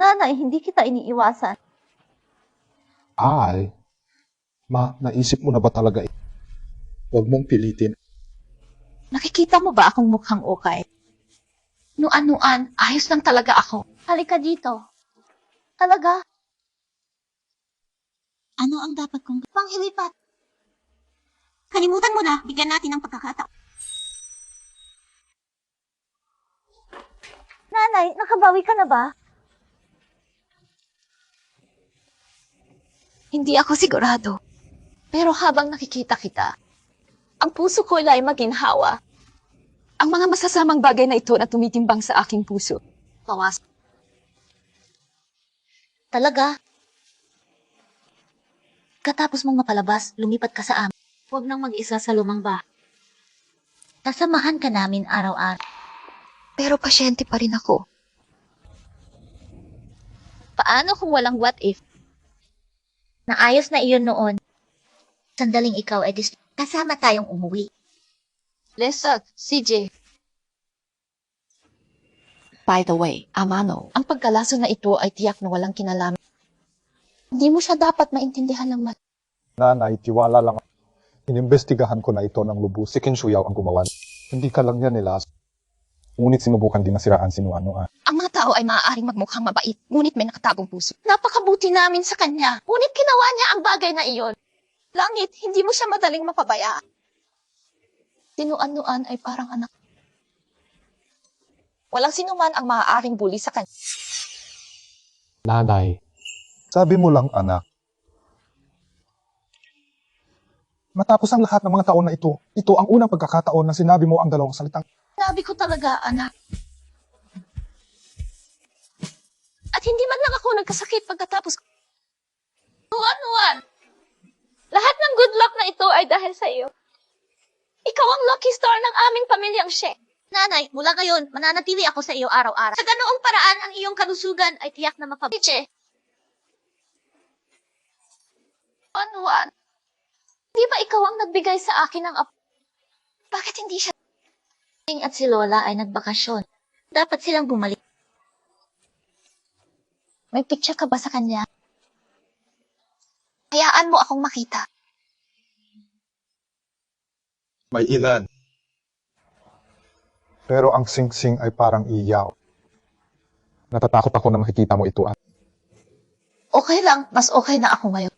Speaker 4: Nanay, hindi kita iniiwasan.
Speaker 7: Ay, naisip mo na ba talaga? Huwag mong pilitin.
Speaker 1: Nakikita mo ba akong mukhang okay? Nuan, ayos lang talaga ako.
Speaker 3: Halika dito. Talaga?
Speaker 1: Ano ang dapat kong...
Speaker 3: Panghilipat. Kalimutan mo na, bigyan natin ng pagkakataon. Nanay, nakabawi ka na ba?
Speaker 1: Hindi ako sigurado.
Speaker 4: Pero habang nakikita kita, ang puso ko ay maginhawa. Ang mga masasamang bagay na ito na tumitimbang sa aking puso. Bawas.
Speaker 1: Talaga? Katapos mong mapalabas, lumipat ka sa amin. Huwag nang mag-isa sa lumang bahay. Sasamahan ka namin araw-araw.
Speaker 4: Pero pasyente pa rin ako.
Speaker 1: Paano kung walang what if? Naayos na iyon noon. Sandaling ikaw ay kasama tayong umuwi.
Speaker 4: Lesa, CJ. By the way, Amano, ang pagkalaso na ito ay tiyak na walang kinalaman. Hindi mo siya dapat maintindihan ng
Speaker 7: Nanay, tiwala lang. Inimbestigahan ko na ito ng lubos. Si Ken Shuyaw ang gumawa. Hindi ka lang yan nila. Ngunit sinubukan din na siraan si Nuanoan.
Speaker 4: Ang mga tao ay maaaring magmukhang mabait, ngunit may nakatagong puso. Napakabuti namin sa kanya, ngunit ginawa niya ang bagay na iyon. Langit, hindi mo siya madaling mapabayaan. Sinuan-nuan ay parang anak. Walang sinuman ang maaaring bully sa kanya.
Speaker 7: Nanay, sabi mo lang anak. Matapos ang lahat ng mga taon na ito ang unang pagkakataon na sinabi mo ang dalawang salitang.
Speaker 4: Sabi ko talaga, anak. At hindi man lang ako nagkasakit pagkatapos. Nuan-nuan. Lahat ng good luck na ito ay dahil sa iyo. Ikaw ang lucky star ng aming pamilyang She.
Speaker 1: Nanay, mula ngayon, mananatili ako sa iyo araw-araw. Sa ganoong paraan, ang iyong kalusugan ay tiyak na mapabiche.
Speaker 4: Nuan-nuan. Di ba ikaw ang nagbigay sa akin ng apo? Bakit hindi siya?
Speaker 1: At si Lola ay nagbakasyon. Dapat silang bumalik.
Speaker 4: May picture ka ba sa kanya? Hayaan mo akong makita.
Speaker 7: May ilan. Pero ang sing-sing ay parang iyaw. Natatakot ako na makikita mo ito at.
Speaker 4: Okay lang, mas okay na ako ngayon.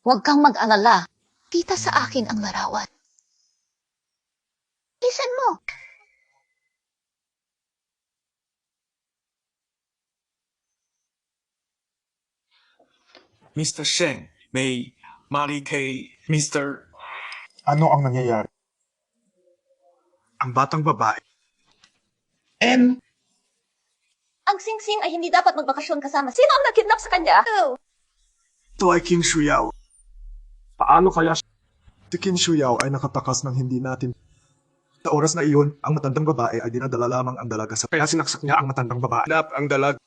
Speaker 4: Huwag kang mag-alala. Kita sa akin ang larawan. Listen mo.
Speaker 21: Mr. Sheng, may mali kay Mr.
Speaker 7: Ano ang nangyayari?
Speaker 10: Ang batang babae.
Speaker 4: Ang sing-sing ay hindi dapat magbakasyon kasama. Sino ang nag-kidnap sa kanya?
Speaker 10: Ito ay King Shuyaw. Paano kaya si King Shuyaw ay nakatakas ng hindi natin? Sa oras na iyon, ang matandang babae ay dinadala lamang ang dalaga sa kaya sinaksak niya ang matandang babae. Hanap ang dalag.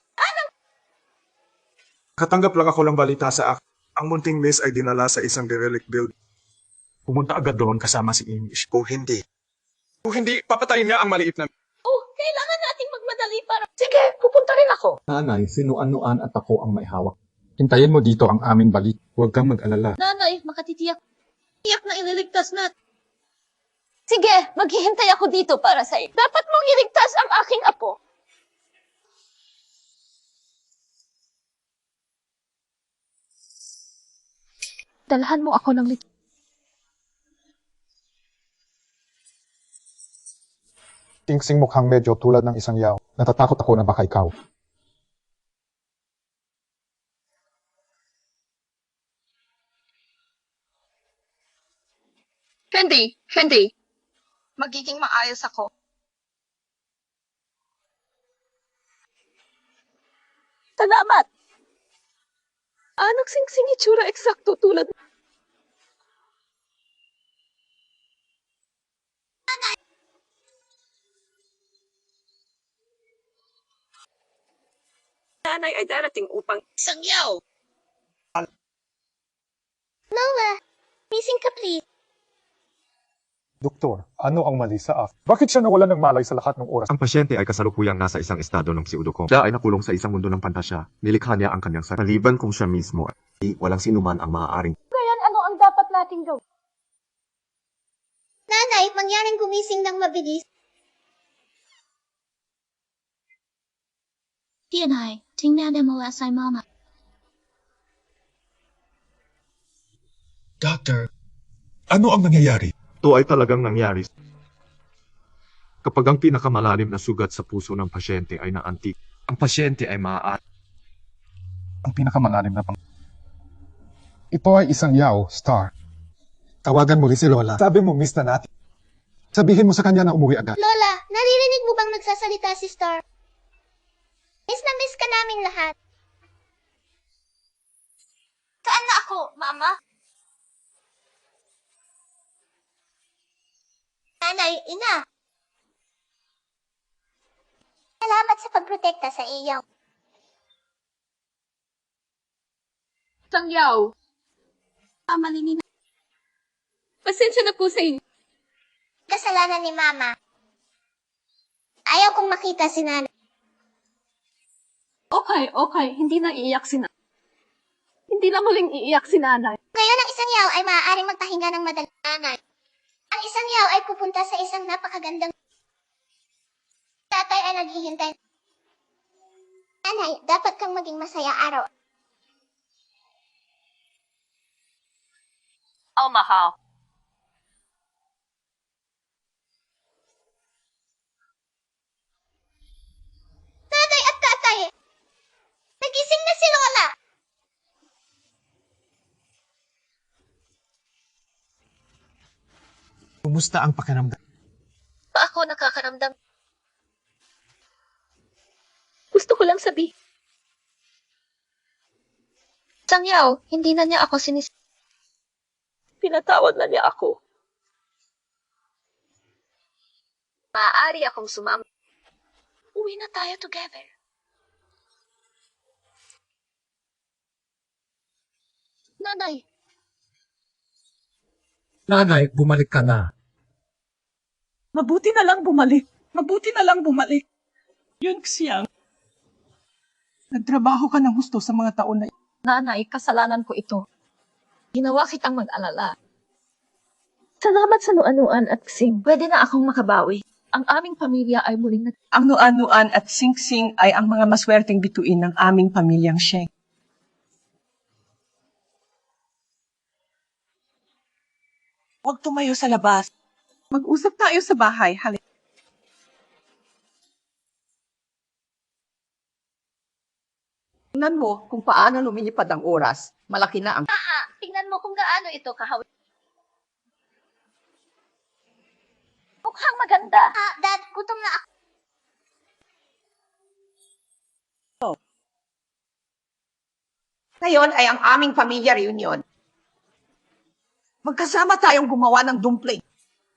Speaker 10: Katanggap lang ako ng balita sa akin. Ang munting miss ay dinala sa isang derelict building. Pumunta agad doon kasama si English. Kung hindi, papatayin niya ang maliit na...
Speaker 4: Oh, kailangan nating magmadali para... Sige, pupunta rin ako.
Speaker 7: Nanay, sinuan-nuan at ako ang may hawak. Hintayin mo dito ang aming balik. Huwag kang mag-alala.
Speaker 1: Nanay, makatitiyak. Tiyak na ililigtas na.
Speaker 4: Sige, maghihintay ako dito para sa iyo. Dapat mong iligtas ang aking apo.
Speaker 20: Dalhan mo ako ng
Speaker 7: Sing-sing mukhang medyo tulad ng isang yaw. Natatakot ako na baka ikaw.
Speaker 14: Hindi. Magiging maayos ako.
Speaker 4: Salamat. Anong sing-sing itsura eksakto tulad...
Speaker 14: Nanay ay darating upang
Speaker 1: Isang yaw. Lola, missing ka please.
Speaker 7: Doktor, ano ang mali sa af? Bakit siya nawalan ng malay sa lahat ng oras?
Speaker 8: Ang pasyente ay kasalukuyang nasa isang estado ng pseudokom. Siya ay nakulong sa isang mundo ng pantasya. Nilikha niya ang kanyang sarili. Maliban kung siya mismo ay walang sinuman ang maaaring.
Speaker 4: Ngayon, ano ang dapat nating gawin?
Speaker 1: Nanay, mangyaring gumising ng mabilis. Tiyanay, tingnan mo sa mama.
Speaker 10: Doctor, ano ang nangyayari?
Speaker 8: Ito ay talagang nangyari. Kapag ang pinakamalalim na sugat sa puso ng pasyente ay naantik, ang pasyente ay maaari.
Speaker 7: Ang pinakamalalim na
Speaker 10: Ito ay isang yaw, Star. Tawagan mo rin si Lola. Sabi mo, miss na natin. Sabihin mo sa kanya na umuwi agad.
Speaker 3: Lola, naririnig mo bang nagsasalita si Star? Miss na miss ka naming lahat. Saan na ako, Mama? Nanay, ina. Salamat sa pagprotekta sa iyo.
Speaker 2: Tangyaw. Amalinin. Pasensya na po sa inyo.
Speaker 3: Kasalanan ni Mama. Ayaw kong makita si Nanay.
Speaker 20: Okay. Hindi na iiyak si nanay. Hindi na muling iiyak si nanay.
Speaker 3: Ngayon ang isang yaw ay maaaring magpahinga ng madalang nanay. Ang isang yaw ay pupunta sa isang napakagandang tatay ay naghihintay. Nanay, dapat kang maging masaya araw.
Speaker 20: Oh, mahal.
Speaker 3: Nanay at tatay, nagising na si Lola.
Speaker 5: Kumusta ang pakiramdam?
Speaker 3: Ako nakakaramdam.
Speaker 20: Gusto ko lang sabihin.
Speaker 3: Tangyaw, hindi na niya ako
Speaker 20: Pinatawad na niya ako.
Speaker 3: Maaari akong sumama. Uwi na tayo together.
Speaker 20: Nanay.
Speaker 5: Nanay, bumalik ka na.
Speaker 6: Mabuti na lang bumalik.
Speaker 19: Yun siyang.
Speaker 6: Nagtrabaho ka ng husto sa mga taon na
Speaker 20: Nanay, kasalanan ko ito. Ginawa kitang mag-alala. Salamat sa nuan-nuan at sing. Pwede na akong makabawi. Ang aming pamilya ay muling
Speaker 6: Ang nuan-nuan at sing-sing ay ang mga maswerteng bituin ng aming pamilyang Sheng.
Speaker 5: Huwag tumayo sa labas.
Speaker 6: Mag-usap tayo sa bahay, halika. Tingnan mo kung paano lumilipad ang oras. Malaki na ang...
Speaker 3: Haha, tingnan mo kung gaano ito kahawin.
Speaker 20: mukhang maganda.
Speaker 3: Dad, gutom na ako.
Speaker 6: Ngayon ay ang aming pamilya reunion. Magkasama tayong gumawa ng dumpling.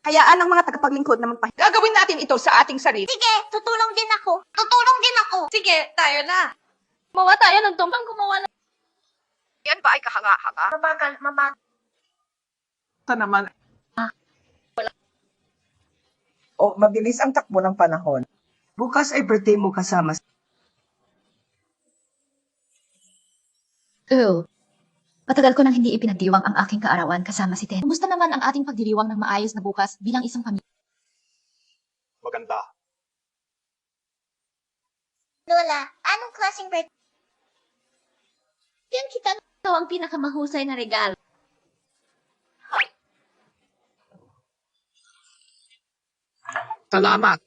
Speaker 6: Hayaan ng mga tagapaglingkod na magpahinga. Gagawin natin ito sa ating sarili.
Speaker 3: Sige, tutulong din ako.
Speaker 2: Sige, tayo na. Gumawa tayo ng tumpang gumawa na.
Speaker 6: Yan ba ay kahanga-hanga?
Speaker 3: Mabagal.
Speaker 6: Ito naman. O, mabilis ang takbo ng panahon. Bukas ay birthday mo kasama.
Speaker 4: Matagal ko nang hindi ipinagdiwang ang aking kaarawan kasama si Ten. Kumusta naman ang ating pagdiriwang ng maayos na bukas bilang isang pamilya?
Speaker 10: Maganda.
Speaker 3: Lola, anong klaseng birthday?
Speaker 4: Yan kita ito ang pinakamahusay na regalo.
Speaker 9: Salamat.